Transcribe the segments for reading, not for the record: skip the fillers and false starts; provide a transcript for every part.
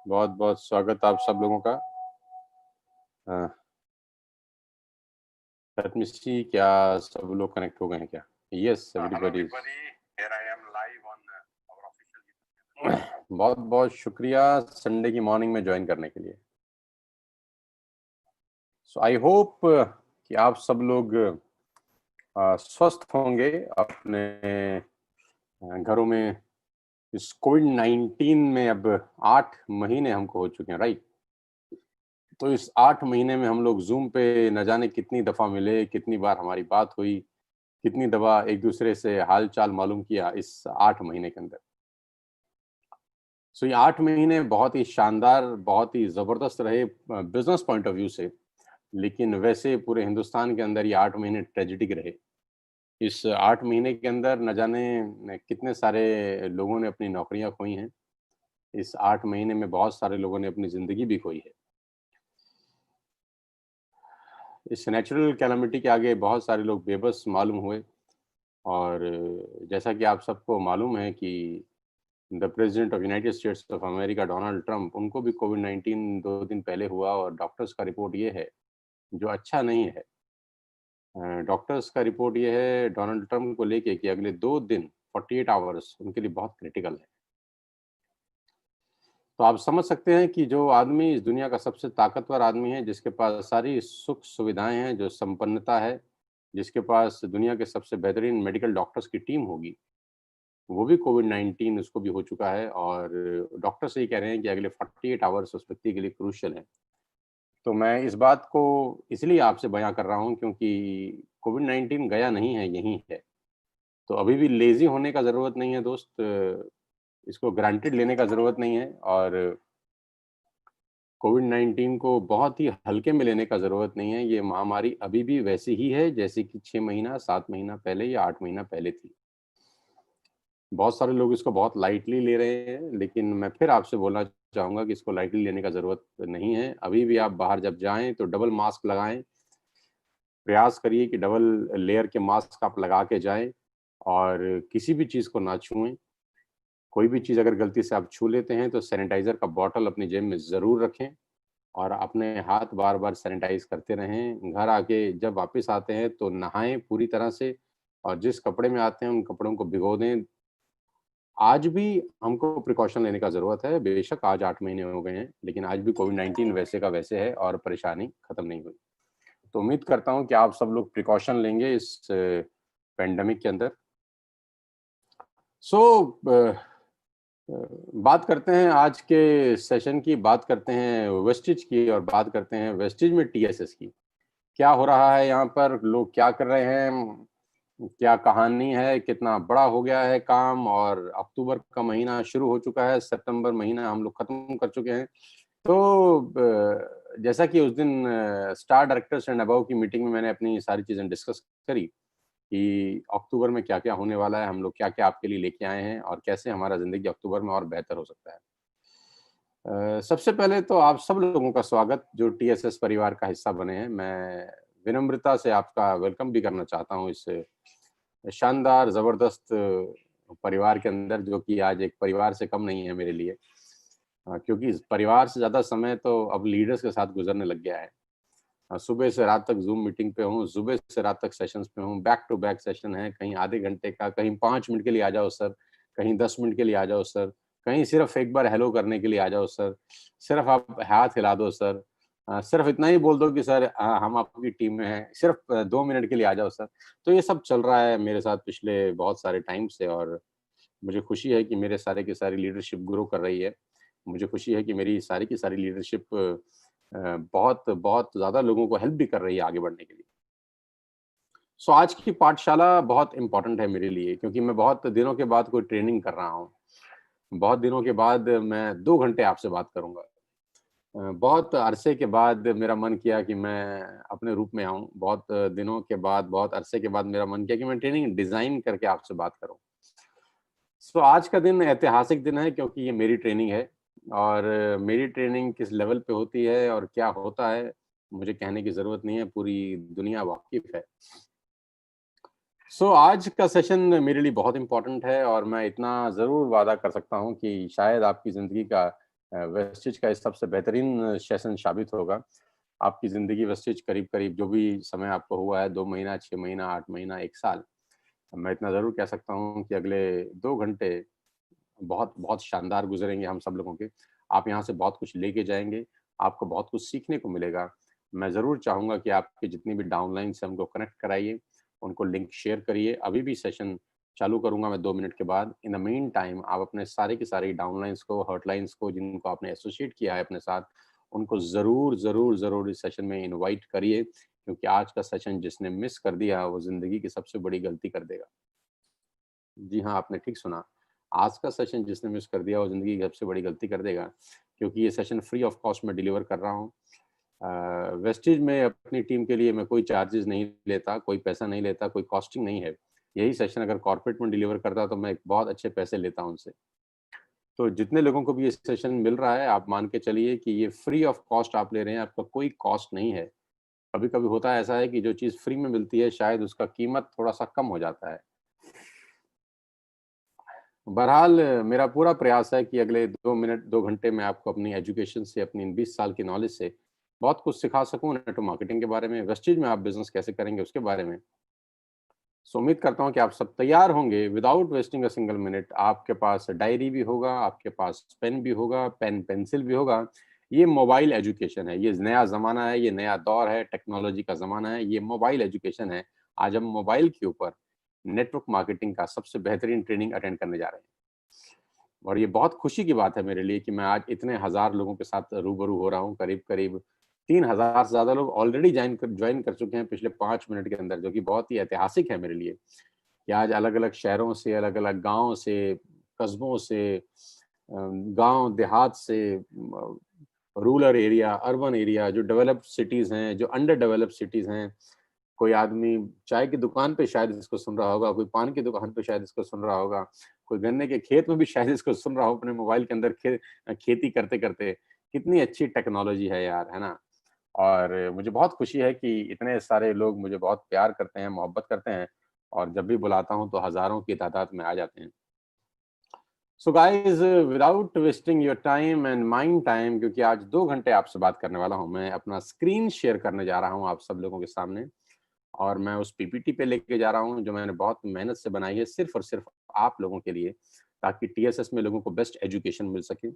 बहुत बहुत स्वागत आप सब लोगों का। लेट मी सी, क्या सब लोग कनेक्ट हो गए हैं क्या? Yes, everybody. बहुत बहुत शुक्रिया संडे की मॉर्निंग में ज्वाइन करने के लिए। सो आई होप कि आप सब लोग स्वस्थ होंगे अपने घरों में। इस कोविड-19 में अब 8 महीने हमको हो चुके हैं, राइट? तो इस 8 महीने में हम लोग ज़ूम पे न जाने कितनी दफ़ा मिले, कितनी बार हमारी बात हुई, कितनी दफ़ा एक-दूसरे से हाल-चाल मालूम किया इस 8 महीने के अंदर। सो ये 8 महीने बहुत ही शानदार, बहुत ही ज़बरदस्त रहे बिज़नेस पॉइंट ऑफ व्यू से। लेकिन वैसे पूरे हिंदुस्तान के अंदर ये 8 महीने ट्रेजेडिक रहे। इस 8 महीने के अंदर न जाने कितने सारे लोगों ने अपनी नौकरियाँ खोई हैं। इस 8 महीने में बहुत सारे लोगों ने अपनी ज़िंदगी भी खोई है। इस नेचुरल कैलामिटी के आगे बहुत सारे लोग बेबस मालूम हुए और जैसा कि आप सबको मालूम है कि the president of United states of America Donald Trump, उनको भी कोविड-19 2 दिन पहले हुआ और डॉक्टर्स का रिपोर्ट ये है, जो अच्छा नहीं है। डॉक्टर्स का रिपोर्ट ये है डोनाल्ड ट्रंप को लेके कि अगले 2 दिन 48 आवर्स उनके लिए बहुत क्रिटिकल है। तो आप समझ सकते हैं कि जो आदमी इस दुनिया का सबसे ताकतवर आदमी है, जिसके पास सारी सुख-सुविधाएँ हैं, जो संपन्नता है, जिसके पास दुनिया के सबसे बेहतरीन मेडिकल डॉक्टर्स की टीम होगी, वो भी कोविड-19 उसको भी हो चुका है और डॉक्टर्स यही कह रहे हैं कि अगले 48 आवर्स उस व्यक्ति के लिए क्रूशियल हैं। तो मैं इस बात को इसलिए आपसे बयाँ कर रहा हूँ क्योंकि कोविड-19 गया नहीं है, यहीं है। तो अभी भी लेज़ी होने का ज़रूरत नहीं है दोस्त, इसको ग्रांटेड लेने का ज़रूरत नहीं है और कोविड-19 को बहुत ही हल्के में लेने का ज़रूरत नहीं है। ये महामारी अभी भी वैसी ही है जैसे कि 6 महीना, 7 महीना पहले या 8 महीना पहले थी। बहुत सारे लोग इसको बहुत लाइटली ले रहे हैं, लेकिन मैं फिर आपसे बोलना चाहूँगा कि इसको लाइटली लेने का ज़रूरत नहीं है। अभी भी आप बाहर जब जाएँ तो डबल मास्क लगाएँ। प्रयास करिए कि डबल लेयर के मास्क आप लगा के जाएँ और किसी भी चीज़ को ना छुएँ। कोई भी चीज़ अगर गलती से आप छू लेते हैं तो सैनिटाइज़र का बॉटल अपनी जेब में ज़रूर रखें और अपने हाथ बार-बार सैनिटाइज़ करते रहें। घर आके जब वापस आते हैं तो नहाएँ पूरी तरह से और जिस कपड़े में आते हैं उन कपड़ों को भिगो दें। आज भी हमको प्रिकॉशन लेने का ज़रूरत है। बेशक आज 8 महीने हो गए हैं, लेकिन आज भी कोविड-19 वैसे का वैसे है और परेशानी खत्म नहीं हुई। तो उम्मीद करता हूँ कि आप सब लोग प्रिकॉशन लेंगे इस पैंडेमिक के अंदर। सो बात करते हैं आज के सेशन की, बात करते हैं वेस्टेज की और बात करते हैं वेस्टेज में टीएसएस की। क्या हो रहा है यहाँ पर? लोग क्या कर रहे हैं? क्या कहानी है? कितना बड़ा हो गया है काम? और अक्टूबर का महीना शुरू हो चुका है, सितंबर महीना हम लोग खत्म कर चुके हैं। तो जैसा कि उस दिन स्टार डायरेक्टर्स एंड अबव की मीटिंग में मैंने अपनी सारी चीज़ें डिस्कस करी कि अक्टूबर में क्या-क्या होने वाला है, हम लोग क्या-क्या आपके लिए लेके आए हैं और कैसे हमारा ज़िंदगी अक्टूबर में और बेहतर हो सकता है। सबसे पहले तो आप सब लोगों का स्वागत जो टीएसएस परिवार का हिस्सा बने हैं। मैं विनम्रता से आपका वेलकम भी करना चाहता हूँ इस शानदार, ज़बरदस्त परिवार के अंदर, जो कि आज एक परिवार से कम नहीं है मेरे लिए। क्योंकि इस परिवार से ज़्यादा समय तो अब लीडर्स के साथ गुज़रने लग गया है। सुबह से रात तक ज़ूम मीटिंग पे हूँ, सुबह से रात तक सेशंस पे हूँ, बैक टू बैक सेशन है, कहीं आधे घंटे का, कहीं 5 मिनट के लिए आ जाओ सर, कहीं 10 मिनट के लिए आ जाओ सर, कहीं सिर्फ़ एक बार हेलो करने के लिए आ जाओ सर, सिर्फ़ आप हाथ हिला दो सर, सिर्फ़ इतना ही बोल दो कि सर हम आपकी टीम में हैं, सिर्फ़ 2 मिनट के लिए आ जाओ सर। तो ये सब चल रहा है मेरे साथ पिछले बहुत सारे टाइम से और मुझे खुशी है कि मेरे सारे की सारी लीडरशिप ग्रो कर रही है। मुझे खुशी है कि मेरी सारी की सारी लीडरशिप बहुत बहुत ज़्यादा लोगों को हेल्प भी कर रही है आगे बढ़ने के लिए। सो आज की पाठशाला बहुत इम्पोर्टेंट है मेरे लिए क्योंकि मैं बहुत दिनों के बाद कोई ट्रेनिंग कर रहा हूँ। बहुत दिनों के बाद मैं 2 घंटे आपसे बात करूँगा। बहुत अरसे के बाद मेरा मन किया कि मैं अपने रूप में आऊँ। बहुत दिनों के बाद, बहुत अरसे के बाद मेरा मन किया कि मैं ट्रेनिंग डिज़ाइन करके आपसे बात करूँ। सो आज का दिन ऐतिहासिक दिन है क्योंकि ये मेरी ट्रेनिंग है और मेरी ट्रेनिंग किस लेवल पे होती है और क्या होता है, मुझे कहने की ज़रूरत नहीं है, पूरी दुनिया वाकिफ़ है। सो आज का सेशन मेरे लिए बहुत इम्पोर्टेंट है और मैं इतना ज़रूर वादा कर सकता हूँ कि शायद आपकी ज़िंदगी का वेस्टिज का सबसे बेहतरीन सेशन साबित होगा। आपकी ज़िंदगी वेस्टिज करीब-करीब जो भी समय आपको हुआ है 2 महीना, 6 महीना, 8 महीना, 1 साल, मैं इतना ज़रूर कह सकता हूँ कि अगले 2 घंटे बहुत बहुत शानदार गुज़रेंगे हम सब लोगों के। आप यहाँ से बहुत कुछ लेके जाएँगे, आपको बहुत कुछ सीखने को मिलेगा। मैं ज़रूर चाहूँगा कि आपके जितनी भी डाउनलाइन से उनको कनेक्ट कराइए, उनको लिंक शेयर करिए। अभी भी सेशन चालू करूँगा मैं 2 मिनट के बाद। इन द मीन टाइम आप अपने सारे की सारी डाउनलाइन्स को, हॉटलाइन्स को जिनको आपने एसोसिएट किया है अपने साथ, उनको ज़रूर, ज़रूर, ज़रूर इस सेशन में इनवाइट करिए, क्योंकि आज का सेशन जिसने मिस कर दिया, वो ज़िंदगी की सबसे बड़ी गलती कर देगा। जी हाँ, आपने ठीक सुना। आज का सेशन जिसने मिस कर दिया वो ज़िंदगी की सबसे बड़ी गलती कर देगा, क्योंकि ये सेशन फ्री ऑफ कॉस्ट मैं डिलीवर कर रहा हूँ। वेस्टेज में अपनी टीम के लिए मैं कोई चार्जेज़ नहीं लेता, कोई पैसा नहीं लेता, कोई कॉस्टिंग नहीं है। यही सेशन अगर कॉर्पोरेट में डिलीवर करता तो मैं बहुत अच्छे पैसे लेता उनसे। तो जितने लोगों को भी ये सेशन मिल रहा है, आप मान के चलिए कि ये फ्री ऑफ कॉस्ट आप ले रहे हैं, आपका कोई कॉस्ट नहीं है। कभी-कभी होता है ऐसा है कि जो चीज़ फ्री में मिलती है, शायद उसका कीमत थोड़ा-सा कम हो जाता है। बहरहाल मेरा पूरा प्रयास है कि अगले 2 मिनट 2 घंटे में आपको अपनी एजुकेशन से, अपनी इन 20 साल की नॉलेज से बहुत कुछ सिखा सकूँ नेटवर्क मार्केटिंग के बारे में, वेस्टेज में आप बिज़नेस कैसे करेंगे उसके बारे में। सो उम्मीद करता हूँ कि आप सब तैयार होंगे without wasting a single minute. आपके पास डायरी भी होगा, आपके पास पेन भी होगा, पेन पेंसिल भी होगा। ये मोबाइल एजुकेशन है, ये नया ज़माना है, ये नया दौर है, टेक्नोलॉजी का ज़माना है, ये मोबाइल एजुकेशन है। आज हम मोबाइल के ऊपर नेटवर्क मार्केटिंग का सबसे बेहतरीन ट्रेनिंग अटेंड करने जा रहे हैं। और ये बहुत खुशी की बात है मेरे लिए कि मैं आज इतने हज़ार लोगों के साथ रूबरू हो रहा हूँ। करीब-करीब 3000 से ज़्यादा लोग ऑलरेडी जॉइन कर चुके हैं पिछले 5 मिनट के अंदर, जो कि बहुत ही ऐतिहासिक है मेरे लिए, कि आज अलग-अलग शहरों से, अलग-अलग गाँव से, कस्बों से, गाँव देहात से, रूरल एरिया, अर्बन एरिया, जो डेवलप्ड सिटीज़ हैं, जो अंडर डेवलप्ड सिटीज़ हैं, कोई आदमी चाय की दुकान पे शायद इसको सुन रहा होगा, कोई पान की दुकान पे शायद इसको सुन रहा होगा, कोई गन्ने के खेत में भी शायद इसको सुन रहा हो अपने मोबाइल के अंदर खेती करते-करते। कितनी अच्छी टेक्नोलॉजी है यार, है ना? और मुझे बहुत खुशी है कि इतने सारे लोग मुझे बहुत प्यार करते हैं, मोहब्बत करते हैं और जब भी बुलाता हूँ तो हज़ारों की तादाद में आ जाते हैं। So guys without wasting your time and mine time, क्योंकि आज 2 घंटे आपसे बात करने वाला हूँ, मैं अपना स्क्रीन शेयर करने जा रहा हूँ आप सब लोगों के सामने। और मैं उस पीपीटी पे लेके जा रहा हूँ जो मैंने बहुत मेहनत से बनाई है सिर्फ़ और सिर्फ़ आप लोगों के लिए, ताकि टीएसएस में लोगों को बेस्ट एजुकेशन मिल सके,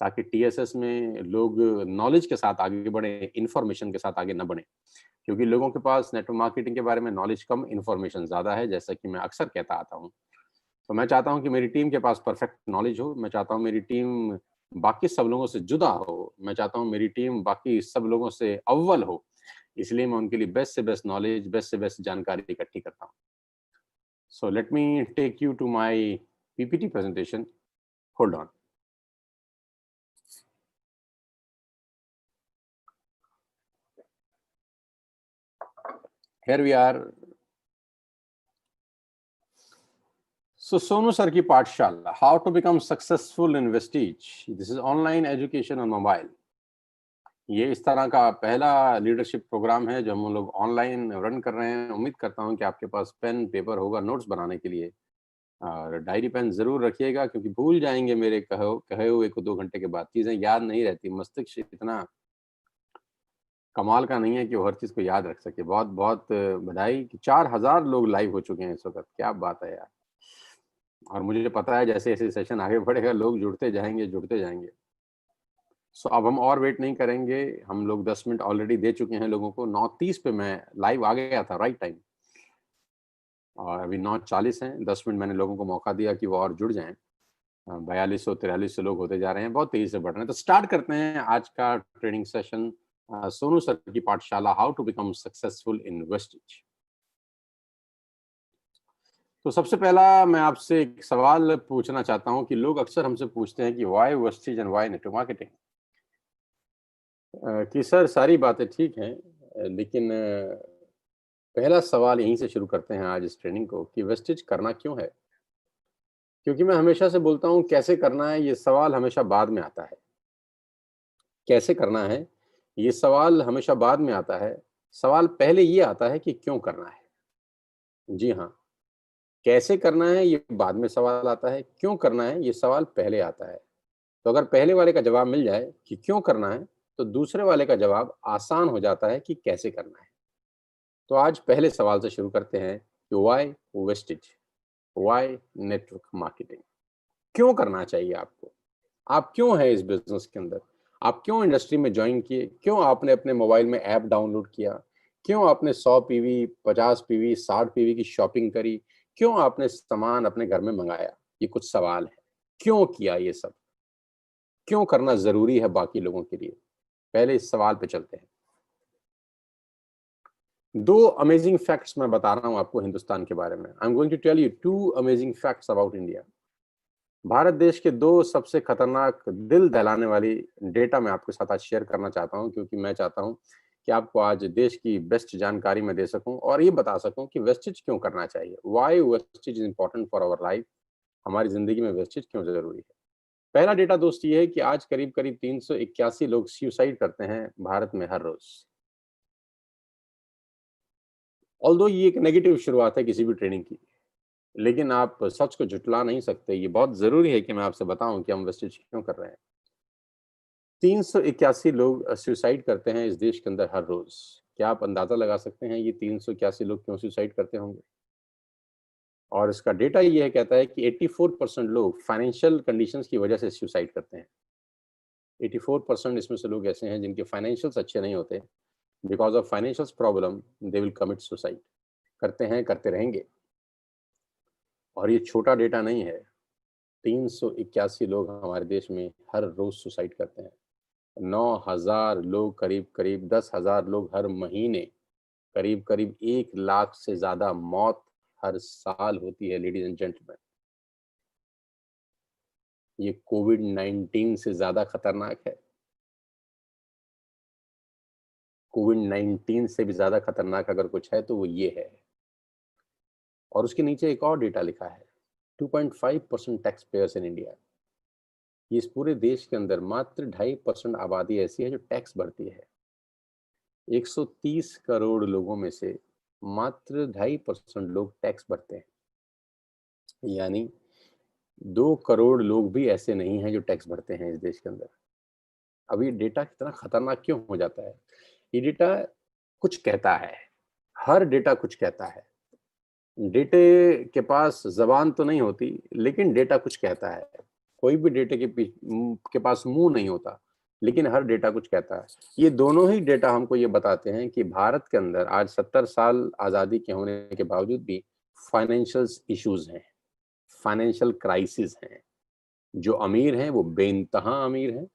ताकि टीएसएस में लोग नॉलेज के साथ आगे बढ़ें, इन्फॉर्मेशन के साथ आगे ना बढ़ें। क्योंकि लोगों के पास नेटवर्क मार्केटिंग के बारे में नॉलेज कम, इन्फॉर्मेशन ज़्यादा है, जैसा कि मैं अक्सर कहता आता हूँ। तो मैं चाहता हूँ कि मेरी टीम के पास परफेक्ट नॉलेज हो, मैं चाहता हूँ मेरी टीम बाकी सब लोगों से जुदा हो, मैं चाहता हूँ मेरी टीम बाकी सब लोगों से अव्वल हो। इसलिए मैं उनके लिए बेस्ट से बेस्ट नॉलेज, बेस्ट से बेस्ट जानकारी इकट्ठी करता हूँ। So let me take you to my PPT presentation. Hold on. Here we are. So Sonu sir की Pathshala, how to become successful in Vestige. This is online education on mobile. ये इस तरह का पहला लीडरशिप प्रोग्राम है जो हम लोग ऑनलाइन रन कर रहे हैं। उम्मीद करता हूँ कि आपके पास पेन पेपर होगा नोट्स बनाने के लिए, और डायरी पेन ज़रूर रखिएगा, क्योंकि भूल जाएँगे मेरे कहे हुए को 2 घंटे के बाद, चीज़ें याद नहीं रहती। मस्तिष्क इतना कमाल का नहीं है कि वो हर चीज़ को याद रख सके। बहुत-बहुत बधाई कि 4000 लोग लाइव हो चुके हैं इस वक़्त, क्या बात है यार! और मुझे पता है जैसे-जैसे सेशन आगे बढ़ेगा लोग जुड़ते जाएँगे, जुड़ते जाएँगे। सो अब हम और वेट नहीं करेंगे, हम लोग 10 मिनट ऑलरेडी दे चुके हैं लोगों को। 9:30 पे मैं लाइव आ गया था, राइट टाइम, और अभी 9:40 हैं, 10 मिनट मैंने लोगों को मौका दिया कि वो और जुड़ जाएँ। 4200-4300 लोग होते जा रहे हैं, बहुत तेज़ी से बढ़ रहे हैं। तो स्टार्ट करते हैं आज का ट्रेनिंग सेशन, सोनू सर की Pathshala, how to become successful in Vestige. तो सबसे पहला मैं आपसे एक सवाल पूछना चाहता हूँ कि लोग अक्सर हमसे पूछते हैं कि why wastage and why network marketing? कि सर सारी बातें ठीक हैं, लेकिन पहला सवाल यहीं से शुरू करते हैं आज इस ट्रेनिंग को कि वेस्टेज करना क्यों है? क्योंकि मैं हमेशा से बोलता हूँ कैसे करना है, ये सवाल हमेशा बाद में आता है। कैसे करना है, ये सवाल हमेशा बाद में आता है। सवाल पहले ये आता है कि क्यों करना है? जी हाँ, कैसे करना है ये बाद में सवाल आता है, क्यों करना है ये सवाल पहले आता है। तो अगर पहले वाले का जवाब मिल जाए कि क्यों करना है, तो दूसरे वाले का जवाब आसान हो जाता है कि कैसे करना है। तो आज पहले सवाल से शुरू करते हैं कि why wastage, why network marketing, क्यों करना चाहिए आपको? आप क्यों हैं इस बिजनेस के अंदर? आप क्यों इंडस्ट्री में ज्वाइन किए? क्यों आपने अपने मोबाइल में ऐप डाउनलोड किया? क्यों आपने 100 पीवी, 50 पीवी, 60 पीवी की शॉपिंग करी? क्यों आपने सामान अपने घर में मंगाया? ये कुछ सवाल है। क्यों किया ये सब? क्यों करना ज़रूरी है बाकी लोगों के लिए? पहले इस सवाल पे चलते हैं। 2 अमेजिंग फैक्ट्स मैं बता रहा हूँ आपको हिंदुस्तान के बारे में। I am going to tell you 2 amazing facts about India. Bharat देश के 2 सबसे खतरनाक, दिल दहलाने वाली डेटा मैं आपके साथ आज शेयर करना चाहता हूँ, क्योंकि मैं चाहता हूँ कि आपको आज देश की बेस्ट जानकारी मैं दे सकूँ और ये बता सकूँ कि वेस्टेज क्यों करना चाहिए। Why Vestige is important for our life, हमारी ज़िंदगी में वेस्टेज क्यों ज़रूरी है। पहला डेटा दोस्त ये है कि आज करीब-करीब 381 लोग सुसाइड करते हैं भारत में हर रोज़। ऑल्दो ये एक नेगेटिव शुरुआत है किसी भी ट्रेनिंग की, लेकिन आप सच को झुठला नहीं सकते। ये बहुत ज़रूरी है कि मैं आपसे बताऊँ कि हम वेस्टेज क्यों कर रहे हैं। 381 लोग सुसाइड करते हैं इस देश के अंदर हर रोज़। क्या आप अंदाज़ा लगा सकते हैं ये 381 लोग क्यों सुसाइड करते होंगे? और इसका डेटा ये है कहता है कि 84% लोग फाइनेंशियल कंडीशंस की वजह से सुसाइड करते हैं। 84% इसमें से लोग ऐसे हैं जिनके फाइनेंशियल्स अच्छे नहीं होते। Because of financial problem they will commit suicide. करते हैं, करते रहेंगे। और ये छोटा डेटा नहीं है। 381 लोग हमारे देश में हर रोज़ सुसाइड करते हैं। 9,000 लोग, करीब-करीब 10,000 लोग हर महीने, करीब-करीब 1 लाख से ज़्यादा मौत हर साल होती है लेडीज़ एंड जेंटलमैन। ये कोविड-19 से ज़्यादा खतरनाक है। कोविड-19 से भी ज़्यादा खतरनाक अगर कुछ है तो वो ये है। और उसके नीचे एक और डेटा लिखा है, 2.5% टैक्स पेयर्स इन इंडिया। ये इस पूरे देश के अंदर मात्र 2.5% आबादी ऐसी है जो टैक्स भरती है। 130 करोड़ लोगों में से मात्र 2.5% लोग टैक्स भरते हैं। यानी 2 करोड़ लोग भी ऐसे नहीं हैं जो टैक्स भरते हैं इस देश के अंदर। अब ये डेटा कितना खतरनाक क्यों हो जाता है? ये डेटा कुछ कहता है, हर डेटा कुछ कहता है। डेटे के पास ज़बान तो नहीं होती, लेकिन डेटा कुछ कहता है। कोई भी डेटे के पास मुँह नहीं होता, लेकिन हर डेटा कुछ कहता है। ये दोनों ही डेटा हमको ये बताते हैं कि भारत के अंदर आज 70 साल आज़ादी के होने के बावजूद भी फाइनेंशियल्स इश्यूज़ हैं, फाइनेंशियल क्राइसिस हैं। जो अमीर हैं, वो बेइंतहा अमीर हैं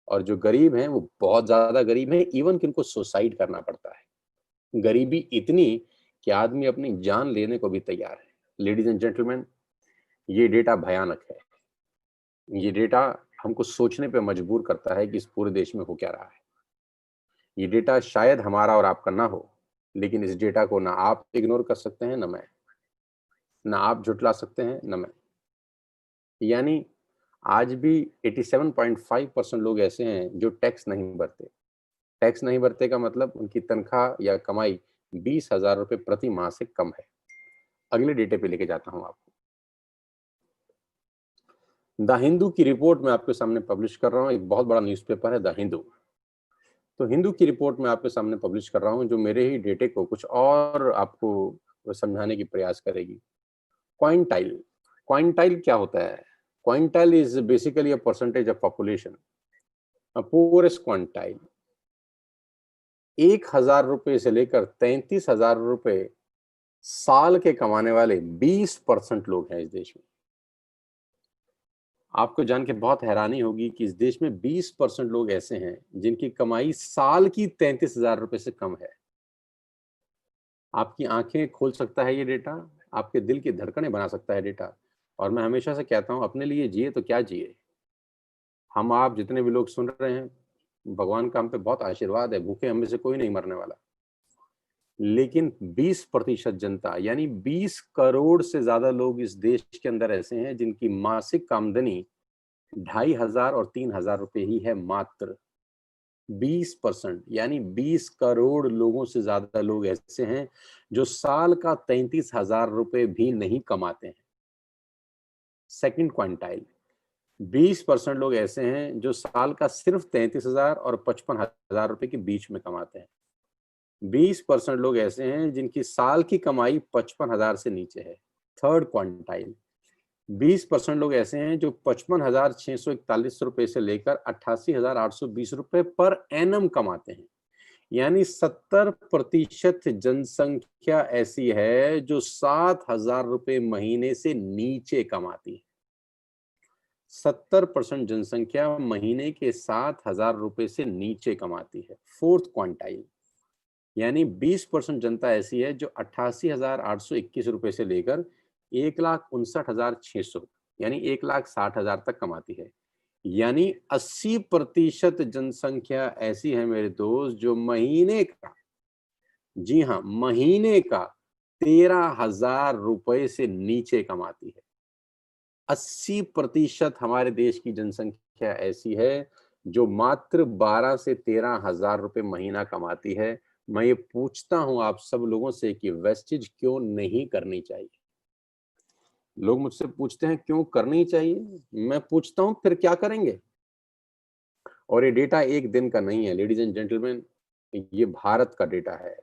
और जो गरीब हैं, वो बहुत ज़्यादा गरीब हैं, इवन कि उनको सुसाइड करना पड़ता है। गरीबी इतनी कि आदमी अपनी जान लेने को भी तैयार है। लेडीज़ एंड जेंटलमैन, ये डेटा भयानक है। ये डेटा हमको सोचने पे मजबूर करता है कि इस पूरे देश में हो क्या रहा है। ये डेटा शायद हमारा और आपका ना हो, लेकिन इस डेटा को ना आप इग्नोर कर सकते हैं, ना मैं। ना आप झुठला सकते हैं, ना मैं। यानी आज भी 87.5% लोग ऐसे हैं जो टैक्स नहीं भरते। टैक्स नहीं भरते का मतलब उनकी तनख्वाह या कमाई 20,000 रुपए प्रति माह से कम है। अगले डेटे पे लेके जाता हूँ आपको। द हिंदू की रिपोर्ट मैं आपके सामने पब्लिश कर रहा हूँ, एक बहुत बड़ा न्यूज़पेपर है द हिंदू। तो हिंदू की रिपोर्ट मैं आपके सामने पब्लिश कर रहा हूँ, जो मेरे ही डेटे को कुछ और आपको समझाने की प्रयास करेगी। क्वाइंटाइल, क्वाइंटाइल क्या होता है? Quintile is basically a percentage of population. Poorest quintile 1,000 रुपए से लेकर 33,000 रुपए साल के कमाने वाले 20% लोग हैं इस देश में। आपको जान के बहुत हैरानी होगी कि इस देश में 20% लोग ऐसे हैं जिनकी कमाई साल की 33,000 रुपए से कम है। आपकी आंखें खोल सकता है ये डेटा, आपके दिल की धड़कनें बना सकता है डेटा। और मैं हमेशा से कहता हूँ अपने लिए जिए तो क्या जिए। हम आप जितने भी लोग सुन रहे हैं, भगवान का हम पे बहुत आशीर्वाद है, भूखे हम में से कोई नहीं मरने वाला। लेकिन 20% जनता यानी 20 करोड़ से ज्यादा लोग इस देश के अंदर ऐसे हैं जिनकी मासिक आमदनी 2,500 और 3,000 रुपए ही है मात्र। 20% यानी 20 करोड़ लोगों से ज्यादा लोग ऐसे हैं जो साल का 33,000 रुपए भी नहीं कमाते हैं। सेकंड क्वांटाइल 20% लोग ऐसे हैं जो साल का सिर्फ 33,000 और 55,000 रुपए के बीच में कमाते हैं। 20% लोग ऐसे हैं जिनकी साल की कमाई 55,000 से नीचे है, थर्ड क्वांटाइल। 20% लोग ऐसे हैं जो 55,641 रुपए से लेकर 88,820 रुपए पर एनम कमाते हैं। यानी 70% जनसंख्या ऐसी है जो 7,000 रुपए महीने से नीचे कमाती है। 70% जनसंख्या महीने के 7,000 रुपए से नीचे कमाती है, फोर्थ क्वांटाइल। यानी 20% जनता ऐसी है जो 88,821 रुपए से लेकर 1,59,600 यानी 1,60,000 तक कमाती है। यानी 80% जनसंख्या ऐसी है मेरे दोस्त जो महीने का, जी हाँ, महीने का 13,000 रुपए से नीचे कमाती है। 80% हमारे देश की जनसंख्या ऐसी है जो मात्र 12 से 13,000 रुपए महीना कमाती है। मैं ये पूछता हूं आप सब लोगों से कि वेस्टेज क्यों नहीं करनी चाहिए? लोग मुझसे पूछते हैं क्यों करनी चाहिए, मैं पूछता हूं फिर क्या करेंगे? और ये डेटा एक दिन का नहीं है लेडीज एंड जेंटलमैन, ये भारत का डेटा है।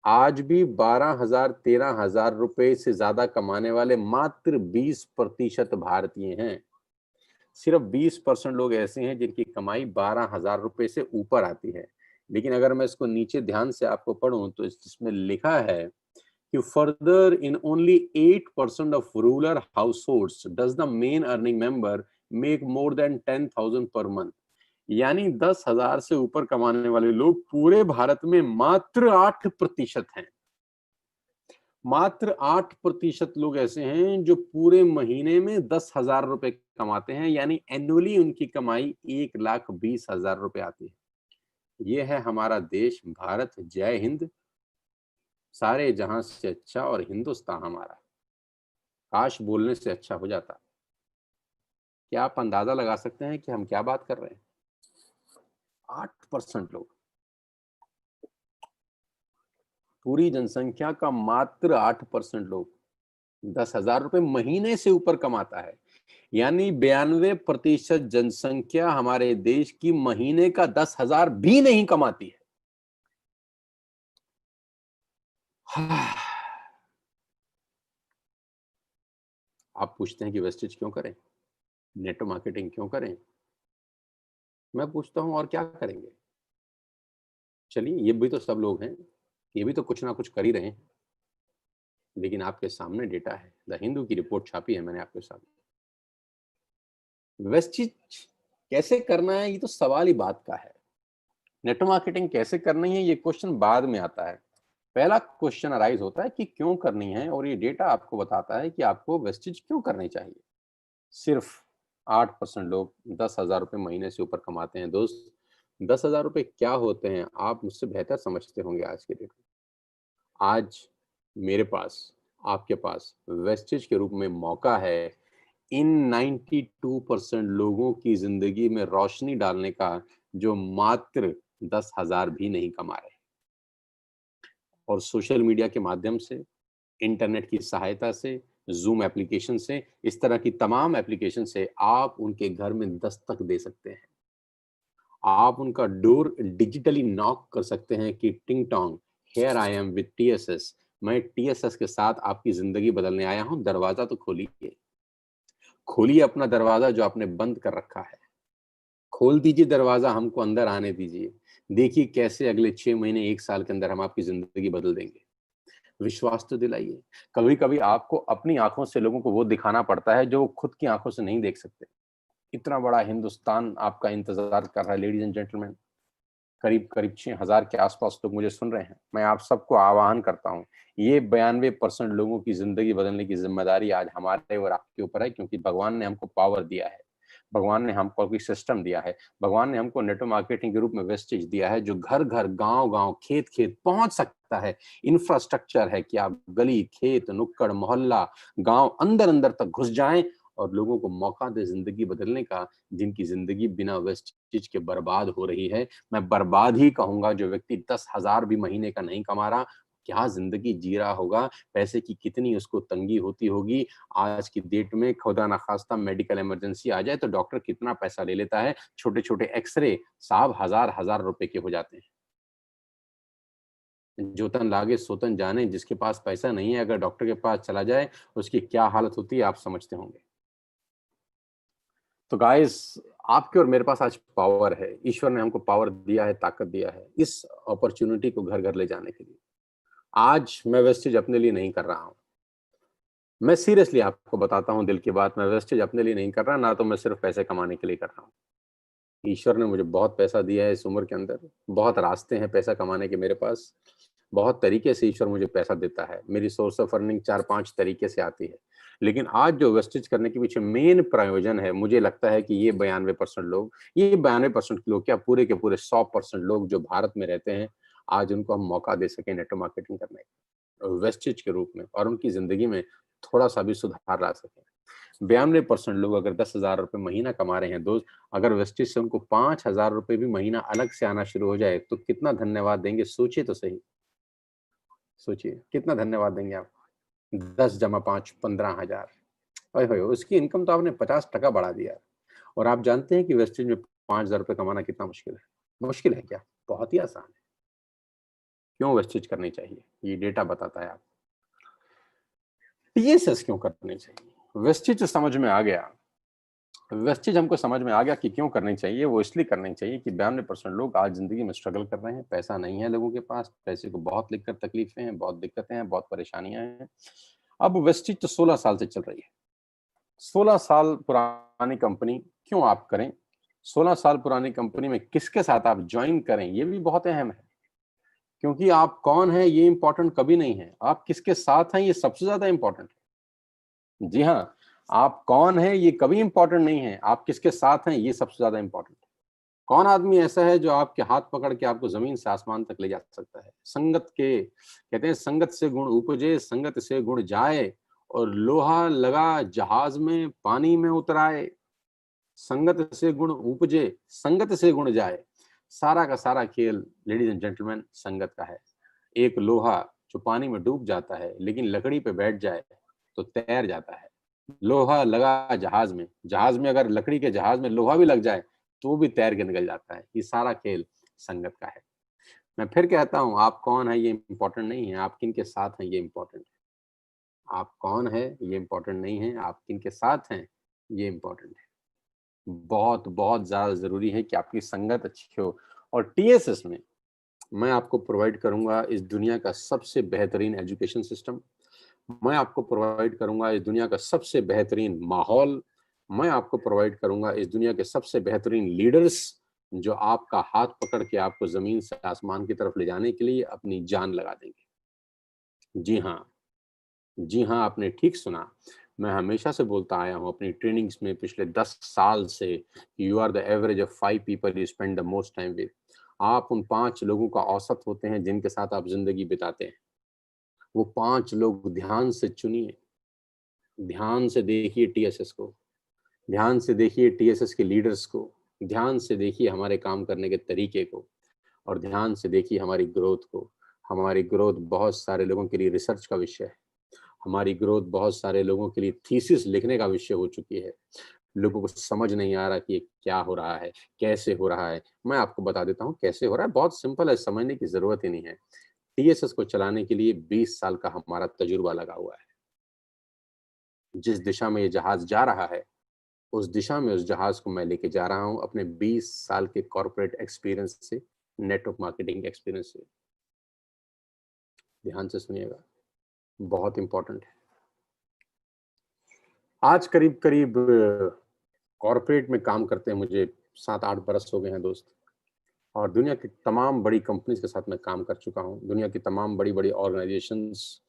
आज भी 12,000 13,000 रुपए से ज्यादा कमाने वाले मात्र 20% भारतीय हैं। सिर्फ 20% लोग ऐसे हैं जिनकी कमाई 12,000 रुपए से ऊपर आती है। लेकिन अगर मैं इसको नीचे ध्यान से आपको पढ़ूं तो इसमें लिखा है कि further in only 8% of rural households does the main earning member make more than 10,000 per month. यानी 10,000 से ऊपर कमाने वाले लोग पूरे भारत में मात्र 8% हैं। मात्र 8% लोग ऐसे हैं जो पूरे महीने में 10,000 रुपए कमाते हैं, यानी एनुअली उनकी कमाई 1,20,000 रुपए आती है। ये है हमारा देश भारत। जय हिंद। सारे जहां से अच्छा और हिंदुस्तान हमारा। काश बोलने से अच्छा हो जाता। क्या आप अंदाजा लगा सकते हैं कि हम क्या बात कर रहे हैं? 8% लोग, पूरी जनसंख्या का मात्र 8% लोग 10,000 रुपए महीने से ऊपर कमाता है। यानी 92% जनसंख्या हमारे देश की महीने का 10,000 भी नहीं कमाती है। आप पूछते हैं कि वेस्टेज क्यों करें, नेटवर्क मार्केटिंग क्यों करें? मैं पूछता हूं और क्या करेंगे? चलिए, ये भी तो सब लोग हैं, ये भी तो कुछ ना कुछ कर ही रहे हैं। लेकिन आपके सामने डेटा है, द हिंदू की रिपोर्ट छापी है मैंने आपके सामने। वेस्टेज कैसे करना है ये तो सवाल ही बात का है। नेटवर्क मार्केटिंग कैसे करनी है ये क्वेश्चन बाद में आता है। पहला क्वेश्चन अराइज होता है कि क्यों करनी है, और ये डेटा आपको बताता है कि आपको वेस्टेज क्यों करनी चाहिए। सिर्फ 8% लोग 10,000 रुपए महीने से ऊपर कमाते हैं। दोस्त, 10,000 रुपए क्या होते हैं आप मुझसे बेहतर समझते होंगे आज के डेट में। आज मेरे पास, आपके पास वेस्टेज के रूप में मौका है इन 92% लोगों की जिंदगी में रोशनी डालने का जो मात्र 10,000 भी नहीं कमा रहे। और सोशल मीडिया के माध्यम से, इंटरनेट की सहायता से, जूम एप्लीकेशन से, इस तरह की तमाम एप्लीकेशन से आप उनके घर में दस्तक दे सकते हैं। आप उनका डोर डिजिटली नॉक कर सकते हैं कि टिंग टोंग, here I am with TSS. मैं टीएसएस के साथ आपकी जिंदगी बदलने आया हूं, दरवाजा तो खोलिए। खोलिए अपना दरवाजा जो आपने बंद कर रखा है। खोल दीजिए दरवाजा, हमको अंदर आने दीजिए। देखिए कैसे अगले 6 महीने 1 साल के अंदर हम आपकी जिंदगी बदल देंगे। विश्वास तो दिलाइए। कभी कभी आपको अपनी आंखों से लोगों को वो दिखाना पड़ता है जो वो खुद की आंखों से नहीं देख सकते। इतना बड़ा हिंदुस्तान आपका इंतजार कर रहा है लेडीज एंड जेंटलमैन। करीब करीब 6,000 के आसपास लोग मुझे सुन रहे हैं। मैं आप सबको आह्वान करता हूँ, ये 92% लोगों की जिंदगी बदलने की जिम्मेदारी आज हमारे और आपके ऊपर है, क्योंकि भगवान ने हमको पावर दिया है। भगवान ने हमको कोई सिस्टम दिया है। भगवान ने हमको नेटवर्क मार्केटिंग के रूप में वेस्टेज दिया है जो घर घर, गांव गांव, खेत खेत पहुंच सकता है। इंफ्रास्ट्रक्चर है कि आप गली, खेत, नुक्कड़, मोहल्ला, गांव, अंदर अंदर तक घुस जाएं और लोगों को मौका दे जिंदगी बदलने का, जिनकी जिंदगी बिना वेस्टेज के बर्बाद हो रही है। मैं बर्बाद ही कहूंगा जो व्यक्ति 10,000 भी महीने का नहीं कमा रहा, क्या ज़िंदगी जी रहा होगा, पैसे की कितनी उसको तंगी होती होगी। आज की डेट में खुदा ना ख़ास्ता मेडिकल इमरजेंसी आ जाए तो डॉक्टर कितना पैसा ले लेता है। छोटे-छोटे एक्स-रे साहब हज़ार-हज़ार रुपए के हो जाते हैं। जो तन लागे सो तन जाने, जिसके पास पैसा नहीं है अगर डॉक्टर के पास चला जाए, उसकी क्या हालत होती है आप समझते होंगे। तो गाइस, आपके और मेरे पास आज पावर है। ईश्वर ने हमको पावर दिया है, ताकत दिया है, इस अपॉर्च्युनिटी को घर-घर ले जाने के लिए। आज मैं वेस्टेज अपने लिए नहीं कर रहा हूँ। मैं सीरियसली आपको बताता हूँ दिल की बात, मैं वेस्टेज अपने लिए नहीं कर रहा, ना तो मैं सिर्फ़ पैसे कमाने के लिए कर रहा हूँ। ईश्वर ने मुझे बहुत पैसा दिया है इस उम्र के अंदर, बहुत रास्ते हैं पैसा कमाने के मेरे पास, बहुत तरीके से ईश्वर मुझे पैसा देता है। मेरी सोर्स ऑफ अर्निंग 4-5 तरीके से आती है। लेकिन आज जो वेस्टेज करने के पीछे मेन प्रयोजन है, मुझे लगता है कि ये 92% लोग, ये 92% लोग क्या पूरे के पूरे 100% लोग जो भारत में रहते हैं, आज उनको हम मौका दे सकें नेटवर्क मार्केटिंग करने का, वेस्टेज के रूप में और उनकी ज़िंदगी में थोड़ा-सा भी सुधार ला सकें। 92% लोग अगर 10,000 रुपए महीना कमा रहे हैं दोस्त, अगर वेस्टेज से उनको 5,000 रुपए भी महीना अलग से आना शुरू हो जाए, तो कितना धन्यवाद देंगे सोचिए तो सही। सोचिए, कितना धन्यवाद देंगे आप? 10 जमा 5 15,000 ओए होए! उसकी इनकम तो आपने 50% बढ़ा दिया और आप जानते हैं कि वेस्टेज में 5,000 रुपए कमाना कितना मुश्किल है? मुश्किल है क्या? बहुत ही आसान है। क्यों वेस्टेज करनी चाहिए? ये डेटा बताता है आपको। टीएसएस क्यों करनी चाहिए? वेस्टेज तो समझ में आ गया। वेस्टेज हमको समझ में आ गया कि क्यों करनी चाहिए, वो इसलिए करनी चाहिए कि 92% लोग आज ज़िंदगी में स्ट्रगल कर रहे हैं, पैसा नहीं है लोगों के पास, पैसे को बहुत लेकर तकलीफ़ें हैं, बहुत दिक्कतें हैं, बहुत परेशानियाँ हैं। अब वेस्टेज तो 16 साल से चल रही है। 16 साल पुरानी कंपनी क्यों आप करें? 16 साल पुरानी कंपनी में किसके साथ आप जॉइन करें, ये भी बहुत अहम है। क्योंकि आप कौन हैं, ये इम्पोर्टेंट कभी नहीं है। आप किसके साथ हैं, ये सबसे ज़्यादा इम्पोर्टेंट है। जी हाँ, आप कौन हैं, ये कभी इम्पोर्टेंट नहीं है। आप किसके साथ हैं, ये सबसे ज़्यादा इम्पोर्टेंट है। कौन आदमी ऐसा है जो आपके हाथ पकड़ के आपको ज़मीन से आसमान तक ले जा सकता है? संगत के कहते हैं संगत से गुण उपजे, संगत से गुण जाए और लोहा लगा जहाज में पानी में उतराए। संगत से गुण उपजे, संगत से गुण जाए। सारा का सारा खेल लेडीज़ एंड जेंटलमैन संगत का है। एक लोहा जो पानी में डूब जाता है, लेकिन लकड़ी पे बैठ जाए तो तैर जाता है। लोहा लगा जहाज में अगर लकड़ी के जहाज में लोहा भी लग जाए, तो वो भी तैर के निकल जाता है। ये सारा खेल संगत का है। मैं फिर कहता हूँ, आप कौन हैं ये इम्पोर्टेंट नहीं है, आप किनके साथ हैं ये इम्पोर्टेंट है। आप कौन हैं ये इम्पोर्टेंट नहीं है, आप किनके साथ हैं ये इम्पोर्टेंट है। बहुत, बहुत ज़्यादा ज़रूरी है कि आपकी संगत अच्छी हो और टीएसएस में मैं आपको प्रोवाइड करूँगा इस दुनिया का सबसे बेहतरीन एजुकेशन सिस्टम। मैं आपको प्रोवाइड करूँगा इस दुनिया का सबसे बेहतरीन माहौल। मैं आपको प्रोवाइड करूँगा इस दुनिया के सबसे बेहतरीन लीडर्स, जो आपका हाथ पकड़ के आपको ज़मीन से आसमान की तरफ ले जाने के लिए अपनी जान लगा देंगे। जी हाँ, जी हाँ, आपने ठीक सुना। मैं हमेशा से बोलता आया हूँ अपनी ट्रेनिंग्स में पिछले 10 साल से, you are the average of 5 people you spend the most time with. आप उन 5 लोगों का औसत होते हैं जिनके साथ आप ज़िंदगी बिताते हैं। वो 5 लोग ध्यान से चुनिए, ध्यान से देखिए टीएसएस को, ध्यान से देखिए टीएसएस के लीडर्स को, ध्यान से देखिए हमारे काम करने के तरीके को और ध्यान से देखिए हमारी ग्रोथ को। हमारी ग्रोथ बहुत सारे लोगों के लिए रिसर्च का विषय है। हमारी ग्रोथ बहुत सारे लोगों के लिए थीसिस लिखने का विषय हो चुकी है। लोगों को समझ नहीं आ रहा कि ये क्या हो रहा है, कैसे हो रहा है। मैं आपको बता देता हूँ कैसे हो रहा है, बहुत सिंपल है, समझने की ज़रूरत ही नहीं है। टीएसएस को चलाने के लिए 20 साल का हमारा तजुर्बा लगा हुआ है। जिस दिशा में ये जहाज़ जा रहा है, उस दिशा में उस जहाज़ को मैं लेके जा रहा हूँ अपने 20 साल के कॉर्पोरेट एक्सपीरियंस से, नेटवर्क मार्केटिंग एक्सपीरियंस से। ध्यान से सुनिएगा, बहुत इम्पोर्टेंट है। आज करीब-करीब कॉर्पोरेट में काम करते हैं मुझे 7-8 बरस हो गए हैं दोस्त और दुनिया की तमाम बड़ी कंपनीज़ के साथ मैं काम कर चुका हूँ। दुनिया की तमाम बड़ी-बड़ी ऑर्गनाइज़ेशंस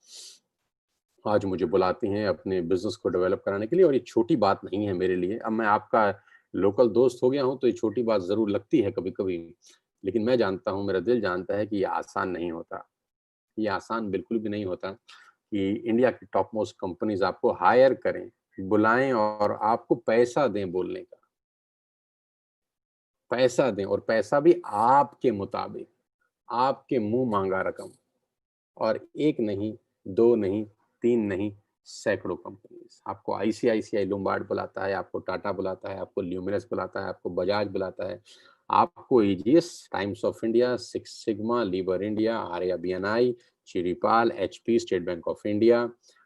आज मुझे बुलाती हैं अपने बिज़नेस को डेवलप कराने के लिए और ये छोटी बात नहीं है मेरे लिए। अब मैं आपका लोकल दोस्त हो गया हूँ, तो ये छोटी बात ज़रूर लगती है कभी-कभी। लेकिन मैं जानता हूँ, मेरा दिल जानता है कि ये आसान नहीं होता। ये आसान बिल्कुल भी नहीं होता कि इंडिया की टॉप मोस्ट कंपनीज़ आपको हायर करें, बुलाएँ और आपको पैसा दें बोलने का। पैसा दें और पैसा भी आपके मुताबिक, आपके मुँह माँगा रकम। और एक नहीं, दो नहीं, तीन नहीं, सैकड़ों कंपनीज। आपको आईसीआईसीआई लोम्बार्ड बुलाता है, आपको टाटा बुलाता है, आपको ल्यूमिनस बुलाता है, आपको बजाज बुलाता है, आपको AGS, Times of India, six sigma, लीबर India, Arya BNI, Chiripal, HP, State Bank of India,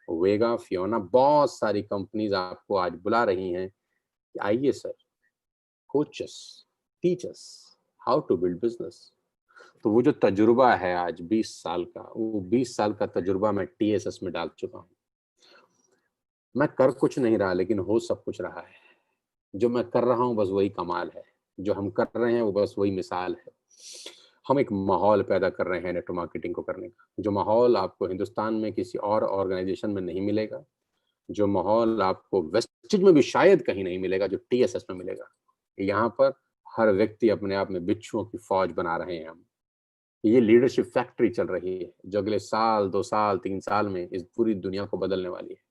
Vega, Fiona, बहुत सारी कंपनीज आपको आज बुला रही हैं कि आइए sir, coach us, teach us how to build business. तो वो जो तजुर्बा है आज 20 साल का, वो 20 साल का तजुर्बा मैं टीएसएस में डाल चुका हूँ। मैं कर कुछ नहीं रहा, लेकिन हो सब कुछ रहा है। जो मैं कर रहा हूँ बस वही कमाल है, जो हम कर रहे हैं वो बस वही मिसाल है। हम एक माहौल पैदा कर रहे हैं नेटवर्क मार्केटिंग को करने का, जो माहौल आपको हिंदुस्तान में किसी और ऑर्गेनाइजेशन में नहीं मिलेगा, जो माहौल आपको वेस्टेज में भी शायद कहीं नहीं मिलेगा, जो टीएसएस में मिलेगा। यहाँ पर हर व्यक्ति अपने आप में बिच्छुओं की फौज बना रहे हैं हम। ये लीडरशिप फैक्ट्री चल रही है जो अगले साल, 2 साल, 3 साल में इस पूरी दुनिया को बदलने वाली है।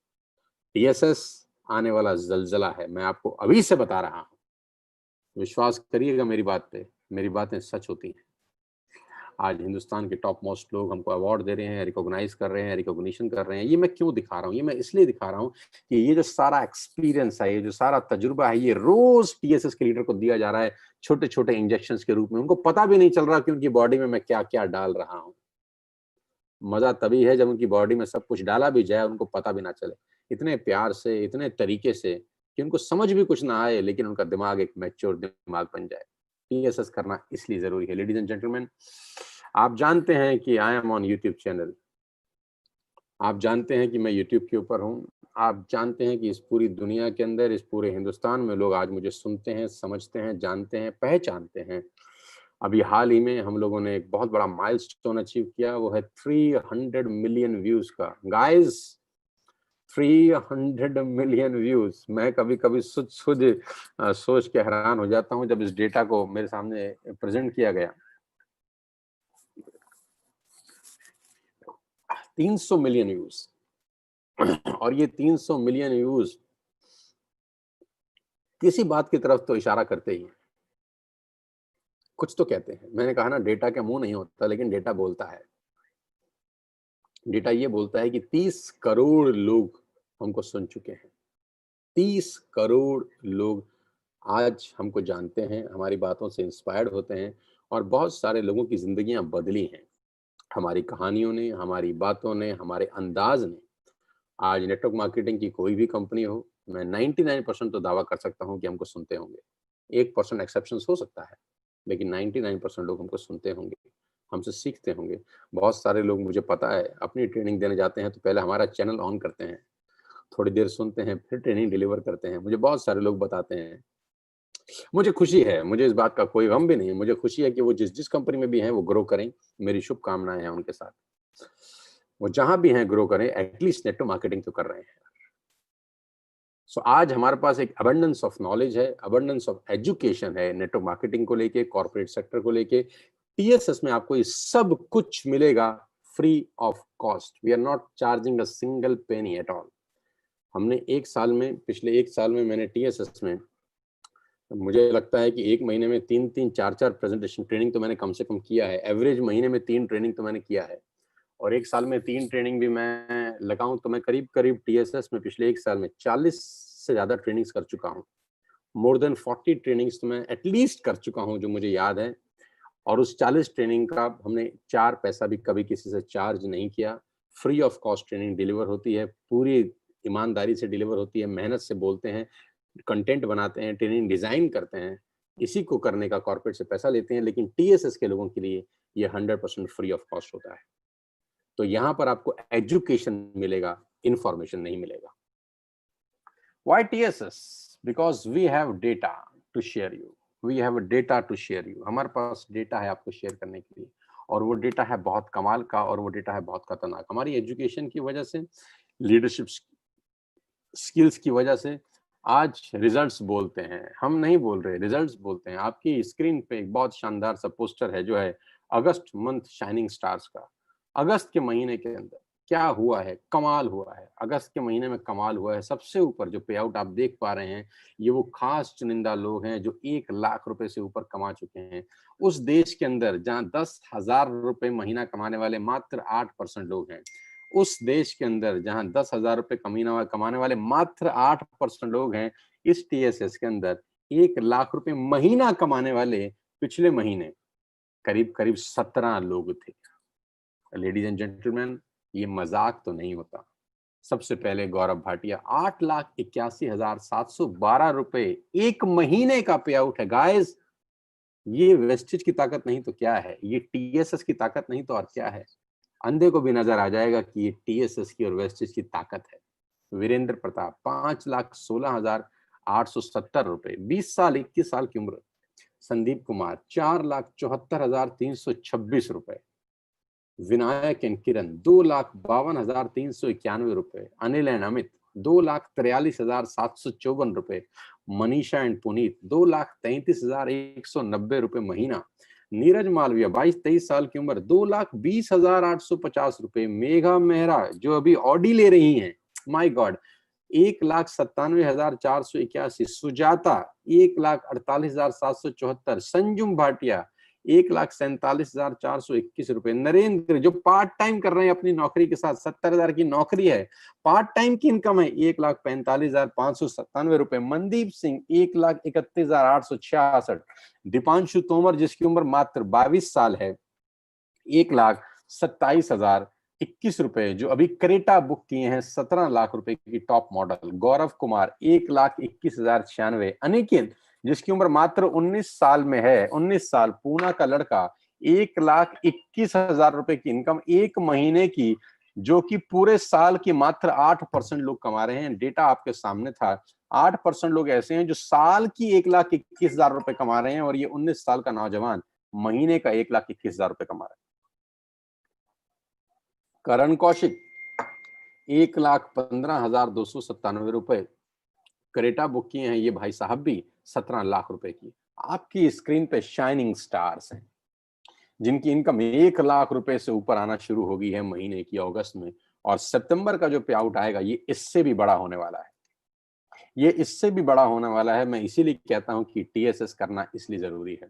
टीएसएस आने वाला जलजला है, मैं आपको अभी से बता रहा हूँ। विश्वास करिएगा मेरी बात पे, मेरी बातें सच होती हैं। आज हिंदुस्तान के टॉप मोस्ट लोग हमको अवार्ड दे रहे हैं, रिकॉग्नाइज कर रहे हैं, रिकॉग्निशन कर रहे हैं। ये मैं क्यों दिखा रहा हूँ? ये मैं इसलिए दिखा रहा हूँ कि ये जो सारा एक्सपीरियंस है, ये जो सारा तजुर्बा है, ये रोज टीएसएस के लीडर को दिया जा रहा है छोटे छोटे इंजेक्शंस के रूप में। उनको पता भी नहीं चल रहा कि उनकी बॉडी में मैं क्या क्या डाल रहा हूँ। मजा तभी है जब उनकी बॉडी में सब कुछ डाला भी जाए, उनको पता भी ना चले। इतने प्यार से, इतने तरीके से कि उनको समझ भी कुछ ना आए, लेकिन उनका दिमाग एक मैच्योर दिमाग बन जाए। टीएसएस करना इसलिए जरूरी है। लेडीज एंड जेंटलमैन, आप जानते हैं कि I am on YouTube channel. आप जानते हैं कि मैं यूट्यूब के ऊपर हूँ। आप जानते हैं कि इस पूरी दुनिया के अंदर, इस पूरे हिंदुस्तान में लोग आज मुझे सुनते हैं, समझते हैं, जानते हैं, पहचानते हैं। अभी हाल ही में हम लोगों ने एक बहुत बड़ा माइलस्टोन अचीव किया, वो है 300 मिलियन व्यूज का। Guys, 300 million views. मैं कभी कभी सोच के हैरान हो जाता हूँ जब इस डेटा को मेरे सामने प्रेजेंट किया गया। 300 मिलियन व्यूज और ये 300 मिलियन व्यूज किसी बात की तरफ तो इशारा करते ही हैं, कुछ तो कहते हैं। मैंने कहा ना, डेटा का मुंह नहीं होता, लेकिन डेटा बोलता है। डेटा ये बोलता है कि 30 करोड़ लोग हमको सुन चुके हैं। 30 करोड़ लोग आज हमको जानते हैं, हमारी बातों से इंस्पायर्ड होते हैं, और बहुत सारे लोगों की जिंदगियां बदली हैं हमारी कहानियों ने, हमारी बातों ने, हमारे अंदाज ने। आज नेटवर्क मार्केटिंग की कोई भी कंपनी हो, मैं 99% तो दावा कर सकता हूं कि हमको सुनते होंगे। 1% एक्सेप्शन हो सकता है, लेकिन 99% लोग हमको सुनते होंगे, हमसे सीखते होंगे। बहुत सारे लोग, मुझे पता है, अपनी ट्रेनिंग देने जाते हैं तो पहले हमारा चैनल ऑन करते हैं, थोड़ी देर सुनते हैं, फिर ट्रेनिंग डिलीवर करते हैं। मुझे बहुत सारे लोग बताते हैं। मुझे खुशी है, मुझे इस बात का कोई गम भी नहीं है। मुझे खुशी है कि वो जिस जिस कंपनी में भी हैं वो ग्रो करें। मेरी शुभकामनाएं हैं उनके साथ। वो जहां भी हैं ग्रो करें, एटलीस्ट नेटवर्क मार्केटिंग तो कर रहे हैं। सो आज हमारे पास एक अबंडेंस ऑफ नॉलेज है, अबंडेंस ऑफ एजुकेशन है नेटवर्क मार्केटिंग को लेके, कॉर्पोरेट सेक्टर को लेके। टीएसएस में आपको ये सब कुछ मिलेगा free of cost. We are not charging a single penny at all. हमने एक साल में, पिछले एक साल में मैंने टीएसएस में, मुझे लगता है कि एक महीने में 3-3, 4-4 प्रेजेंटेशन ट्रेनिंग तो मैंने कम से कम किया है। एवरेज महीने में 3 ट्रेनिंग तो मैंने किया है, और एक साल में 3 ट्रेनिंग भी मैं लगाऊं तो मैं करीब करीब टीएसएस में पिछले एक साल में 40 से ज्यादा ट्रेनिंग्स कर चुका हूं। मोर देन 40 ट्रेनिंग्स तो मैं एटलीस्ट कर चुका हूं, जो मुझे याद है। और उस 40 ट्रेनिंग का हमने 4 पैसा भी कभी किसी से चार्ज नहीं किया। Free of cost training deliver होती है, पूरी ईमानदारी से डिलीवर होती है, मेहनत से बोलते हैं, कंटेंट बनाते हैं, ट्रेनिंग डिजाइन करते हैं। इसी को करने का कॉर्पोरेट से पैसा लेते हैं, लेकिन टीएसएस के लोगों के लिए ये 100% फ्री ऑफ कॉस्ट होता है। तो यहाँ पर आपको एजुकेशन मिलेगा, इंफॉर्मेशन नहीं मिलेगा। Why TSS? Because we have data to share you. We have data to share you. हमारे पास डेटा है आपको शेयर करने के लिए, और वो डेटा है बहुत कमाल का, और वो डेटा है बहुत खतरनाक। हमारी एजुकेशन की वजह से, लीडरशिप स्किल्स की वजह से आज रिजल्ट्स बोलते हैं। हम नहीं बोल रहे, रिजल्ट्स बोलते हैं। आपकी स्क्रीन पे एक बहुत शानदार सा पोस्टर है, जो है अगस्त मंथ शाइनिंग स्टार्स का। अगस्त के महीने के अंदर क्या हुआ है, कमाल हुआ है, अगस्त के महीने में कमाल हुआ है। सबसे ऊपर जो पे आउट आप देख पा रहे हैं, ये वो खास चुनिंदा लोग हैं जो 1 लाख रुपए से ऊपर कमा चुके हैं। उस देश के अंदर जहाँ 10,000 रुपए महीना कमाने वाले मात्र 8% लोग हैं, उस देश के अंदर जहाँ 10,000 रुपए कमाने वाले मात्र 8% लोग हैं, इस टीएसएस के अंदर 1 लाख रुपए महीना कमाने वाले पिछले महीने करीब-करीब 17 लोग थे। लेडीज एंड जेंटलमैन, ये मजाक तो नहीं होता। सबसे पहले गौरव भाटिया 8,81,712 रुपए एक महीने का पे आउट है गाइस। ये वेस्टिज की ताकत नहीं तो क्या है, ये टीएसएस की ताकत नहीं तो और क्या है। अंधे को भी नजर आ जाएगा कि ये टीएसएस की और वेस्टिज की ताकत है। वीरेंद्र प्रताप 5,16,870 रुपए, 20 साल 21 साल की उम्र। संदीप कुमार 4,74,326 रुपए। विनायक एंड किरण 2,52,391 रुपए। अनिल एंड अमित 2,43,754 रुपए। मनीषा एंड पुनीत 2,33,190 रुपए महीना। नीरज मालविया 22-23 साल की उम्र 2,20,850 रुपए। मेघा मेहरा जो अभी ऑडी ले रही हैं, माय गॉड, 1,97,481। सुजाता 1,48,774। संजुम भाटिया 1,47,421 रुपए। नरेंद्र जो पार्ट टाइम कर रहे हैं अपनी नौकरी के साथ, 70,000 की नौकरी है, पार्ट टाइम की इनकम है 1,45,597 रुपए। मनदीप सिंह 1,31,866। दीपांशु तोमर जिसकी उम्र मात्र 22 साल है, 1,27,021 रुपए, जो अभी क्रेटा बुक किए हैं 17 लाख रुपए की टॉप मॉडल। गौरव कुमार 1,21,096। अनिकेत जिसकी उम्र मात्र 19 साल में है, 19 साल, पूना का लड़का, 1,21,000 रुपए की इनकम एक महीने की, जो कि पूरे साल की मात्र 8% लोग कमा रहे हैं। डेटा आपके सामने था। 8% लोग ऐसे हैं जो साल की 1,21,000 रुपए कमा रहे हैं, और ये 19 साल का नौजवान महीने का 1,21,000 रुपए कमा रहा है। करण कौशिक 1,15,297 रुपए क्रेटा बुक किए हैं ये भाई साहब भी 17 लाख रुपए की। आपकी स्क्रीन पे शाइनिंग स्टार्स हैं जिनकी इनकम 1 लाख रुपए से ऊपर आना शुरू होगी है महीने की अगस्त में, और सितंबर का जो पे आउट आएगा ये इससे भी बड़ा होने वाला है। ये इससे भी बड़ा होने वाला है। मैं इसीलिए कहता हूं कि टीएसएस करना इसलिए जरूरी है।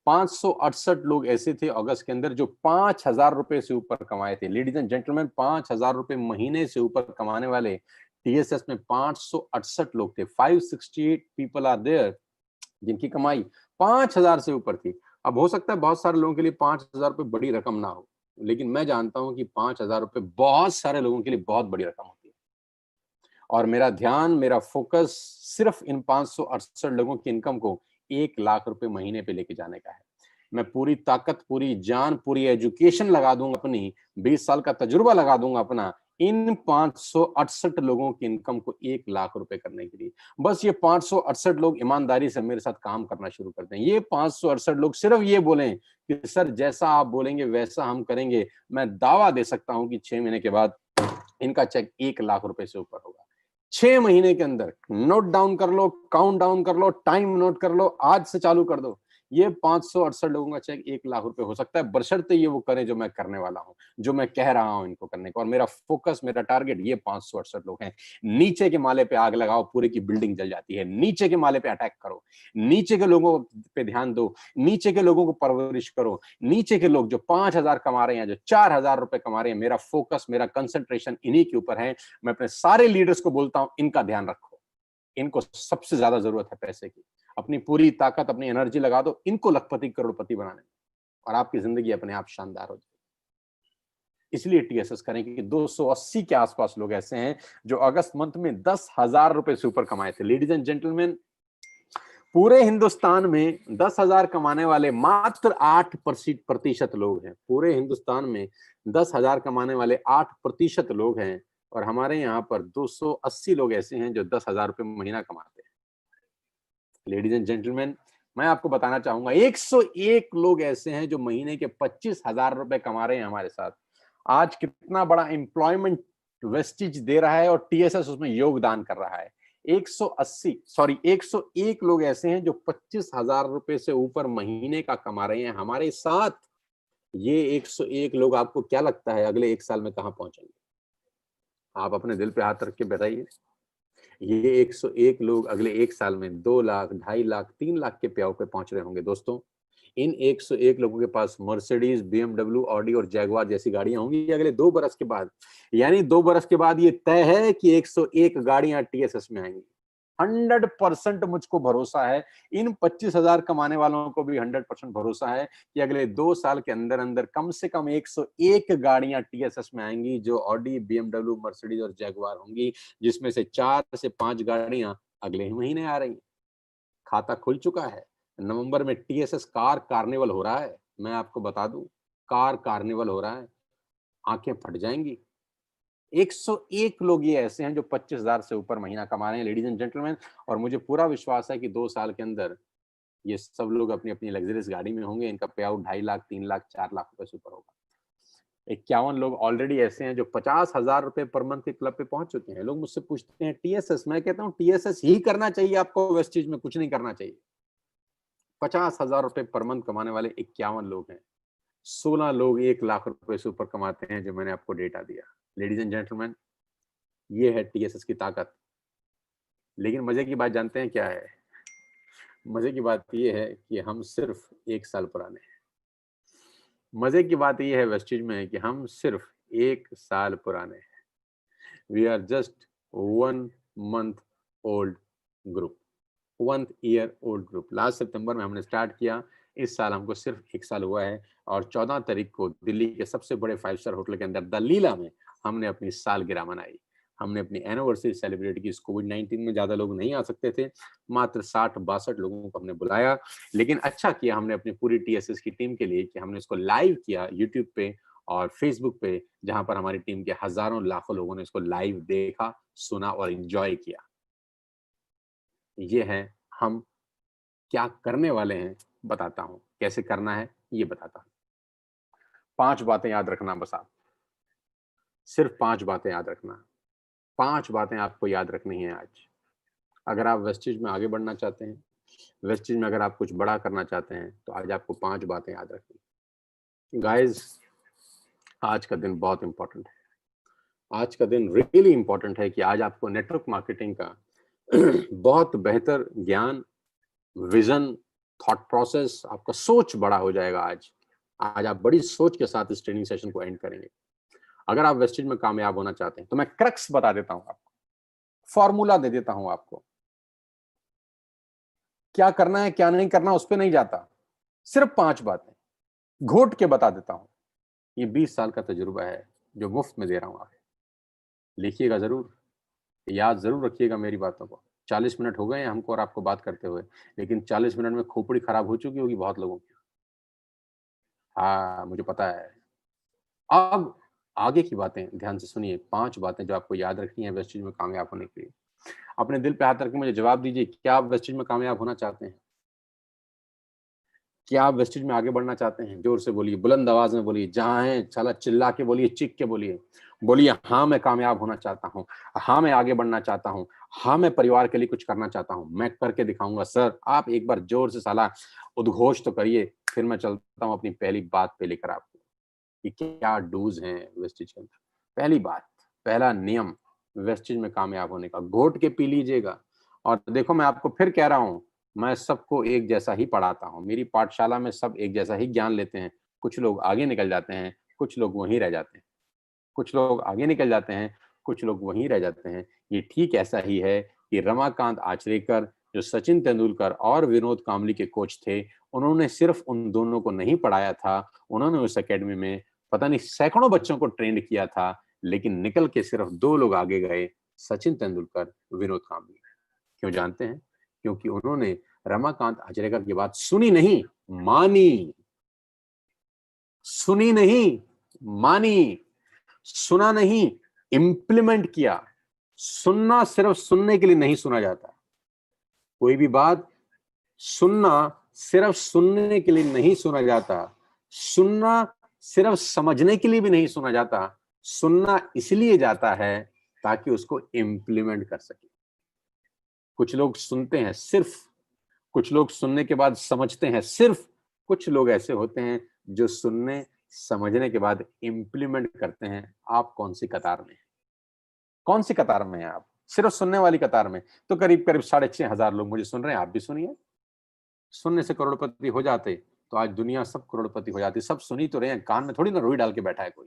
568 लोग ऐसे थे अगस्त के अंदर जो 5,000 रुपए से ऊपर कमाए थे। लेडीज एंड जेंटलमैन, 5,000 रुपए महीने से ऊपर कमाने वाले टीएसएस में 568 लोग थे। 568 पीपल आर देयर जिनकी कमाई 5,000 से ऊपर थी। अब हो सकता है बहुत सारे लोगों के लिए 5,000 रुपए बड़ी रकम ना हो, लेकिन मैं जानता हूं कि 5,000 रुपए बहुत सारे लोगों के लिए बहुत बड़ी रकम होती है। और मेरा ध्यान, मेरा फोकस सिर्फ इन 568 लोगों की इनकम को 1 लाख रुपए महीने पे लेके जाने का है। मैं पूरी ताकत, पूरी जान, पूरी एजुकेशन लगा दूंगा अपनी, 20 साल का तजुर्बा लगा दूंगा अपना, इन 568 लोगों की इनकम को 1 लाख रुपए करने के लिए। बस ये 568 लोग ईमानदारी से मेरे साथ काम करना शुरू करते हैं। ये 568 लोग सिर्फ ये बोलें कि सर जैसा आप बोलेंगे वैसा हम करेंगे, मैं दावा दे सकता हूं कि 6 महीने के बाद इनका चेक 1 लाख रुपए से ऊपर होगा। 6 महीने के अंदर। नोट डाउन कर लो, काउंट डाउन कर लो, टाइम नोट कर लो, आज से चालू कर दो। ये 568 लोगों का चेक 1 लाख रुपए हो सकता है, बशर्ते ये वो करें जो मैं करने वाला हूं, जो मैं कह रहा हूं इनको करने को। और मेरा फोकस, मेरा टारगेट ये 568 लोग हैं। नीचे के माले पे आग लगाओ, पूरे की बिल्डिंग जल जाती है। नीचे के माले पे अटैक करो, नीचे के लोगों पे ध्यान दो, नीचे के लोगों को परवरिश करो। नीचे के लोग जो 5,000 कमा रहे हैं, जो 4,000 रुपए कमा रहे हैं, मेरा फोकस, मेरा कंसंट्रेशन इन्हीं के ऊपर है। मैं अपने सारे लीडर्स को बोलता हूं, इनका ध्यान रखो। इनको सबसे ज्यादा जरूरत है पैसे की। अपनी पूरी ताकत, अपनी एनर्जी लगा दो इनको लखपति करोड़पति बनाने में, और आपकी जिंदगी अपने आप शानदार हो जाएगी। इसलिए टीएसएस करें कि 280 के आसपास लोग ऐसे हैं जो अगस्त मंथ में 10,000 रुपए से ऊपर कमाए थे। लेडीज एंड जेंटलमैन, पूरे हिंदुस्तान में 10,000 कमाने वाले मात्र 8% लोग हैं। पूरे हिंदुस्तान में 10,000 कमाने वाले 8% लोग हैं, और हमारे यहाँ पर 280 लोग ऐसे हैं जो 10,000 रुपए महीना कमाते हैं। लेडीज एंड जेंटलमैन, मैं आपको बताना चाहूंगा 101 लोग ऐसे हैं जो महीने के 25,000 रुपए कमा रहे हैं हमारे साथ। आज कितना बड़ा एम्प्लॉयमेंट वेस्टिज दे रहा है और टीएसएस उसमें योगदान कर रहा है। 101 लोग ऐसे हैं जो 25,000 रुपए से ऊपर महीने का कमा रहे हैं हमारे साथ। ये 101 लोग आपको क्या लगता है अगले 1 साल में कहां पहुंचेंगे? आप अपने दिल पे हाथ रख के बताइए, ये 101 लोग अगले 1 साल में 2 लाख, 2.5 लाख, 3 लाख के प्याऊ पे पहुंच रहे होंगे दोस्तों। इन 101 लोगों के पास मर्सिडीज, बीएमडब्ल्यू, ऑडी और जैगवार जैसी गाड़ियां होंगी अगले 2 बरस के बाद। यानी 2 बरस के बाद ये तय है कि 101 गाड़ियां टीएसएस में आएंगी। 100% मुझको भरोसा है, इन 25,000 कमाने वालों को भी 100% भरोसा है कि अगले 2 साल के अंदर अंदर कम से कम 101 गाड़ियां टीएसएस में आएंगी, जो ऑडी, बीएमडब्ल्यू, मर्सिडीज और जैगवार होंगी, जिसमें से 4 से 5 गाड़ियां अगले ही महीने आ रही हैं। खाता खुल चुका है। नवंबर में टीएसएस कार कार्निवल हो रहा है। मैं आपको बता दूं, कार कार्निवल हो रहा है। आंखें फट जाएंगी। 101 लोग ये ऐसे हैं जो 25,000 से ऊपर महीना कमा रहे हैं, लेडीज एंड जेंटलमैन। और मुझे पूरा विश्वास है कि 2 साल के अंदर ये सब लोग अपनी अपनी लग्जरियस गाड़ी में होंगे। इनका पे आउट 2.5 लाख, 3 लाख, 4 लाख रुपए से ऊपर होगा। 51 लोग ऑलरेडी ऐसे हैं जो 50,000 रुपए पर मंथ के क्लब पे पहुंच चुके हैं। लोग मुझसे पूछते हैं टीएसएस, मैं कहता हूं टीएसएस ही करना चाहिए आपको, वेस्टिज में कुछ नहीं करना चाहिए। 50,000 रुपए पर मंथ कमाने वाले 51 लोग हैं। 16 लोग 1 लाख रुपए से ऊपर कमाते हैं, जो मैंने आपको डेटा दिया। लेडीज एंड जेंटलमैन, ये है टीएसएस की ताकत। लेकिन मजे की बात जानते हैं क्या है? मजे की बात ये है कि हम सिर्फ 1 साल पुराने हैं। मजे की बात ये है वेस्टिज में कि हम सिर्फ 1 साल पुराने हैं। We are just 1 month old group, 1 year old group. Last सितंबर में हमने स्टार्ट किया। इस साल हमको सिर्फ 1 साल हुआ है। और 14 तारीख को दिल्ली के सबसे बड़े 5 स्टार होटल के अंदर द लीला में हमने अपनी सालगिरह मनाई। हमने अपनी एनिवर्सरी सेलिब्रेट की। कोविड-19 में ज्यादा लोग नहीं आ सकते थे, मात्र 60-62 लोगों को हमने बुलाया। लेकिन अच्छा किया हमने अपनी पूरी टीएसएस की टीम के लिए कि हमने इसको लाइव किया यूट्यूब पे और फेसबुक पे, जहां पर हमारी टीम के हजारों लाखों लोगों ने इसको लाइव देखा, सुना और एंजॉय किया। ये है हम क्या करने वाले हैं, बताता हूं। कैसे करना है ये बताता हूं। 5 बातें याद रखना बस आप, सिर्फ 5 बातें याद रखना। 5 बातें आपको याद रखनी है आज। अगर आप वेस्टिज में आगे बढ़ना चाहते हैं, वेस्टिज में अगर आप कुछ बड़ा करना चाहते हैं, तो आज आपको 5 बातें याद रखनी। गाइस, आज का दिन बहुत इंपॉर्टेंट है। आज का दिन रियली इंपॉर्टेंट है कि आज आपको नेटवर्क मार्केटिंग का बहुत बेहतर ज्ञान, विजन, थॉट प्रोसेस, आपका सोच बड़ा हो जाएगा आज। आज आप बड़ी सोच के साथ इस ट्रेनिंग सेशन को एंड करेंगे। अगर आप वेस्टिज में कामयाब होना चाहते हैं, तो मैं क्रक्स बता देता हूं आपको, फॉर्मूला दे देता हूं आपको। क्या करना है क्या नहीं करना उस पर नहीं जाता, सिर्फ 5 बातें घोट के बता देता हूं। ये 20 साल का तजुर्बा है जो मुफ्त में दे रहा हूं आपको। लिखिएगा जरूर, याद जरूर रखिएगा मेरी बातों को। 40 मिनट हो गए हैं हमको और आपको बात करते हुए, लेकिन 40 मिनट में खोपड़ी खराब हो चुकी होगी बहुत लोगों की। हाँ, मुझे पता है। अब आगे की बातें ध्यान से सुनिए। 5 बातें जो आपको याद रखनी है वेस्टिज में कामयाब होने के लिए। अपने दिल पे हाथ रख के मुझे जवाब दीजिए, क्या आप वेस्टिज में कामयाब होना चाहते हैं? क्या आप वेस्टिज में आगे बढ़ना चाहते हैं? जोर से बोलिए, बुलंद आवाज में बोलिए, जहां हैं साला चिल्ला के बोलिए, चीख के बोलिए। बोलिए, हाँ मैं कामयाब होना चाहता हूँ, हाँ मैं आगे बढ़ना चाहता हूँ, हाँ मैं परिवार के लिए कुछ करना चाहता हूँ, मैं करके दिखाऊंगा। सर आप एक बार जोर से साला उद्घोष तो करिए, फिर मैं चलता हूँ अपनी पहली बात पे लेकर आपको कि क्या डूज हैं वेस्टिज के अंदर। पहली बात, पहला नियम वेस्टिज में कामयाब होने का, घोट के पी लीजिएगा। और देखो मैं आपको फिर कह रहा हूँ, मैं सबको एक जैसा ही पढ़ाता हूँ। मेरी पाठशाला में सब एक जैसा ही ज्ञान लेते हैं। कुछ लोग आगे निकल जाते हैं, कुछ लोग वहीं रह जाते हैं। कुछ लोग आगे निकल जाते हैं, कुछ लोग वहीं रह जाते हैं। ये ठीक ऐसा ही है कि रमाकांत आचरेकर, जो सचिन तेंदुलकर और विनोद कांबली के कोच थे, उन्होंने सिर्फ उन दोनों को नहीं पढ़ाया था, उन्होंने उस एकेडमी में पता नहीं सैकड़ों बच्चों को ट्रेंड किया था, लेकिन निकल के सिर्फ 2 लोग आगे गए, सचिन तेंदुलकर, विनोद कांबली। क्यों जानते हैं? क्योंकि उन्होंने रमाकांत आचरेकर की बात सुनी नहीं, मानी। सुनी नहीं, मानी। सुना नहीं, इंप्लीमेंट किया। सुनना सिर्फ सुनने के लिए नहीं सुना जाता। कोई भी बात सुनना सिर्फ सुनने के लिए नहीं सुना जाता। सुनना सिर्फ समझने के लिए भी नहीं सुना जाता। सुनना इसलिए जाता है ताकि उसको इंप्लीमेंट कर सके। कुछ लोग सुनते हैं सिर्फ, कुछ लोग सुनने के बाद समझते हैं सिर्फ, कुछ लोग ऐसे होते हैं जो सुनने समझने के बाद इंप्लीमेंट करते हैं। आप कौन सी कतार में? कौन सी कतार में हैं आप? सिर्फ सुनने वाली कतार में तो करीब करीब 6,500 लोग मुझे सुन रहे हैं, आप भी सुनिए। सुनने से करोड़पति हो जाते तो आज दुनिया सब करोड़पति हो जाती। सब सुनी तो रहे हैं, कान में थोड़ी ना रुई डाल के बैठा है कोई।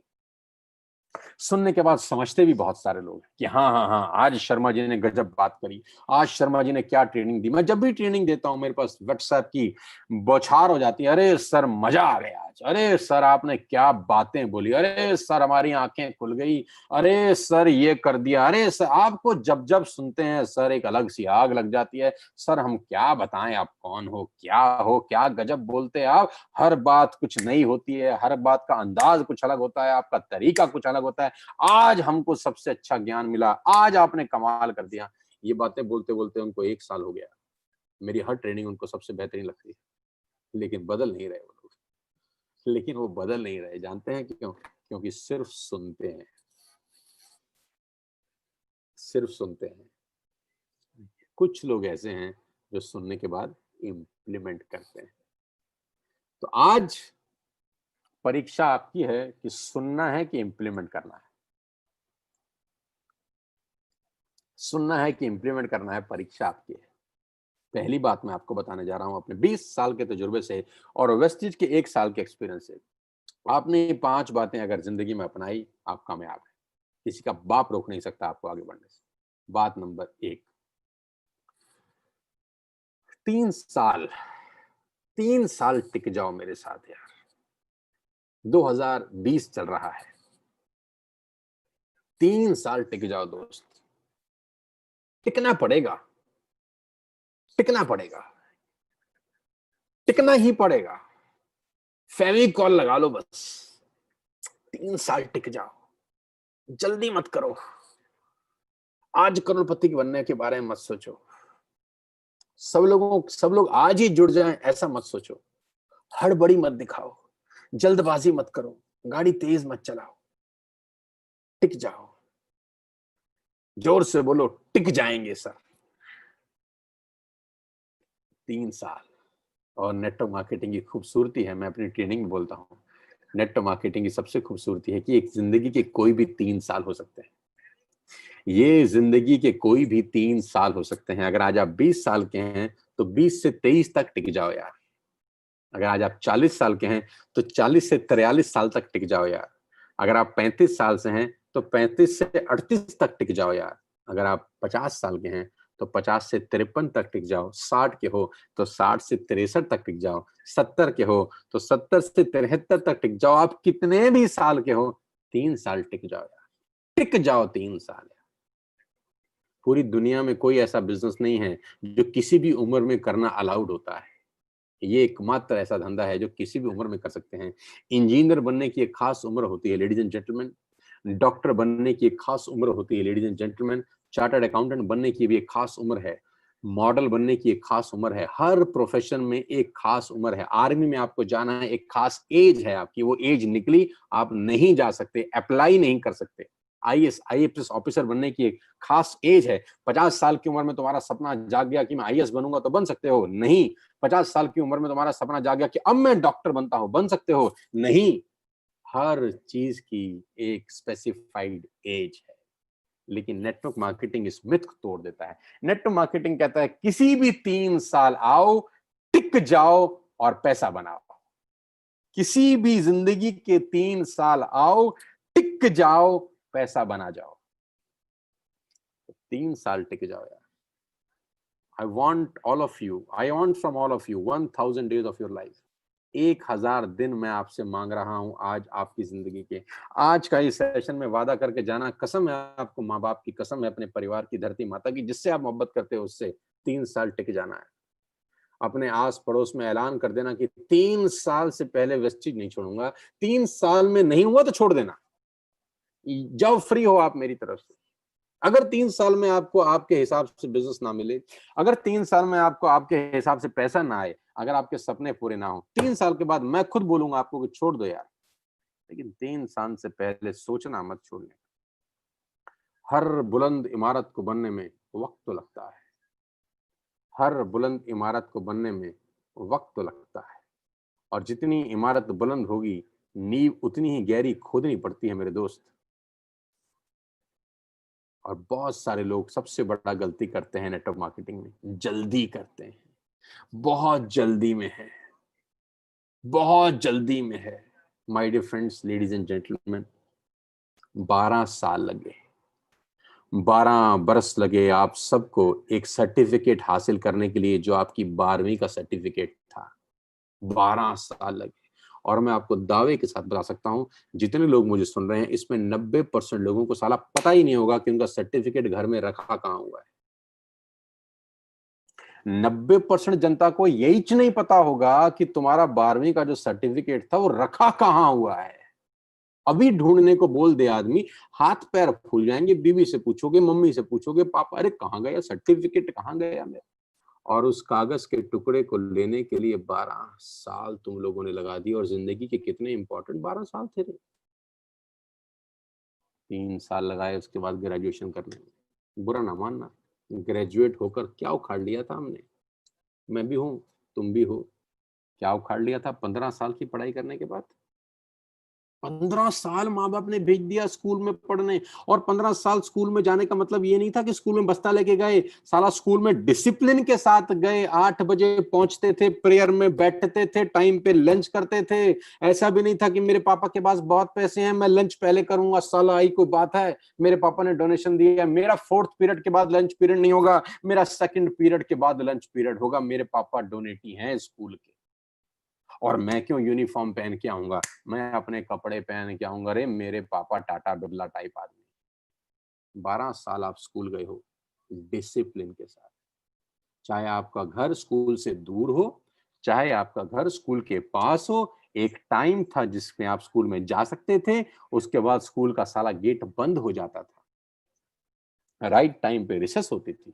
सुनने के बाद समझते भी बहुत सारे लोग कि हाँ हाँ हाँ, आज शर्मा जी ने गजब बात करी, आज शर्मा जी ने क्या ट्रेनिंग दी। मैं जब भी ट्रेनिंग देता हूं मेरे पास व्हाट्सएप की बौछार हो जाती है, अरे सर मजा आ गया आज, अरे सर आपने क्या बातें बोली, अरे सर हमारी आंखें खुल गई, अरे सर ये कर दिया, अरे सर। आपको जब जब सुनते हैं सर एक अलग सी आग लग जाती है। सर हम क्या बताएं, आप कौन हो, क्या गजब बोलते हैं आप। हर बात कुछ नई होती है, हर बात का अंदाज कुछ अलग होता है, आपका तरीका कुछ अलग होता है। आज हमको सबसे अच्छा ज्ञान मिला, आज आपने कमाल कर दिया। ये बातें बोलते बोलते उनको 1 साल हो गया। मेरी हर ट्रेनिंग उनको सबसे बेहतरीन लगती है, लेकिन बदल नहीं रहे वो लोग। लेकिन वो बदल नहीं रहे, जानते हैं क्यों? क्योंकि सिर्फ सुनते हैं, सिर्फ सुनते हैं। कुछ लोग ऐसे हैं जो सुनने के बाद इम्प्लीमेंट करते हैं। तो आज परीक्षा आपकी है कि सुनना है कि इम्प्लीमेंट करना है। सुनना है कि इम्प्लीमेंट करना है, परीक्षा आपकी है। पहली बात मैं आपको बताने जा रहा हूं अपने 20 साल के तजुर्बे से और वेस्टिज के 1 साल के एक्सपीरियंस से। आपने ये 5 बातें अगर जिंदगी में अपनाई, आप कामयाब हैं। किसी का बाप रोक नहीं सकता आपको आगे बढ़ने से। बात नंबर 1, 3 साल, 3 साल टिक जाओ मेरे साथ यार। 2020 चल रहा है, 3 साल टिक जाओ दोस्त। टिकना पड़ेगा, टिकना पड़ेगा, टिकना ही पड़ेगा। फेविकॉल लगा लो बस। 3 साल टिक जाओ, जल्दी मत करो। आज करोड़पति बनने के बारे में मत सोचो। सब लोग आज ही जुड़ जाएं ऐसा मत सोचो। हड़बड़ी मत दिखाओ, जल्दबाजी मत करो, गाड़ी तेज मत चलाओ। टिक जाओ। जोर से बोलो, टिक जाएंगे सर। 3 साल। और नेटवर्क मार्केटिंग की खूबसूरती है, मैं अपनी ट्रेनिंग में बोलता हूँ, नेटवर्क मार्केटिंग की सबसे खूबसूरती है कि एक जिंदगी के कोई भी 3 साल हो सकते हैं। ये जिंदगी के कोई भी 3 साल हो सकते हैं। अगर आज आप 20 साल के हैं तो 20 से 23 तक टिक जाओ यार। अगर आज आप 40 साल के हैं तो 40 से 43 साल तक टिक जाओ यार। अगर आप 35 साल से हैं तो 35 से 38 तक टिक जाओ यार। अगर आप 50 साल के हैं तो 50 से 53 तक टिक जाओ। 60 के हो तो 60 से 63 तक टिक जाओ। 70 के हो तो 70 से 73 तक टिक जाओ। आप कितने भी साल के हो, 3 साल टिक जाओ यार। टिक जाओ 3 साल। पूरी दुनिया में कोई ऐसा बिजनेस नहीं है जो किसी भी उम्र में करना अलाउड होता है। ये एकमात्र ऐसा धंधा है जो किसी भी उम्र में कर सकते हैं। इंजीनियर बनने की एक खास उम्र होती है लेडीज एंड जेंटलमैन। डॉक्टर बनने की एक खास उम्र होती है ladies and gentleman. Chartered accountant बनने की भी एक खास उम्र है। मॉडल बनने की एक खास उम्र है। हर प्रोफेशन में एक खास उम्र है। आर्मी में आपको जाना है, एक खास एज है आपकी, वो एज निकली, आप नहीं जा सकते, अप्लाई नहीं कर सकते। आईएएस आईएएस ऑफिसर बनने की एक खास एज है। 50 साल की उम्र में तुम्हारा सपना जाग गया कि मैं आईएएस बनूंगा, तो बन सकते हो? नहीं। 50 साल की उम्र में तुम्हारा सपना जाग गया कि अब मैं डॉक्टर बनता हूं, बन सकते हो? नहीं। हर चीज की एक स्पेसिफाइड एज है। लेकिन नेटवर्क मार्केटिंग इस मिथ को तोड़ देता है। नेटवर्क मार्केटिंग कहता है किसी भी 3 साल आओ, टिक जाओ और पैसा बनाओ। किसी भी जिंदगी के 3 साल आओ, टिक जाओ, पैसा बना जाओ। 3 साल टिक जाओ यार। I want all of you, I want from all of you 1000 days of your life. 1000 दिन मैं आपसे मांग रहा हूं आज आपकी जिंदगी के। आज का इस सेशन में वादा करके जाना, कसम है आपको, माँ बाप की कसम है, अपने परिवार की, धरती माता की, जिससे आप मोहब्बत करते हो उससे 3 साल टिक जाना है। अपने आस पड़ोस में ऐलान कर देना कि 3 साल से पहले वेस्टिज नहीं छोड़ूंगा। 3 साल में नहीं हुआ तो छोड़ देना, जब फ्री हो आप मेरी तरफ से। अगर 3 साल में आपको आपके हिसाब से बिजनेस ना मिले, अगर 3 साल में आपको आपके हिसाब से पैसा ना आए, अगर आपके सपने पूरे ना हो, 3 साल के बाद मैं खुद बोलूंगा आपको कि छोड़ दो यार। लेकिन 3 साल से पहले सोचना मत छोड़ने। हर बुलंद इमारत को बनने में वक्त तो लगता है। हर बुलंद इमारत को बनने में वक्त तो लगता है। और जितनी इमारत बुलंद होगी, नींव उतनी ही गहरी खोदनी पड़ती है मेरे दोस्त। और बहुत सारे लोग सबसे बड़ा गलती करते हैं नेटवर्क मार्केटिंग में, जल्दी करते हैं, बहुत जल्दी में है, बहुत जल्दी में है। My dear friends, ladies and gentleman, 12 साल लगे, 12 बरस लगे आप सबको एक सर्टिफिकेट हासिल करने के लिए, जो आपकी 12वीं का सर्टिफिकेट था। 12 साल लगे। और मैं आपको दावे के साथ बता सकता हूं, जितने लोग मुझे सुन रहे हैं, इसमें 90% लोगों को साला पता ही नहीं होगा कि उनका सर्टिफिकेट घर में रखा कहां हुआ है। 90% जनता को यही नहीं पता होगा कि तुम्हारा 12वीं का जो सर्टिफिकेट था वो रखा कहां हुआ है। अभी ढूंढने को बोल दे आदमी, हाथ पैर फूल जाएंगे। बीवी से पूछोगे, मम्मी से पूछोगे, पापा अरे कहां गया सर्टिफिकेट, कहां गया मेरा। और उस कागज के टुकड़े को लेने के लिए 12 साल तुम लोगों ने लगा दिए। और जिंदगी के कितने इंपॉर्टेंट 12 साल थे रे। 3 साल लगाए उसके बाद ग्रेजुएशन करने में। बुरा ना मानना, ग्रेजुएट होकर क्या उखाड़ लिया था हमने। मैं भी हूं, तुम भी हो। क्या उखाड़ लिया था 15 साल की पढ़ाई करने के बाद। 15 साल माँ बाप ने भेज दिया स्कूल में पढ़ने। और 15 साल स्कूल में जाने का मतलब ये नहीं था कि स्कूल में बस्ता लेके गए। साला स्कूल में डिसिप्लिन के साथ गए। 8 बजे पहुंचते थे, प्रेयर में बैठते थे, टाइम पे लंच करते थे। ऐसा भी नहीं था कि मेरे पापा के पास बहुत पैसे हैं, मैं लंच पहले करूंगा। साला आई कोई बात है, मेरे पापा ने डोनेशन दिया, मेरा 4th पीरियड के बाद लंच पीरियड नहीं होगा, मेरा 2nd पीरियड के बाद लंच पीरियड होगा। मेरे पापा डोनेटी हैं स्कूल के। और मैं क्यों यूनिफॉर्म पहन के आऊंगा, मैं अपने कपड़े पहन के आऊंगा। रे मेरे पापा टाटा बिरला टाइप आदमी। 12 साल आप स्कूल गए हो डिसिप्लिन के साथ। चाहे आपका घर स्कूल से दूर हो, चाहे आपका घर स्कूल के पास हो, एक टाइम था जिसमें आप स्कूल में जा सकते थे। उसके बाद स्कूल का साला गेट बंद हो जाता था। राइट टाइम पे रिसेस होती थी,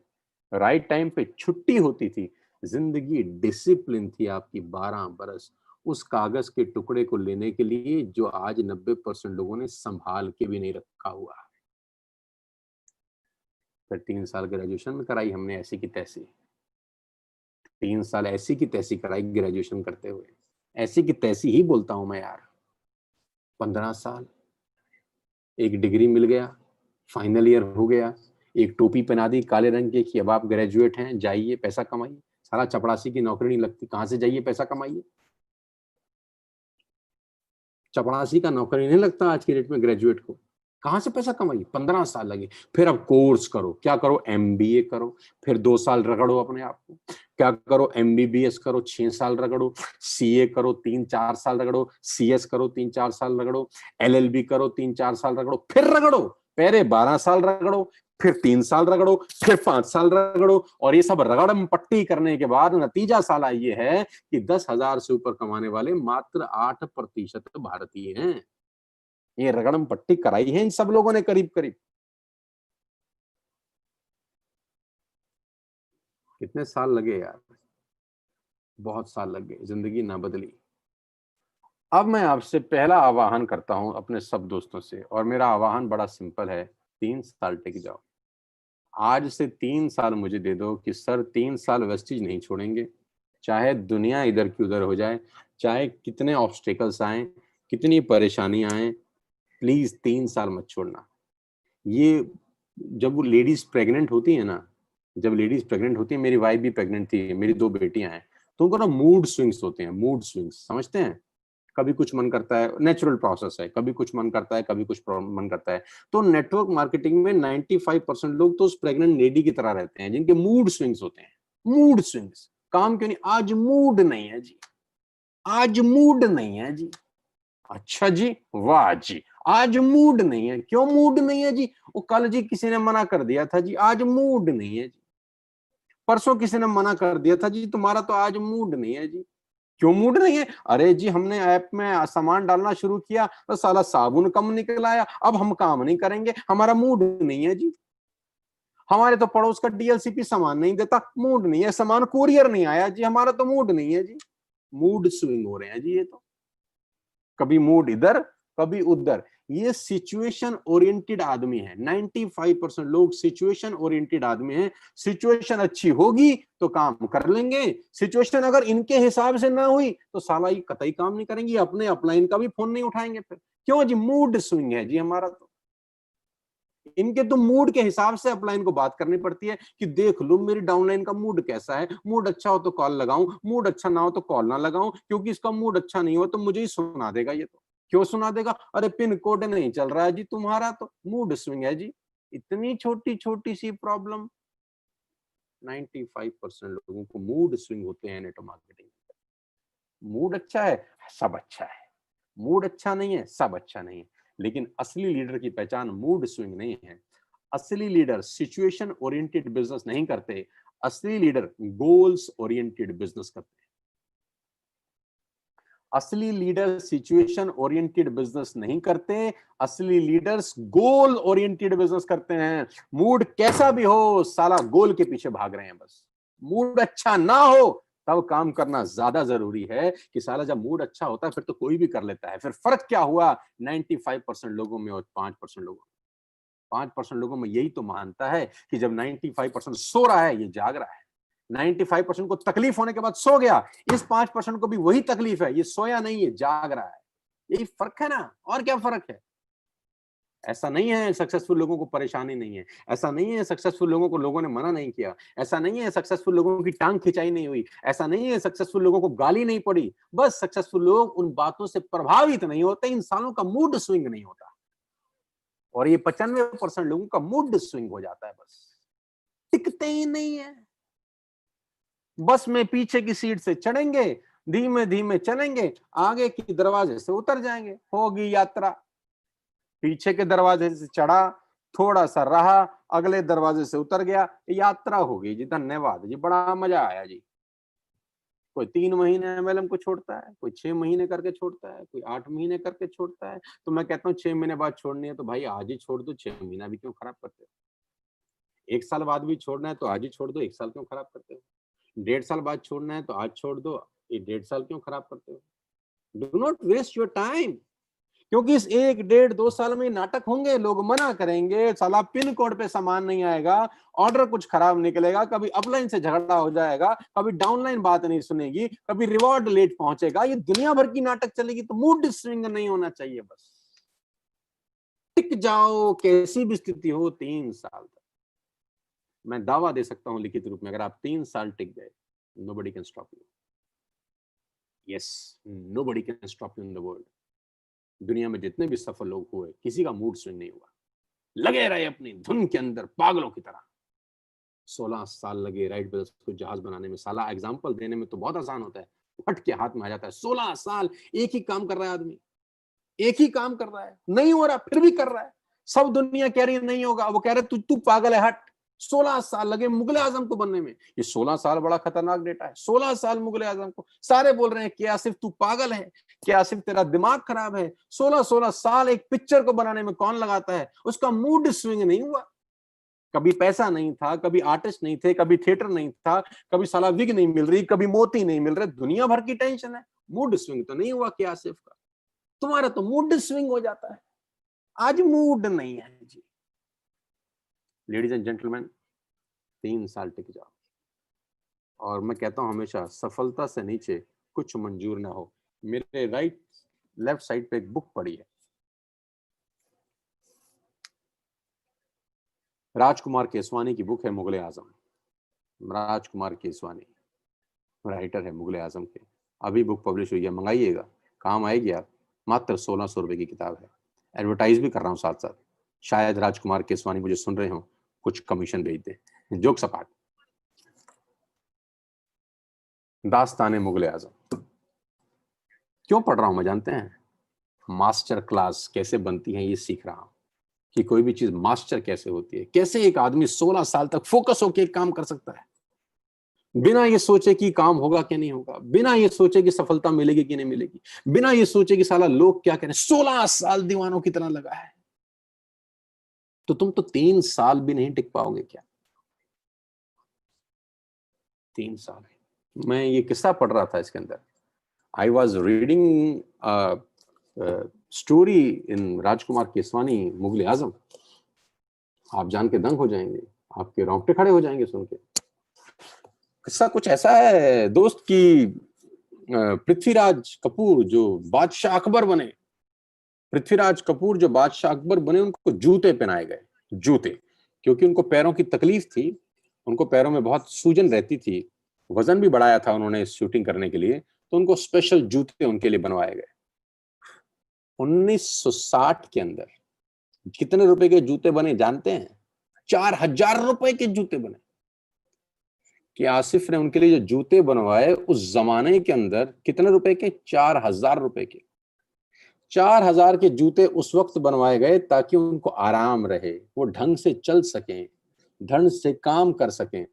राइट टाइम पे छुट्टी होती थी। जिंदगी डिसिप्लिन थी आपकी 12 बरस उस कागज के टुकड़े को लेने के लिए, जो आज 90% लोगों ने संभाल के भी नहीं रखा हुआ। फिर 3 साल ग्रेजुएशन में कराई हमने ऐसी की तैसी। 3 साल ऐसी की तैसी कराई ग्रेजुएशन करते हुए। ऐसी की तैसी ही बोलता हूं मैं यार। 15 साल, एक डिग्री मिल गया, फाइनल ईयर हो गया, एक टोपी पहना दी काले रंग की कि अब आप ग्रेजुएट हैं, जाइए पैसा कमाइए। साला चपड़ासी की नौकरी नहीं लगती, कहां से जाइए पैसा कमाइए। चपड़ासी का नौकरी नहीं लगता आज की डेट में ग्रेजुएट को। कहां से पैसा कमाइए, 15 साल लगे। फिर अब कोर्स करो, क्या करो, एमबीए करो, फिर 2 साल रगड़ो अपने आप को। क्या करो, एमबीबीएस करो, 6 साल रगड़ो, सीए करो, 3-4 साल रगड़ो, सीएस करो, 3-4 साल रगड़ो, एलएलबी करो, 3-4 साल रगड़ो, फिर रगड़ो। पहले 12 साल रगड़ो, फिर 3 साल रगड़ो, फिर 5 साल रगड़ो। और ये सब रगड़म पट्टी करने के बाद नतीजा साला ये है कि 10,000 से ऊपर कमाने वाले मात्र 8% भारतीय हैं। ये रगड़म पट्टी कराई है इन सब लोगों ने करीब करीब। कितने साल लगे यार, बहुत साल लगे, जिंदगी ना बदली। अब मैं आपसे पहला आवाहन करता हूं अपने सब दोस्तों से, और मेरा आवाहन बड़ा सिंपल है। 3 साल टिक जाओ। आज से 3 साल मुझे दे दो कि सर 3 साल वेस्टिज नहीं छोड़ेंगे। चाहे दुनिया इधर की उधर हो जाए, चाहे कितने ऑब्स्टेकल्स आए, कितनी परेशानी आए, प्लीज 3 साल मत छोड़ना। ये जब वो लेडीज प्रेग्नेंट होती है ना, जब लेडीज प्रेग्नेंट होती है, मेरी वाइफ भी प्रेग्नेंट थी, मेरी 2 बेटियां हैं, तो उनको ना मूड स्विंग्स होते हैं। मूड स्विंग्स समझते हैं। कभी कुछ मन करता है, नेचुरल प्रोसेस है, कभी कुछ मन करता है, कभी कुछ मन करता है। तो नेटवर्क मार्केटिंग में 95% लोग तो उस प्रेग्नेंट लेडी की तरह रहते हैं जिनके मूड स्विंग्स होते हैं। मूड स्विंग्स, काम क्यों नहीं, आज मूड नहीं है जी, आज मूड नहीं है जी। अच्छा जी, वाह जी, आज मूड नहीं है। क्यों मूड नहीं है जी? वो कल जी किसी ने मना कर दिया था जी, आज मूड नहीं है जी। परसों किसी ने मना कर दिया था जी, तुम्हारा तो आज मूड नहीं है जी। क्यों मूड नहीं है? अरे जी हमने ऐप में सामान डालना शुरू किया तो साला साबुन कम निकल आया, अब हम काम नहीं करेंगे, हमारा मूड नहीं है जी। हमारे तो पड़ोस का डीएलसीपी सामान नहीं देता, मूड नहीं है। सामान कुरियर नहीं आया जी, हमारा तो मूड नहीं है जी। मूड स्विंग हो रहे हैं जी ये तो, कभी मूड इधर, कभी उधर। ये सिचुएशन ओरिएंटेड आदमी है। 95% लोग सिचुएशन ओरिएंटेड आदमी हैं। सिचुएशन अच्छी होगी तो काम कर लेंगे, सिचुएशन अगर इनके हिसाब से ना हुई तो साला ये कतई काम नहीं करेंगे, अपने अपलाइन का भी फोन नहीं उठाएंगे। फिर क्यों जी? मूड स्विंग है जी हमारा तो। इनके तो मूड के हिसाब से अपलाइन को बात करनी पड़ती है कि देख लो मेरी डाउनलाइन का मूड कैसा है, मूड अच्छा हो तो कॉल लगाऊं, मूड अच्छा ना हो तो कॉल ना लगाऊं, क्योंकि इसका मूड अच्छा नहीं हो तो मुझे ही सुना देगा। ये तो क्यों सुना देगा? अरे पिन कोड नहीं चल रहा है जी तुम्हारा, तो मूड स्विंग है जी। इतनी छोटी छोटी सी प्रॉब्लम। 95% लोगों को मूड स्विंग होते हैं नेटवर्क मार्केटिंग। मूड अच्छा है, सब अच्छा है। मूड अच्छा नहीं है, सब अच्छा नहीं है। लेकिन असली लीडर की पहचान मूड स्विंग नहीं है। असली लीडर सिचुएशन ओरिएंटेड बिजनेस नहीं करते। असली लीडर गोल्स ओरिएंटेड बिजनेस करते हैं। असली लीडर सिचुएशन ओरिएंटेड बिजनेस नहीं करते। असली लीडर्स गोल ओरिएंटेड बिजनेस करते हैं। मूड कैसा भी हो, साला गोल के पीछे भाग रहे हैं बस। मूड अच्छा ना हो तब काम करना ज्यादा जरूरी है कि साला जब मूड अच्छा होता है फिर तो कोई भी कर लेता है। फिर फर्क क्या हुआ 95% लोगों में और 5% लोगों में? 5% लोगों में यही तो मानता है कि जब 95% सो रहा है ये जाग रहा है। 95% को तकलीफ होने के बाद सो गया, इस 5% को भी वही तकलीफ है, ये सोया नहीं है, जाग रहा है। यही फर्क है ना, और क्या फर्क है? ऐसा नहीं है सक्सेसफुल लोगों को परेशानी नहीं है, ऐसा नहीं है सक्सेसफुल लोगों को लोगों ने मना नहीं किया, ऐसा नहीं है सक्सेसफुल लोगों की टांग खिंचाई नहीं हुई, ऐसा नहीं है सक्सेसफुल लोगों को गाली नहीं पड़ी। बस सक्सेसफुल लोग उन बातों से प्रभावित नहीं होते, इंसानों का मूड स्विंग नहीं होता। और ये 95% लोगों का मूड स्विंग हो जाता है, बस टिकते ही नहीं है। बस में पीछे की सीट से चढ़ेंगे, धीमे धीमे चलेंगे, आगे की दरवाजे से उतर जाएंगे, होगी यात्रा। पीछे के दरवाजे से चढ़ा, थोड़ा सा रहा, अगले दरवाजे से उतर गया, यात्रा होगी जी। धन्यवाद जी, बड़ा मजा आया जी। कोई 3 महीने एमएलएम को छोड़ता है, कोई 6 महीने करके छोड़ता है, कोई 8 महीने करके छोड़ता है। तो मैं कहता हूँ 6 महीने बाद छोड़नी है तो भाई आज ही छोड़ दो, 6 महीना भी क्यों खराब करते हो? 1 साल बाद भी छोड़ना है तो आज ही छोड़ दो, 1 साल क्यों खराब करते हो? 1.5 साल बाद छोड़ना है तो आज छोड़ दो, ये 1.5 साल क्यों खराब करते हो? Do not waste your time. क्योंकि इस 1, 1.5, 2 साल में नाटक होंगे, लोग मना करेंगे, साला पिन कोड पे सामान नहीं आएगा, ऑर्डर कुछ खराब निकलेगा, कभी अपलाइन से झगड़ा हो जाएगा, कभी डाउनलाइन बात नहीं सुनेगी, कभी रिवॉर्ड लेट पहुंचेगा, ये दुनिया भर की नाटक चलेगी। तो मूड स्विंग नहीं होना चाहिए, बस टिक जाओ, कैसी भी स्थिति हो 3 साल तक। मैं दावा दे सकता हूं लिखित रूप में, अगर आप 3 साल टिक गए, nobody can stop you. Yes, nobody can stop you in the world. दुनिया में जितने भी सफल लोग हुए, किसी का मूड स्विंग नहीं हुआ, लगे रहे अपनी धुन के अंदर पागलों की तरह। 16 साल लगे राइट ब्रदर्स को जहाज बनाने में। साला एग्जाम्पल देने में तो बहुत आसान होता है, फट के हाथ में आ जाता है। 16 साल एक ही काम कर रहा है आदमी, एक ही काम कर रहा है, नहीं हो रहा फिर भी कर रहा है। सब दुनिया कह रही है नहीं होगा, वो कह रहे तू तू पागल है, हट। 16 साल लगे मुगले आजम को बनने में। ये 16 साल बड़ा खतरनाक डेटा है। 16 साल मुगले आजम को सारे बोल रहे हैं कि आसिफ तू पागल है, कि आसिफ तेरा दिमाग खराब है। 16 साल एक पिक्चर को बनाने में कौन लगाता है? उसका मूड स्विंग नहीं हुआ। कभी पैसा नहीं था, कभी आर्टिस्ट नहीं थे, कभी थिएटर नहीं था, कभी साला विग नहीं मिल रही, कभी मोती नहीं मिल रहे, दुनिया भर की टेंशन है। मूड स्विंग तो नहीं हुआ कि आसिफ का? तुम्हारा तो मूड स्विंग हो जाता है। आज मूड नहीं है जी। लेडीज एंड जेंटलमैन, 3 साल टिक जाओ। और मैं कहता हूं हमेशा, सफलता से नीचे कुछ मंजूर ना हो। मेरे लेफ्ट साइड पे एक बुक पड़ी है, राजकुमार केसवानी की बुक है, मुगले आजम। राजकुमार केसवानी राइटर है मुगले आजम के। अभी बुक पब्लिश हुई है, मंगाइएगा, काम आएगी आप। मात्र 1600 रुपए की किताब है। एडवर्टाइज भी कर रहा हूँ साथ साथ, शायद राजकुमार केसवानी मुझे सुन रहे हो, कुछ कमीशन भेज दे। जोक सपाट। दास्ताने मुगले आजम क्यों पढ़ रहा हूं मैं जानते हैं? मास्टर क्लास कैसे बनती है ये सीख रहा हूं, कि कोई भी चीज मास्टर कैसे होती है, कैसे एक आदमी 16 साल तक फोकस होकर एक काम कर सकता है, बिना ये सोचे कि काम होगा कि नहीं होगा, बिना ये सोचे कि सफलता मिलेगी कि नहीं मिलेगी, बिना ये सोचे कि साला लोग क्या कह रहे हैं। 16 साल दीवानों की तरह लगा है। तो तुम तो 3 साल भी नहीं टिक पाओगे क्या? 3 साल। मैं ये किस्सा पढ़ रहा था, इसके अंदर I was reading story in Rajkumar Keswani Mughal-e-Azam. आप जान के दंग हो जाएंगे, आपके रोंगटे खड़े हो जाएंगे सुन के। किस्सा कुछ ऐसा है दोस्त की, पृथ्वीराज कपूर जो बादशाह अकबर बने, पृथ्वीराज कपूर जो बादशाह अकबर बने, उनको जूते पहनाए गए। जूते, क्योंकि उनको पैरों की तकलीफ थी, उनको पैरों में बहुत सूजन रहती थी, वजन भी बढ़ाया था उन्होंने शूटिंग करने के लिए, तो उनको स्पेशल जूते उनके लिए बनवाए गए। 1960 के अंदर कितने रुपए के जूते बने जानते हैं? 4000 रुपए के जूते बने। कि आसिफ ने उनके लिए जो जूते बनवाए उस जमाने के अंदर कितने रुपए के? 4000 रुपए के। 4000 के जूते उस वक्त बनवाए गए ताकि उनको आराम रहे, वो ढंग से चल सकें, ढंग से काम कर सकें।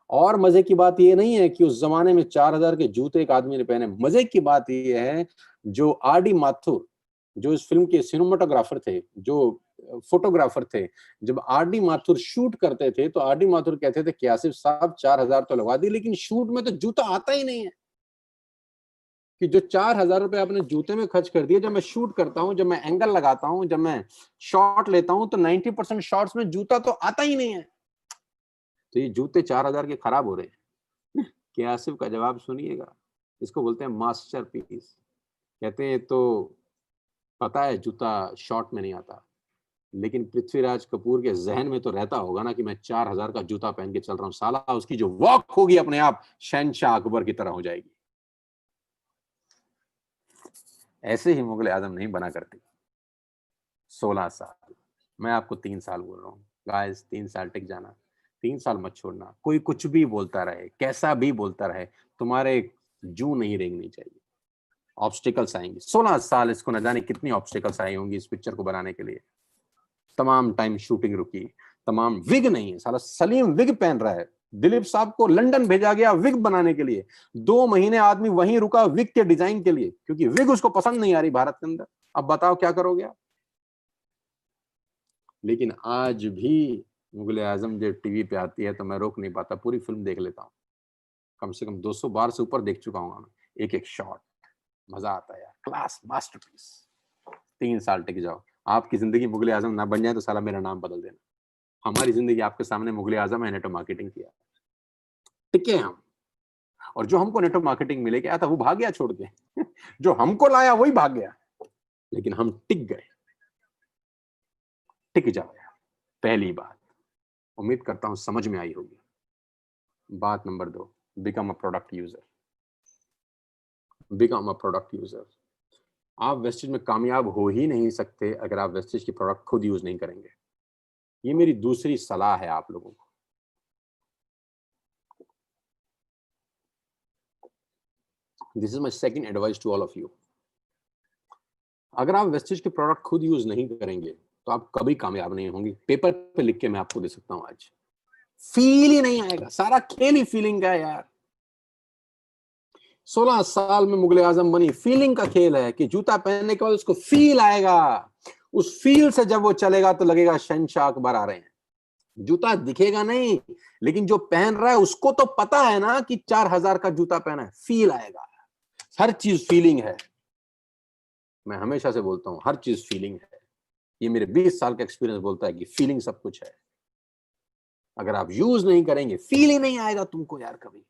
और मजे की बात ये नहीं है कि उस जमाने में 4000 के जूते एक आदमी ने पहने। मजे की बात ये है, जो आर डी माथुर, जो इस फिल्म के सिनेमाटोग्राफर थे, जो फोटोग्राफर थे, जब आर डी माथुर शूट करते थे तो आर डी माथुर कहते थे कि आसिफ साहब 4000 तो लगवा दी, लेकिन शूट में तो जूता आता ही नहीं है। कि जो 4000 रुपए आपने जूते में खर्च कर दिए, जब मैं शूट करता हूं, जब मैं एंगल लगाता हूं, जब मैं शॉट लेता हूं, तो 90% शॉट्स में जूता तो आता ही नहीं है। तो ये जूते 4000 के खराब हो रहे हैं। कि आसिफ का जवाब सुनिएगा, इसको बोलते हैं मास्टरपीस। कहते हैं तो पता है जूता शॉट में नहीं आता, लेकिन पृथ्वीराज कपूर के जहन में तो रहता होगा ना कि मैं 4000 का जूता पहन के चल रहा हूं। साला उसकी जो वॉक होगी अपने आप शहनशाह अकबर की तरह हो जाएगी। ऐसे ही मुगल आजम नहीं बना करती। 16 साल, मैं आपको 3 साल बोल रहा हूँ गाइस, 3 साल टिक जाना, 3 साल मत छोड़ना। कोई कुछ भी बोलता रहे, कैसा भी बोलता रहे, तुम्हारे जू नहीं रेंगनी चाहिए। ऑब्स्टिकल्स आएंगे, 16 साल इसको न जाने कितनी ऑब्स्टिकल्स आई होंगी इस पिक्चर को बनाने के लिए। तमाम टाइम शूटिंग रुकी, तमाम विग नहीं है, साला सलीम विग पहन रहा है। दिलीप साहब को लंदन भेजा गया विग बनाने के लिए, 2 महीने आदमी वहीं रुका विग के डिजाइन के लिए, क्योंकि विग उसको पसंद नहीं आ रही भारत के अंदर। अब बताओ क्या करोगे आप? लेकिन आज भी मुगले आजम जब टीवी पे आती है तो मैं रोक नहीं पाता, पूरी फिल्म देख लेता हूँ। कम से कम 200 बार से ऊपर देख चुका हूँ मैं, एक एक शॉट। मजा आता है यार, क्लास मास्टरपीस। 3 साल टिक जाओ। आपकी जिंदगी मुगले आजम ना बन जाए तो साला मेरा नाम बदल देना। हमारी जिंदगी आपके सामने मुगले आजम है, नेटवर्क मार्केटिंग किया, टिके हम। और जो हमको नेटवर्क मार्केटिंग मिले क्या था, वो भाग गया छोड़ के। जो हमको लाया वही भाग गया, लेकिन हम टिक गए। टिक जाओ यार, पहली बात। उम्मीद करता हूं समझ में आई होगी। बात number 2, become a product user. Become a product user. आप वेस्टेज में कामयाब हो ही नहीं सकते अगर आप वेस्टेज की प्रोडक्ट खुद यूज नहीं करेंगे। ये मेरी दूसरी सलाह है आप लोगों को। This is my second advice to all of you. अगर आप वेस्टेज की प्रोडक्ट खुद यूज नहीं करेंगे तो आप कभी कामयाब नहीं होंगे। पेपर पे लिख के मैं आपको दे सकता हूं आज। फील ही नहीं आएगा, सारा खेल ही फीलिंग का है यार। 16 साल में मुगले आजम बनी, फीलिंग का खेल है कि जूता पहनने के बाद उसको फील आएगा। उस फील से जब वो चलेगा तो लगेगा शहनशाह अकबर आ रहे हैं। जूता दिखेगा नहीं, लेकिन जो पहन रहा है उसको तो पता है ना कि 4000 का जूता पहना है। फील आएगा, हर चीज फीलिंग है। मैं हमेशा से बोलता हूं हर चीज फीलिंग है। ये मेरे 20 साल का एक्सपीरियंस बोलता है कि फीलिंग सब कुछ है। अगर आप यूज नहीं करेंगे फील ही नहीं आएगा तुमको यार कभी।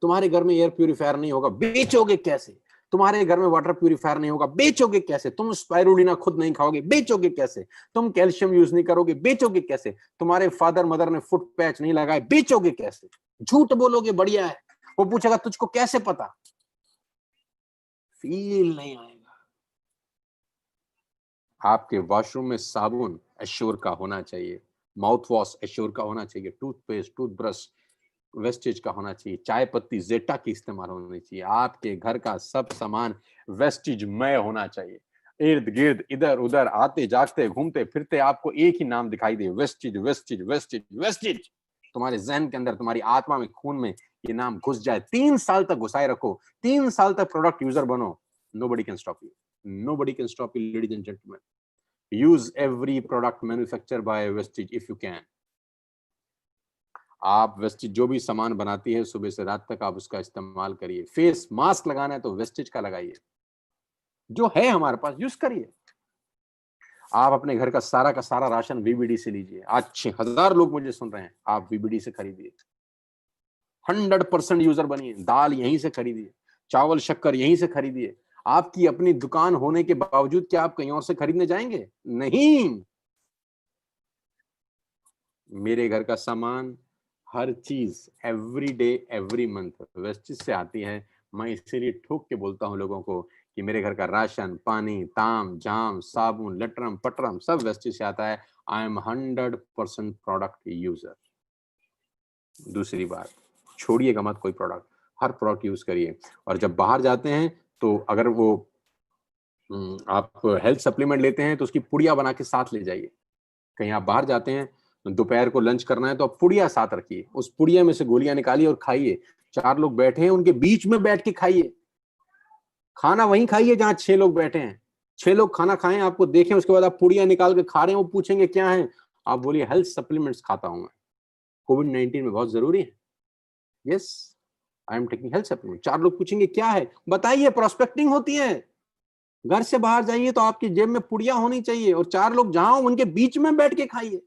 तुम्हारे घर में एयर प्यूरिफायर नहीं होगा, बेचोगे कैसे? तुम्हारे घर में वाटर प्यूरिफायर नहीं होगा, बेचोगे कैसे? तुम स्पाइरुलिना खुद नहीं खाओगे, बेचोगे कैसे? तुम कैल्शियम यूज नहीं करोगे, बेचोगे कैसे? तुम्हारे फादर मदर ने फुट पैच नहीं लगाए, बेचोगे कैसे? झूठ बोलोगे बढ़िया है, वो पूछेगा तुझको कैसे पता? फील नहीं आएगा। आपके वॉशरूम में साबुन एश्योर का होना चाहिए, माउथ वॉश एश्योर का होना चाहिए, टूथपेस्ट टूथब्रश वेस्टेज का होना चाहिए, चाय पत्ती जेटा की इस्तेमाल होनी चाहिए। आपके घर का सब सामान वेस्टेज मय होना चाहिए। इर्द गिर्द इधर उधर आते जागते घूमते फिरते आपको एक ही नाम दिखाई दे, वेस्टेज वेस्टेज वेस्टेज वेस्टेज। तुम्हारे जहन के अंदर, तुम्हारी आत्मा में, खून में ये नाम घुस जाए। 3 साल तक घुसाए रखो, 3 साल तक प्रोडक्ट यूजर बनो। Nobody can stop you, nobody can stop you ladies and gentleman. Use every product manufacture by Vestige if you can. आप वेस्टेज जो भी सामान बनाती है सुबह से रात तक आप उसका इस्तेमाल करिए। फेस मास्क लगाना है तो वेस्टेज का लगाइए, जो है हमारे पास यूज करिए। आप अपने घर का सारा राशन वीबीडी से लीजिए। आज 6000 लोग मुझे सुन रहे हैं, आप वीबीडी से खरीदिए। 100% यूजर बनिए। दाल यहीं से खरीदिए, चावल शक्कर यहीं से खरीदिए। आपकी अपनी दुकान होने के बावजूद क्या आप कहीं और से खरीदने जाएंगे? नहीं। मेरे घर का सामान, हर चीज every day every month wastage से आती है। मैं इसीलिए ठोक के बोलता हूँ लोगों को कि मेरे घर का राशन, पानी, ताम झाम, साबुन, लटरम पटरम सब वेस्टेज से आता है। I am 100% product user. दूसरी बात, छोड़िएगा मत कोई प्रोडक्ट, हर प्रोडक्ट यूज करिए। और जब बाहर जाते हैं तो अगर वो आप हेल्थ सप्लीमेंट लेते हैं तो उसकी पुड़िया बना के साथ ले जाइए। कहीं आप बाहर जाते हैं, दोपहर को लंच करना है तो आप पुड़िया साथ रखिए, उस पुड़िया में से गोलियां निकालिए और खाइए। 4 लोग बैठे हैं, उनके बीच में बैठ के खाइए। खाना वहीं खाइए जहां 6 लोग बैठे हैं। 6 लोग खाना खाएं, आपको देखें, उसके बाद आप पुड़िया निकाल के खा रहे हैं, वो पूछेंगे क्या है, आप बोलिए हेल्थ सप्लीमेंट्स खाता हूं मैं, कोविड-19 में बहुत जरूरी है। Yes, I am taking health supplement. 4 लोग पूछेंगे क्या है, बताइए, प्रोस्पेक्टिंग होती है। घर से बाहर जाइए तो आपकी जेब में पुड़िया होनी चाहिए, और 4 लोग जहां हो उनके बीच में बैठ के खाइए।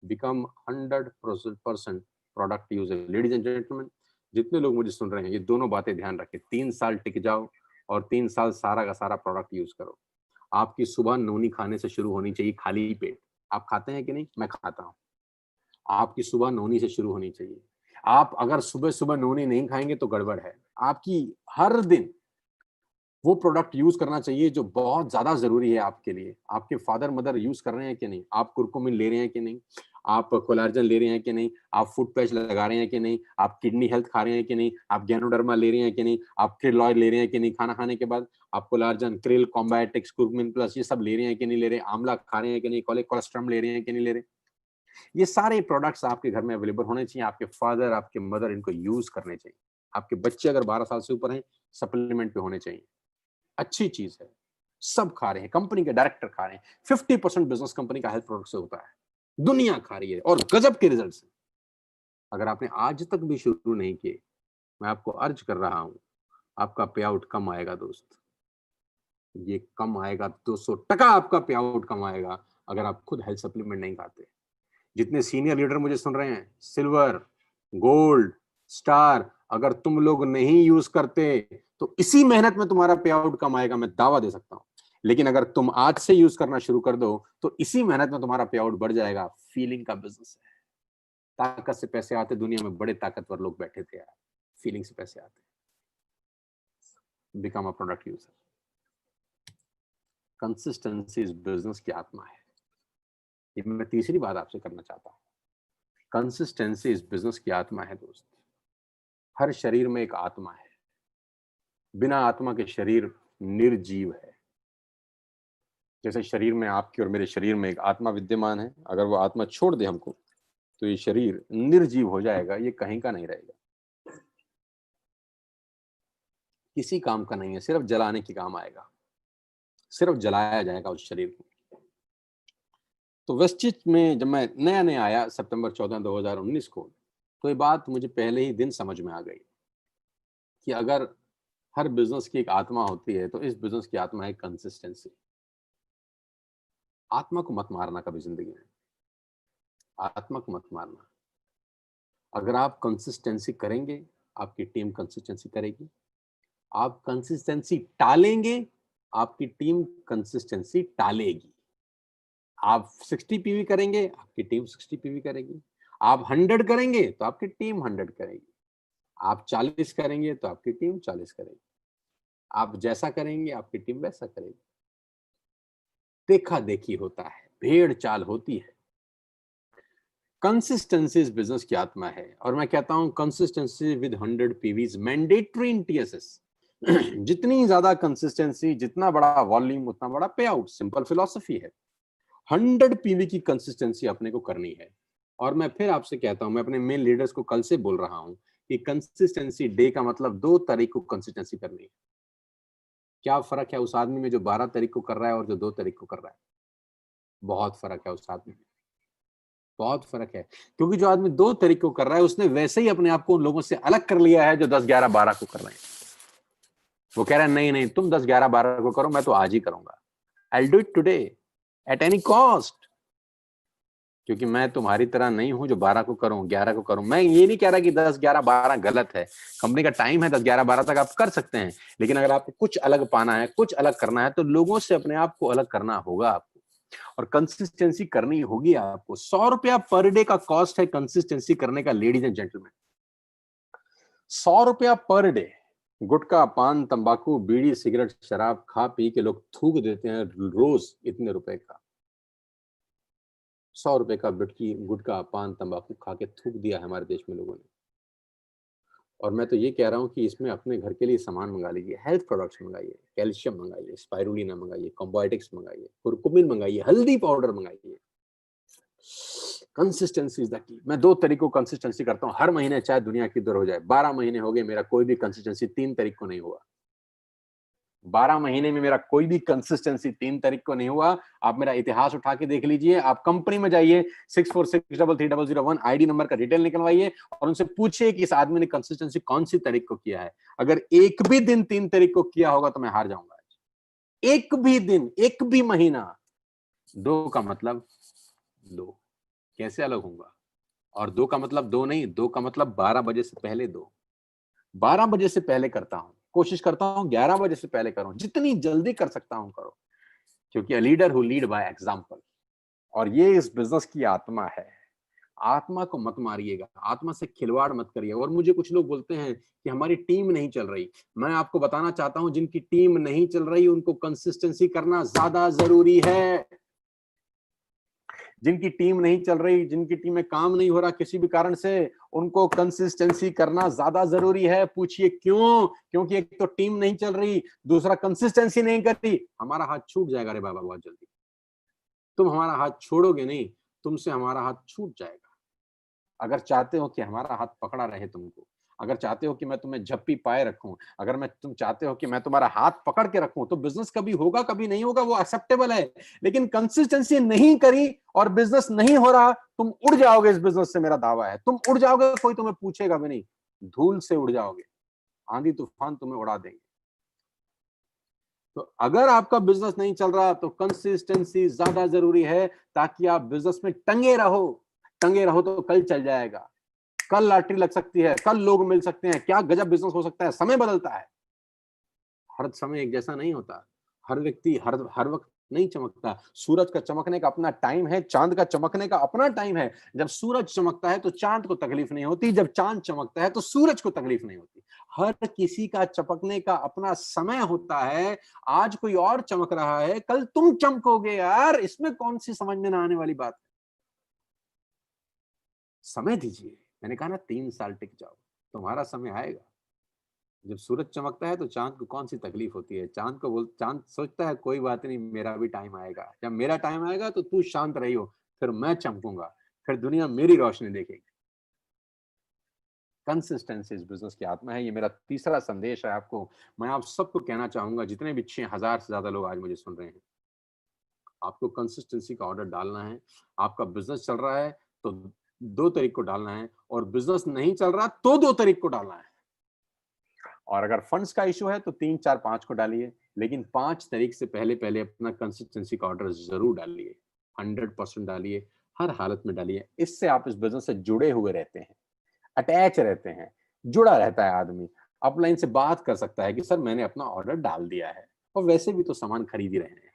Become 100% product user. Ladies and gentleman, जितने लोग मुझे सुन रहे हैं, ये दोनों बातें ध्यान रखें। 3 साल टिक जाओ और 3 साल सारा का सारा प्रोडक्ट यूज करो। आपकी सुबह नोनी खाने से शुरू होनी चाहिए, खाली पेट। आप खाते हैं कि नहीं? मैं खाता हूं। आपकी सुबह नोनी से शुरू होनी चाहिए। आप अगर सुबह सुबह नोनी नहीं खाएंगे तो गड़बड़ है। आपकी हर दिन वो प्रोडक्ट यूज करना चाहिए जो बहुत ज्यादा जरूरी है आपके लिए। आपके फादर मदर यूज कर रहे हैं कि नहीं? आप कुरकुमिन ले रहे हैं कि नहीं? आप कोलार्जन ले रहे हैं कि नहीं? आप फुट पैच लगा रहे हैं कि नहीं? आप किडनी हेल्थ खा रहे हैं कि नहीं? आप गैनोडर्मा ले रहे हैं कि नहीं? आप क्रिल ऑयल ले रहे हैं कि नहीं? खाना खाने के बाद आप कोलार्जन, क्रिल, कॉम्बाइटेक्स, कुरकुमिन प्लस ये सब ले रहे हैं कि नहीं ले रहे? आंवला खा रहे हैं कि नहीं? कोलेस्ट्रम ले रहे हैं कि नहीं ले रहे? ये सारे प्रोडक्ट्स आपके घर में अवेलेबल होने चाहिए। आपके फादर, आपके मदर इनको यूज करने चाहिए। आपके बच्चे अगर 12 साल से ऊपर हैं, सप्लीमेंट पे होने चाहिए। अच्छी चीज है, सब खा रहे हैं, कंपनी के डायरेक्टर खा रहे हैं। 50% बिजनेस कंपनी का हेल्थ प्रोडक्ट से होता है, दुनिया खा रही है और गजब के रिजल्ट है। अगर आपने आज तक भी शुरू नहीं किए, मैं आपको अर्ज कर रहा हूं, आपका पे आउट कम आएगा दोस्त। ये कम आएगा, 200% आपका पे आउट कम आएगा अगर आप खुद हेल्थ सप्लीमेंट नहीं खाते। जितने सीनियर लीडर मुझे सुन रहे हैं, सिल्वर, गोल्ड, स्टार, अगर तुम लोग नहीं यूज करते तो इसी मेहनत में तुम्हारा पे आउट कम आएगा, मैं दावा दे सकता हूं। लेकिन अगर तुम आज से यूज करना शुरू कर दो तो इसी मेहनत में तुम्हारा पे आउट बढ़ जाएगा। फीलिंग का बिजनेस है। ताकत से पैसे आते, दुनिया में बड़े ताकतवर लोग बैठे थे यार, फीलिंग से पैसे आते। Become a product user. Consistency इस बिजनेस की आत्मा है। ये मैं तीसरी बात आपसे करना चाहता हूं। कंसिस्टेंसी इस बिजनेस की आत्मा है दोस्त। हर शरीर में एक आत्मा है। बिना आत्मा के शरीर निर्जीव है। जैसे शरीर में, आपके और मेरे शरीर में एक आत्मा विद्यमान है, अगर वो आत्मा छोड़ दे हमको तो ये शरीर निर्जीव हो जाएगा, ये कहीं का नहीं रहेगा, किसी काम का नहीं है, सिर्फ जलाने के काम आएगा, सिर्फ जलाया जाएगा उस शरीर को। तो वेस्टिज में जब मैं नया नया आया सितंबर 14 2019 को, तो ये बात मुझे पहले ही दिन समझ में आ गई कि अगर हर बिजनेस की एक आत्मा होती है तो इस बिजनेस की आत्मा है कंसिस्टेंसी। आत्मा को मत मारना कभी जिंदगी में, आत्मा को मत मारना। अगर आप कंसिस्टेंसी करेंगे, आपकी टीम कंसिस्टेंसी करेगी। आप कंसिस्टेंसी टालेंगे, आपकी टीम कंसिस्टेंसी टालेगी। आप 60 पीवी करेंगे, आपकी टीम 60 पीवी करेगी। आप 100 करेंगे तो आपकी टीम 100 करेगी। आप 40 करेंगे तो आपकी टीम 40 करेगी। आप जैसा करेंगे आपकी टीम वैसा करेगी। देखा देखी होता है, भेड़ चाल होती है। कंसिस्टेंसी इस बिजनेस की आत्मा है, और मैं कहता हूं consistency with 100 PVs mandatory in TSS. जितनी ज्यादा कंसिस्टेंसी, जितना बड़ा वॉल्यूम, उतना बड़ा पे आउट। सिंपल फिलॉसफी है। 100 पीवी की कंसिस्टेंसी अपने को करनी है। और मैं फिर आपसे कहता हूं, मैं अपने मेन लीडर्स को कल से बोल रहा हूं कि कंसिस्टेंसी डे का मतलब 2 तारीख को कंसिस्टेंसी करनी है। क्या फर्क है उस आदमी में जो 12 तारीख को कर रहा है और जो 2 तारीख को कर रहा है? बहुत फर्क है उस आदमी में, बहुत फर्क है। क्योंकि जो आदमी 2 तारीख को कर रहा है उसने वैसे ही अपने आप को उन लोगों से अलग कर लिया है जो 10, 11, 12 को कर रहे हैं। वो कह रहा है नहीं नहीं, तुम 10, 11, 12 को करो, मैं तो आज ही करूंगा। I'll do it today at any cost। क्योंकि मैं तुम्हारी तरह नहीं हूं जो 12 को करूं, 11 को करूं। मैं ये नहीं कह रहा कि 10, 11, 12 गलत है। कंपनी का टाइम है, 10, 11, 12 तक आप कर सकते हैं। लेकिन अगर आपको कुछ अलग पाना है, कुछ अलग करना है, तो लोगों से अपने आप को अलग करना होगा आपको। और कंसिस्टेंसी करनी होगी आपको। 100 रुपया पर डे का कॉस्ट है कंसिस्टेंसी करने का, लेडीज एंड जेंटलमैन। 100 रुपया पर डे। गुटखा, पान, तंबाकू, बीड़ी, सिगरेट, शराब खा पी के लोग थूक देते हैं रोज इतने रुपए का। 100 रुपए का गुटखा, पान, तंबाकू खा के थूक दिया है हमारे देश में लोगों ने। और मैं तो ये कह रहा हूँ कि इसमें अपने घर के लिए सामान मंगा लीजिए, हेल्थ प्रोडक्ट्स मंगाइए, कैल्शियम मंगाइए, स्पाइरुलिना मंगाइए, कॉम्बायोटिक्स मंगाइए, कुरकुमिन मंगाइए, हल्दी पाउडर मंगाइए। Consistency is the key. मैं 2 तरीकों कंसिस्टेंसी करता हूँ हर महीने, चाहे दुनिया की दर हो जाए। 12 महीने हो गए मेरा कोई भी कंसिस्टेंसी 3 तारीख को नहीं हुआ। 12 महीने में मेरा कोई भी कंसिस्टेंसी 3 तारीख को नहीं हुआ। आप मेरा इतिहास उठा के देख लीजिए। आप कंपनी में जाइए, 64633001 आईडी नंबर का डिटेल निकलवाइए और उनसे पूछिए कि इस आदमी ने कंसिस्टेंसी कौन सी तारीख को किया है। अगर एक भी दिन 3 तारीख को किया होगा तो मैं हार जाऊंगा। एक भी दिन, एक भी महीना। 2 का मतलब 2 कैसे अलग होगा? और 2 का मतलब 2 नहीं, 2 का मतलब 12 बजे से पहले 2। 12 बजे से पहले करता हूं, कोशिश करता हूं 11 बजे से पहले करूं, जितनी जल्दी कर सकता हूं करो, क्योंकि a leader who lead by example. और ये इस बिजनेस की आत्मा है। आत्मा को मत मारिएगा, आत्मा से खिलवाड़ मत करिए। और मुझे कुछ लोग बोलते हैं कि हमारी टीम नहीं चल रही। मैं आपको बताना चाहता हूं, जिनकी टीम नहीं चल रही उनको कंसिस्टेंसी करना ज्यादा जरूरी है। जिनकी टीम नहीं चल रही, जिनकी टीम में काम नहीं हो रहा किसी भी कारण से, उनको कंसिस्टेंसी करना ज्यादा जरूरी है। पूछिए क्यों? क्योंकि एक तो टीम नहीं चल रही, दूसरा कंसिस्टेंसी नहीं कर रही। हमारा हाथ छूट जाएगा रे बाबा बहुत जल्दी। तुम हमारा हाथ छोड़ोगे नहीं, तुमसे हमारा हाथ छूट जाएगा। अगर चाहते हो कि हमारा हाथ पकड़ा रहे तुमको, अगर चाहते हो कि मैं तुम्हें झप्पी पाए रखूं, अगर तुम चाहते हो कि मैं तुम्हारा हाथ पकड़ के रखूं, तो बिजनेस कभी होगा कभी नहीं होगा वो एक्सेप्टेबल है। लेकिन कंसिस्टेंसी नहीं करी और बिजनेस नहीं हो रहा, तुम उड़ जाओगे इस बिजनेस से, मेरा दावा है। तुम उड़ जाओगे, कोई तुम्हें पूछेगा भी नहीं, धूल से उड़ जाओगे, आंधी तूफान तुम्हें उड़ा देंगे। तो अगर आपका बिजनेस नहीं चल रहा तो कंसिस्टेंसी ज्यादा जरूरी है, ताकि आप बिजनेस में टंगे रहो। टंगे रहो तो कल चल जाएगा, कल लॉटरी लग सकती है, कल लोग मिल सकते हैं, क्या गजब बिजनेस हो सकता है। समय बदलता है, हर समय एक जैसा नहीं होता। हर व्यक्ति हर हर वक्त नहीं चमकता। सूरज का चमकने का अपना टाइम है, चांद का चमकने का अपना टाइम है। जब सूरज चमकता है तो चांद को तकलीफ नहीं होती, जब चांद चमकता है तो सूरज को तकलीफ नहीं होती। हर किसी का चमकने का अपना समय होता है। आज कोई और चमक रहा है, कल तुम चमकोगे यार, इसमें कौन सी समझ में ना आने वाली बात है। समय दीजिए। मैंने कहा ना 3 साल टिक जाओ, तुम्हारा समय आएगा। जब सूरज चमकता है तो चांद को कौन सी तकलीफ होती है। चांद सोचता है कोई बात नहीं, मेरा भी टाइम आएगा। जब मेरा टाइम आएगा तो तू शांत रही हो, फिर मैं चमकूंगा, फिर दुनिया मेरी रोशनी देखेगी। कंसिस्टेंसी इस बिजनेस की आत्मा है। ये मेरा तीसरा संदेश है आपको। मैं आप सबको कहना चाहूंगा, जितने भी 6000 से ज्यादा लोग आज मुझे सुन रहे हैं, आपको कंसिस्टेंसी का ऑर्डर डालना है। आपका बिजनेस चल रहा है तो 2 तारीख को डालना है, और बिजनेस नहीं चल रहा तो 2 तारीख को डालना है। और अगर फंड्स का इशू है तो 3, 4, 5 को डालिए, लेकिन 5 तारीख से पहले पहले अपना कंसिस्टेंसी का ऑर्डर जरूर डालिए। 100% डालिए, हर हालत में डालिए। इससे आप इस बिजनेस से जुड़े हुए रहते हैं, अटैच रहते हैं, जुड़ा रहता है आदमी। अपलाइन से बात कर सकता है कि सर मैंने अपना ऑर्डर डाल दिया है, और वैसे भी तो सामान खरीद ही रहे हैं।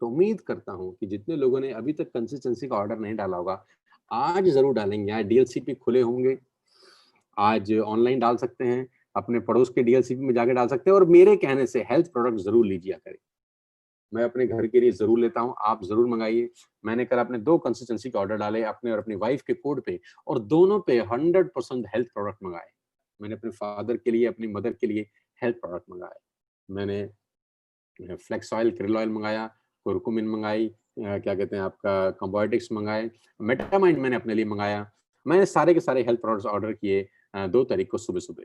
तो उम्मीद करता हूं कि जितने लोगों ने अभी तक कंसिस्टेंसी का ऑर्डर नहीं डाला होगा, आज जरूर डालेंगे। आज डीएलसीपी खुले होंगे, आज ऑनलाइन डाल सकते हैं, अपने पड़ोस के डीएलसीपी में जाके डाल सकते हैं। और मेरे कहने से हेल्थ प्रोडक्ट जरूर लीजिए करें। मैं अपने घर के लिए जरूर लेता हूं, आप जरूर मंगाइए। मैंने कल अपने 2 कंसिस्टेंसी के ऑर्डर डाले, अपने और अपनी वाइफ के कोड पे, और दोनों पे 100% हेल्थ प्रोडक्ट मंगाए। मैंने अपने फादर के लिए, अपनी मदर के लिए हेल्थ प्रोडक्ट मंगाए। मैंने फ्लेक्स ऑयल, क्रिल ऑयल मंगाया, कुरकुमिन मंगाई, क्या कहते हैं आपका कॉम्बायोटिक्स मंगाए, मेटामाइंड मैंने अपने लिए मंगाया। मैंने सारे के सारे हेल्थ प्रोडक्ट्स ऑर्डर किए 2 तारीख को सुबह सुबह।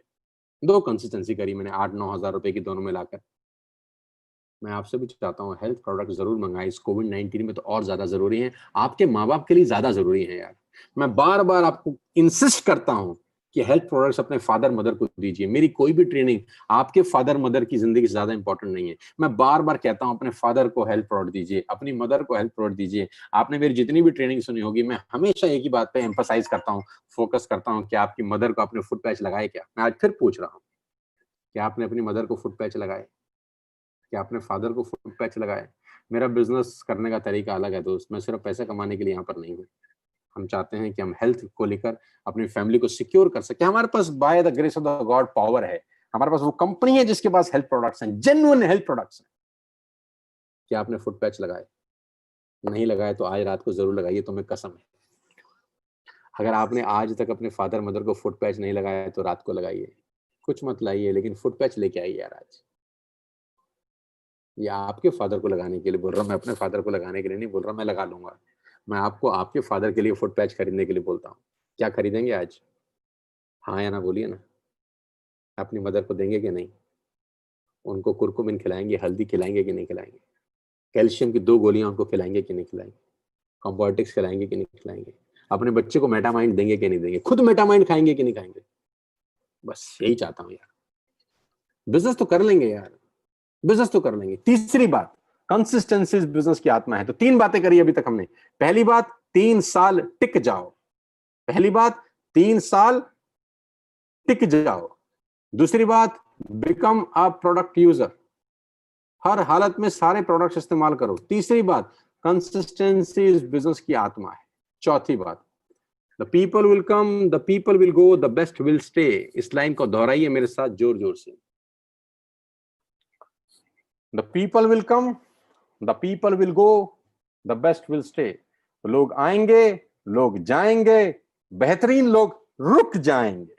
2 कंसिस्टेंसी करी मैंने 8-9 हजार रुपए की दोनों मिलाकर। मैं आपसे भी चाहता हूँ हेल्थ प्रोडक्ट जरूर मंगाएं। इस कोविड-19 में तो और ज्यादा जरूरी है, आपके माँ बाप के लिए ज्यादा जरूरी है यार। मैं बार बार आपको इंसिस्ट करता हूँ कि हेल्थ प्रोडक्ट्स अपने फादर मदर को दीजिए। मेरी कोई भी ट्रेनिंग आपके फादर मदर की जिंदगी से ज्यादा इंपॉर्टेंट नहीं है। मैं बार बार कहता हूँ अपने फादर को हेल्थ प्रोडक्ट दीजिए, अपनी मदर को हेल्थ प्रोडक्ट दीजिए। आपने मेरी जितनी भी ट्रेनिंग सुनी होगी, मैं हमेशा एक ही बात पे एम्फसाइज करता हूँ, फोकस करता हूँ कि आपकी मदर को आपने फुट पैच लगाए क्या। मैं आज फिर पूछ रहा हूँ, क्या आपने अपनी मदर को फुट पैच लगाए? क्या आपने फादर को फुट पैच लगाया? मेरा बिजनेस करने का तरीका अलग है दोस्त, मैं सिर्फ पैसे कमाने के लिए यहाँ पर नहीं हूँ। हम चाहते हैं कि हम हेल्थ को लेकर अपनी फैमिली को सिक्योर कर सके। हमारे पास by the grace of the god power है, हमारे पास वो कंपनी है जिसके पास हेल्थ प्रोडक्ट्स हैं, जेन्युइन हेल्थ प्रोडक्ट्स हैं। क्या आपने फुट पैच लगाए? नहीं लगाए तो आज रात को जरूर लगाइए, तुम्हें कसम है। अगर आपने आज तक अपने फादर मदर को फुट पैच नहीं लगाया तो रात को लगाइए। कुछ मत लाइए लेकिन फुट पैच लेके आइए यार आज। ये आपके फादर को लगाने के लिए बोल रहा हूँ, मैं अपने फादर को लगाने के लिए नहीं बोल रहा, मैं लगा लूंगा। मैं आपको आपके फादर के लिए फुट पैच खरीदने के लिए बोलता हूँ। क्या खरीदेंगे आज? हाँ या ना बोलिए ना। अपनी मदर को देंगे कि नहीं? उनको कुरकुमिन खिलाएंगे, हल्दी खिलाएंगे कि नहीं खिलाएंगे? कैल्शियम की 2 गोलियां उनको खिलाएंगे कि नहीं खिलाएंगे? कॉम्बोटिक्स खिलाएंगे कि नहीं खिलाएंगे? अपने बच्चे को मेटामाइंड देंगे कि नहीं देंगे? खुद मेटामाइंड खाएंगे कि नहीं खाएंगे? बस यही चाहता हूँ यार। बिजनेस तो कर लेंगे यार, बिजनेस तो कर लेंगे। तीसरी बात, कंसिस्टेंसी बिजनेस की आत्मा है। तो 3 बातें करी अभी तक हमने। पहली बात, 3 साल टिक जाओ। पहली बात, 3 साल टिक जाओ। दूसरी बात, बिकम अ प्रोडक्ट यूजर, हर हालत में सारे प्रोडक्ट्स इस्तेमाल करो। तीसरी बात, कंसिस्टेंसी इस बिजनेस की आत्मा है। चौथी बात, the people will come, the people will go, the best will stay. इस लाइन को दोहराइए मेरे साथ जोर जोर से। The people will come, the people will go, the best will stay. लोग आएंगे, लोग जाएंगे, बेहतरीन लोग रुक जाएंगे।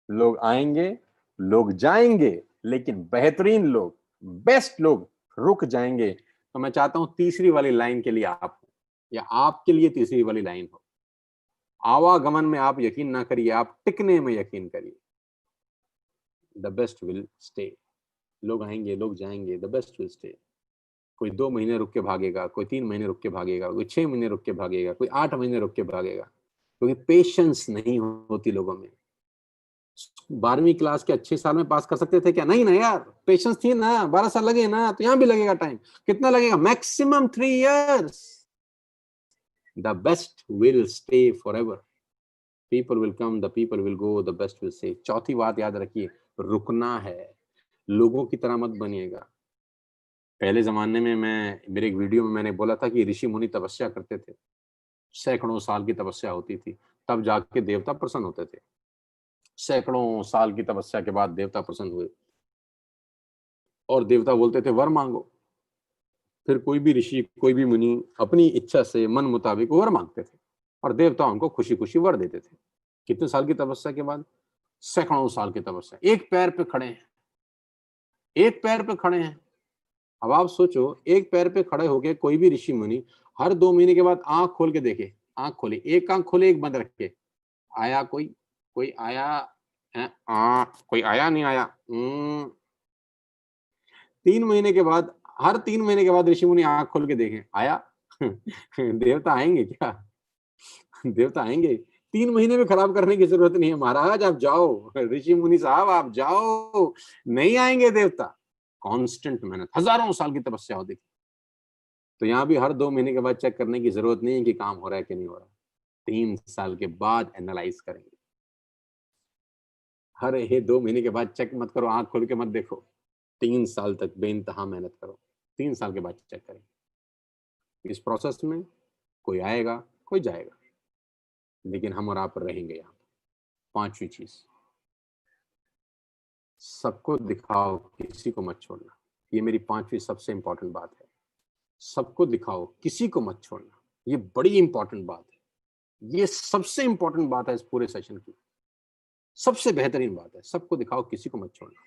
लोग आएंगे, लोग जाएंगे, लेकिन बेहतरीन लोग, बेस्ट लोग रुक जाएंगे। तो मैं चाहता हूं तीसरी वाली लाइन के लिए आप हो, या आपके लिए तीसरी वाली लाइन हो। आवागमन में आप यकीन ना करिए, आप टिकने में यकीन करिए। The best will stay. लोग आएंगे, लोग जाएंगे, द बेस्ट विल स्टे। कोई 2 महीने रुक के भागेगा, कोई 3 महीने रुक के भागेगा, कोई 6 महीने रुक के भागेगा, कोई 8 महीने रुक के भागेगा, क्योंकि पेशेंस नहीं होती लोगों में। 12वीं क्लास के अच्छे साल में पास कर सकते थे क्या? नहीं ना यार, पेशेंस थी ना, 12 साल लगे ना, तो यहां भी लगेगा टाइम। कितना लगेगा? Maximum 3 years। The best will stay for ever. People will come, the people will go, the best will stay. चौथी बात याद रखिए, रुकना है। लोगों की तरह मत बनिएगा। पहले जमाने में मेरे एक वीडियो में मैंने बोला था कि ऋषि मुनि तपस्या करते थे, सैकड़ों साल की तपस्या होती थी, तब जाके देवता प्रसन्न होते थे। सैकड़ों साल की तपस्या के बाद देवता प्रसन्न हुए और देवता बोलते थे वर मांगो। फिर कोई भी ऋषि, कोई भी मुनि अपनी इच्छा से मन मुताबिक वर मांगते थे और देवता उनको खुशी खुशी वर देते थे। कितने साल की तपस्या के बाद? सैकड़ों साल की तपस्या। एक पैर पे खड़े हैं, एक पैर पे खड़े हैं। अब आप सोचो, एक पैर पे खड़े होके कोई भी ऋषि मुनि हर 2 महीने के बाद आंख खोल के देखे, आंख खोले, एक आंख खोले एक बंद रखे, आया कोई? कोई आया? कोई आया? नहीं आया। 3 महीने के बाद, हर 3 महीने के बाद ऋषि मुनि आंख खोल के देखें, आया? देवता आएंगे क्या? देवता आएंगे? 3 महीने में खराब करने की जरूरत नहीं है महाराज, आप जाओ, ऋषि मुनि साहब आप जाओ, नहीं आएंगे देवता। कांस्टेंट मेहनत, हजारों साल की तपस्या होती थी। तो यहाँ भी हर 2 महीने के बाद चेक करने की जरूरत नहीं है कि काम हो रहा है कि नहीं हो रहा। 3 साल के बाद एनालाइज करेंगे। हर 2 महीने के बाद चेक मत करो, आंख खोल के मत देखो। 3 साल तक बेइंतहा मेहनत करो, 3 साल के बाद चेक करेंगे। इस प्रोसेस में कोई आएगा, कोई जाएगा, लेकिन हम और आप रहेंगे यहाँ। 5वीं चीज, सबको दिखाओ, किसी को मत छोड़ना। ये मेरी 5वीं सबसे इंपॉर्टेंट बात है। सबको दिखाओ, किसी को मत छोड़ना। ये बड़ी इंपॉर्टेंट बात है, ये सबसे इंपॉर्टेंट बात है इस पूरे सेशन की, सबसे बेहतरीन बात है। सबको दिखाओ, किसी को मत छोड़ना।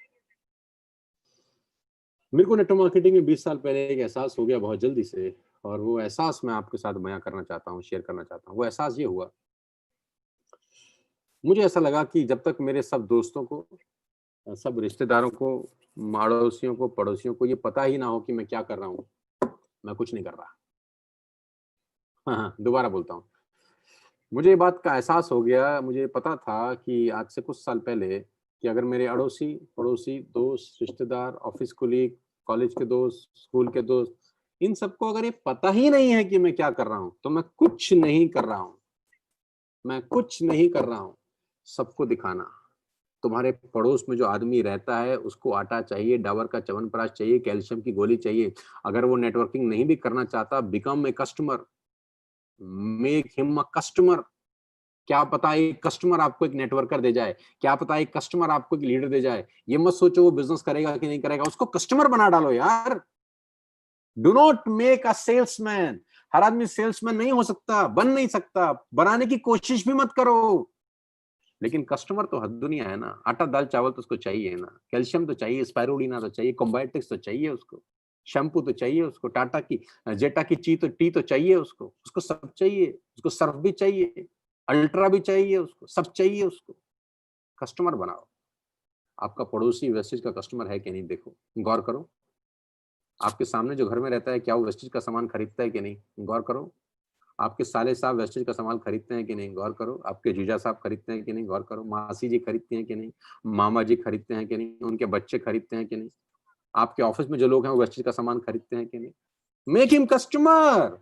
मेरे को नेटवर्क मार्केटिंग में 20 साल पहले एक एहसास हो गया बहुत जल्दी से, और वो एहसास मैं आपके साथ बयां करना चाहता हूँ, शेयर करना चाहता हूँ। वो एहसास ये हुआ, मुझे ऐसा लगा कि जब तक मेरे सब दोस्तों को, सब रिश्तेदारों को, अड़ोसियों को, पड़ोसियों को ये पता ही ना हो कि मैं क्या कर रहा हूँ, मैं कुछ नहीं कर रहा। हाँ हाँ, दोबारा बोलता हूँ। मुझे ये बात का एहसास हो गया, मुझे पता था कि आज से कुछ साल पहले कि अगर मेरे अड़ोसी, पड़ोसी, दोस्त, रिश्तेदार, ऑफिस कोलीग, कॉलेज के दोस्त, स्कूल के दोस्त, इन सबको अगर ये पता ही नहीं है कि मैं क्या कर रहा हूं, तो मैं कुछ नहीं कर रहा हूं। मैं कुछ नहीं कर रहा हूं। सबको दिखाना, तुम्हारे पड़ोस में जो आदमी रहता है उसको आटा चाहिए, डाबर का च्यवनप्राश चाहिए, कैल्शियम की गोली चाहिए। अगर वो नेटवर्किंग नहीं भी करना चाहता, become a customer, make him a customer. क्या पता एक कस्टमर आपको एक नेटवर्कर दे जाए, क्या पता एक कस्टमर आपको एक लीडर दे जाए। ये मत सोचो वो बिजनेस करेगा कि नहीं करेगा, उसको कस्टमर बना डालो यार। Do not make a salesman. हर आदमी सेल्समैन नहीं हो सकता, बन नहीं सकता, बनाने की कोशिश भी मत करो। लेकिन कस्टमर तो हद दुनिया है ना। आटा दाल चावल तो उसको चाहिए ना, कैल्शियम तो चाहिए, स्पाइरुलिना तो चाहिए, कॉम्बायोटिक्स तो चाहिए उसको, शैम्पू तो चाहिए उसको, टाटा की जेटा की टी तो चाहिए उसको, उसको सब चाहिए, उसको सर्फ भी चाहिए, अल्ट्रा भी चाहिए उसको, सब चाहिए उसको। कस्टमर बनाओ। आपका पड़ोसी वेस्टेज का कस्टमर है कि नहीं देखो, गौर करो। आपके सामने जो घर में रहता है क्या वो वेस्टेज का सामान खरीदता है कि नहीं, गौर करो। आपके साले साहब वेस्टेज का सामान खरीदते हैं कि नहीं, गौर करो। आपके जीजा साहब खरीदते हैं कि नहीं, गौर करो। मासी जी खरीदती हैं कि नहीं, मामा जी खरीदते हैं कि नहीं, उनके बच्चे खरीदते हैं कि नहीं। आपके ऑफिस में जो लोग हैं वो वेस्टेज का सामान खरीदते हैं कि नहीं। Make him customer.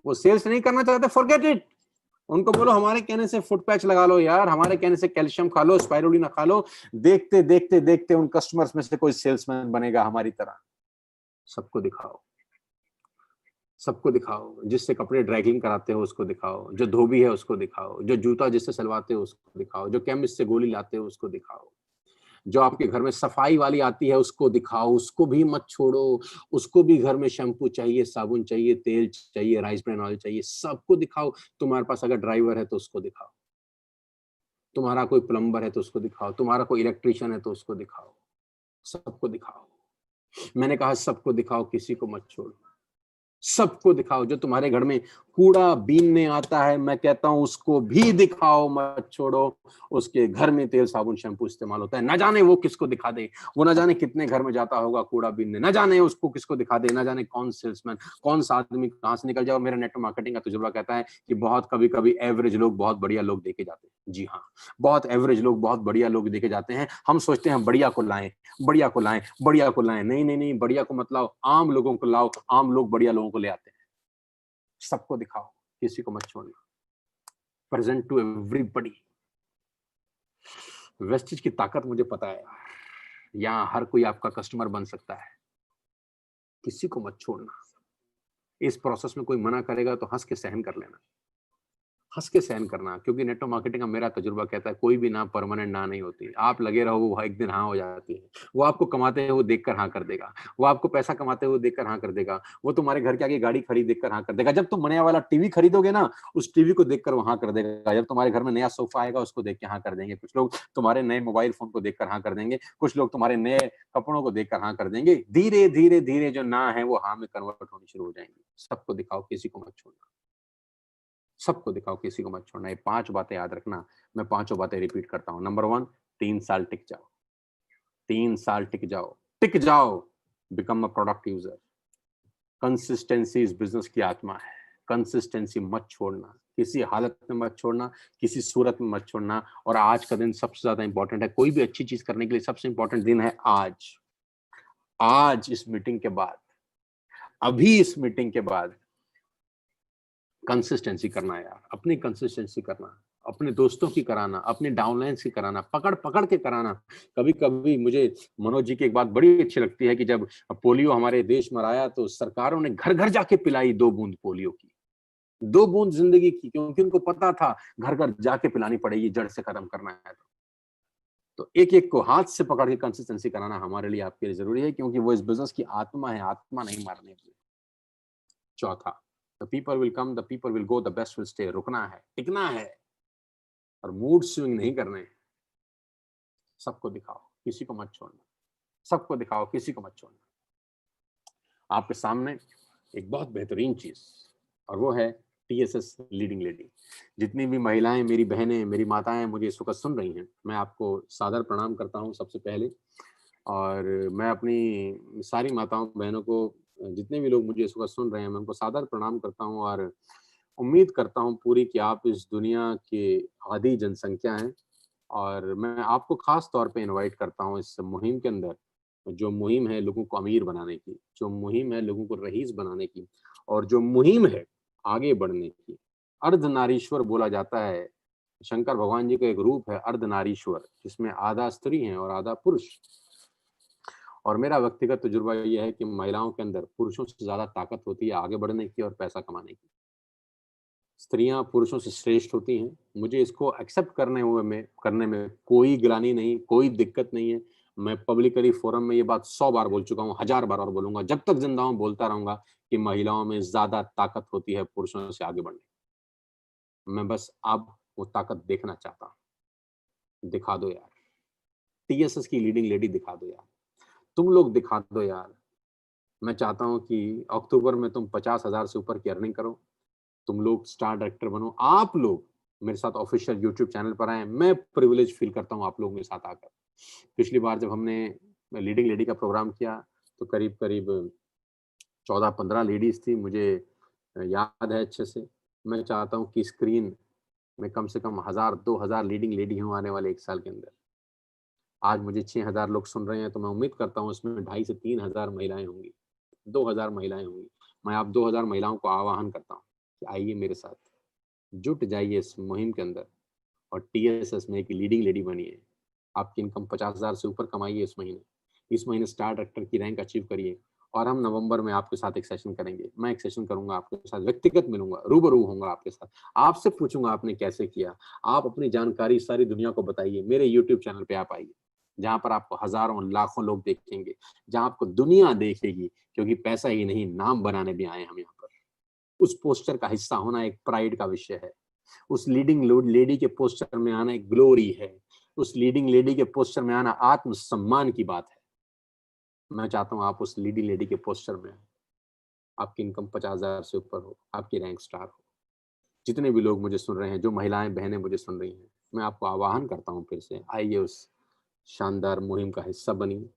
वो सेल्स नहीं करना चाहते, फॉरगेट इट। उनको बोलो हमारे कहने से फुट पैच लगा लो यार, हमारे कहने से कैल्शियम खा लो, स्पाइरुलिना खा लो। देखते देखते देखते उन कस्टमर्स में से कोई सेल्समैन बनेगा हमारी तरह। सबको दिखाओ, सबको दिखाओ। जिससे कपड़े ड्राइक्लिंग कराते हो उसको दिखाओ, जो धोबी है उसको दिखाओ, जो जूता जिससे सिलवाते हो उसको दिखाओ, जो केमिस्ट से गोली लाते हो उसको दिखाओ, जो आपके घर में सफाई वाली आती है उसको दिखाओ, उसको भी मत छोड़ो। उसको भी घर में शैम्पू चाहिए, साबुन चाहिए, तेल चाहिए, राइस ब्रान ऑयल चाहिए, सबको दिखाओ। तुम्हारे पास अगर ड्राइवर है तो उसको दिखाओ, तुम्हारा कोई प्लम्बर है तो उसको दिखाओ, तुम्हारा कोई इलेक्ट्रिशियन है तो उसको दिखाओ, सबको दिखाओ। मैंने कहा सबको दिखाओ, किसी को मत छोड़ो। सबको दिखाओ। जो तुम्हारे घर में कूड़ा बीनने आता है, मैं कहता हूं उसको भी दिखाओ, मत छोड़ो। उसके घर में तेल साबुन शैम्पू इस्तेमाल होता है, ना जाने वो किसको दिखा दे। वो ना जाने कितने घर में जाता होगा कूड़ा बीनने, ना जाने उसको किसको दिखा दे, ना जाने कौन सेल्समैन, कौन सा आदमी कहां से निकल जाए। मेरा नेटवर्क मार्केटिंग का तजुर्बा कहता है कि बहुत कभी कभी एवरेज लोग बहुत बढ़िया लोग देखे जाते हैं। जी हाँ, बहुत एवरेज लोग बहुत बढ़िया लोग देखे जाते हैं। हम सोचते हैं बढ़िया को लाएं, बढ़िया को लाएं, बढ़िया को लाएं। नहीं नहीं नहीं, बढ़िया को मत लाओ, आम लोगों को लाओ। आम लोग बढ़िया लोगों को ले आते हैं। सबको दिखाओ, किसी को मत छोड़ना। Present to everybody. वेस्टिज की ताकत मुझे पता है यार, यहाँ हर कोई आपका कस्टमर बन सकता है। किसी को मत छोड़ना। इस प्रोसेस में कोई मना करेगा तो हंस के सहन कर लेना, हंस के सहन करना। क्योंकि नेटवर्क मार्केटिंग का मेरा तजुर्बा कहता है कोई भी ना परमानेंट ना नहीं होती। आप लगे रहो, वो एक दिन हाँ हो जाती है। वो आपको कमाते हुए देखकर हाँ कर देगा, वो आपको पैसा कमाते हुए देखकर हाँ कर देगा, वो तुम्हारे घर के आगे गाड़ी खड़ी देखकर हाँ कर देगा। जब तुम नया वाला टीवी खरीदोगे ना, उस टीवी को देखकर वो हाँ कर देगा। जब तुम्हारे घर में नया सोफा आएगा उसको देख के हाँ कर देंगे। कुछ लोग तुम्हारे नए मोबाइल फोन को देखकर हाँ कर देंगे, कुछ लोग तुम्हारे नए कपड़ों को देखकर हाँ कर देंगे। धीरे धीरे धीरे जो ना है वो हाँ में कन्वर्ट होनी शुरू हो जाएंगे। सबको दिखाओ, किसी को मत छोड़ना। सबको दिखाओ, किसी को मत छोड़ना। ये 5 बातें याद रखना। मैं पांचों बातें रिपीट करता हूं। नंबर 1, 3 साल टिक जाओ। 3 साल टिक जाओ, टिक जाओ। Become a product user. Consistency इस बिजनेस की आत्मा है। कंसिस्टेंसी मत छोड़ना, किसी हालत में मत छोड़ना, किसी सूरत में मत छोड़ना। और आज का दिन सबसे ज्यादा इंपॉर्टेंट है। कोई भी अच्छी चीज करने के लिए सबसे इंपॉर्टेंट दिन है आज। आज इस मीटिंग के बाद, अभी इस मीटिंग के बाद कंसिस्टेंसी करना है यार। अपनी कंसिस्टेंसी करना, अपने दोस्तों की कराना, अपने डाउनलाइंस की कराना, पकड़ पकड़ के कराना। कभी कभी मुझे मनोज जी की एक बात बड़ी अच्छी लगती है कि जब पोलियो हमारे देश में आया तो सरकारों ने घर घर जाके पिलाई 2 बूंद पोलियो की, 2 बूंद जिंदगी की। क्योंकि उनको पता था घर घर जाके पिलानी पड़ेगी, जड़ से खत्म करना है। तो एक एक को हाथ से पकड़ के कंसिस्टेंसी कराना हमारे लिए, आपके लिए जरूरी है। क्योंकि वो इस बिजनेस की आत्मा है, आत्मा नहीं मारने की। चौथा, the people will come, the people will go, the best will stay. रुकना है, टिकना है, और मूड स्विंग नहीं करने। सबको दिखाओ, किसी को मत छोड़ना। सबको दिखाओ, किसी को मत छोड़ना। आपके सामने एक बहुत बेहतरीन चीज, और वो है टीएसएस लीडिंग लेडी। जितनी भी महिलाएं, मेरी बहनें, मेरी माताएं मुझे इस वक्त सुन रही हैं, मैं आपको सादर प्रणाम करता हूं सबसे पहले। और मैं अपनी सारी माताओं बहनों को, जितने भी लोग मुझे इस वक्त सुन रहे हैं, मैं उनको सादर प्रणाम करता हूं। और उम्मीद करता हूं पूरी कि आप इस दुनिया के आधी जनसंख्या हैं। और मैं आपको खास तौर पे इनवाइट करता हूं इस मुहिम के अंदर, जो मुहिम है लोगों को अमीर बनाने की, जो मुहिम है लोगों को रईस बनाने की, और जो मुहिम है आगे बढ़ने की। अर्धनारीश्वर बोला जाता है शंकर भगवान जी का एक रूप है अर्धनारीश्वर, जिसमें आधा स्त्री है और आधा पुरुष। और मेरा व्यक्तिगत तजुर्बा ये है कि महिलाओं के अंदर पुरुषों से ज्यादा ताकत होती है आगे बढ़ने की और पैसा कमाने की। स्त्रियां पुरुषों से श्रेष्ठ होती हैं। मुझे इसको एक्सेप्ट करने में कोई गिलानी नहीं, कोई दिक्कत नहीं है। मैं पब्लिकली फोरम में ये बात 100 बार बोल चुका हूँ, 1000 बार और बोलूंगा, जब तक जिंदा हूं बोलता रहूंगा कि महिलाओं में ज्यादा ताकत होती है पुरुषों से आगे बढ़ने की। मैं बस अब वो ताकत देखना चाहता हूँ। दिखा दो यार, टीएसएस की लीडिंग लेडी दिखा दो यार, तुम लोग दिखा दो यार। मैं चाहता हूं कि अक्टूबर में तुम 50,000 से ऊपर की अर्निंग करो, तुम लोग स्टार डायरेक्टर बनो, आप लोग मेरे साथ ऑफिशियल यूट्यूब चैनल पर आए। मैं प्रिविलेज फील करता हूं आप लोगों के साथ आकर। पिछली बार जब हमने लीडिंग लेडी का प्रोग्राम किया तो करीब करीब 14-15 लेडीज थी, मुझे याद है अच्छे से। मैं चाहता हूं कि स्क्रीन में कम से कम 1000-2000 लीडिंग लेडी हों आने वाले 1 साल के अंदर। आज मुझे 6000 लोग सुन रहे हैं, तो मैं उम्मीद करता हूँ इसमें 2,500 से 3,000 महिलाएं होंगी, 2000 महिलाएं होंगी। मैं आप 2000 महिलाओं को आह्वान करता हूँ कि आइए मेरे साथ, जुट जाइए इस मुहिम के अंदर और टीएसएस में एक लीडिंग लेडी बनिए। आपकी इनकम 50,000 से ऊपर कमाइए इस महीने स्टार डायरेक्टर की रैंक अचीव करिए। और हम नवंबर में आपके साथ एक सेशन करेंगे, मैं एक सेशन करूंगा आपके साथ, व्यक्तिगत मिलूंगा, रूबरू होऊंगा आपके साथ, आपसे पूछूंगा आपने कैसे किया। आप अपनी जानकारी सारी दुनिया को बताइए। मेरे यूट्यूब चैनल पे आप आइए, जहां पर आपको हजारों लाखों लोग देखेंगे, जहां आपको दुनिया देखेगी, क्योंकि पैसा ही नहीं नाम बनाने भी आए हम यहाँ पर। उस पोस्टर का हिस्सा होना एक प्राइड का विषय है। उस लीडिंग लेडी के पोस्टर में आना एक ग्लोरी है। उस लीडिंग लेडी के पोस्टर में आना आत्मसम्मान की बात है। मैं चाहता हूं आप उस लीडिंग लेडी के पोस्टर में, आपकी इनकम 50,000 से ऊपर हो, आपकी रैंक स्टार हो। जितने भी लोग मुझे सुन रहे हैं, जो महिलाएं बहनें मुझे सुन रही हैं, मैं आपको आह्वान करता हूं फिर से, आइए उस शानदार मुहिम का हिस्सा बनिए।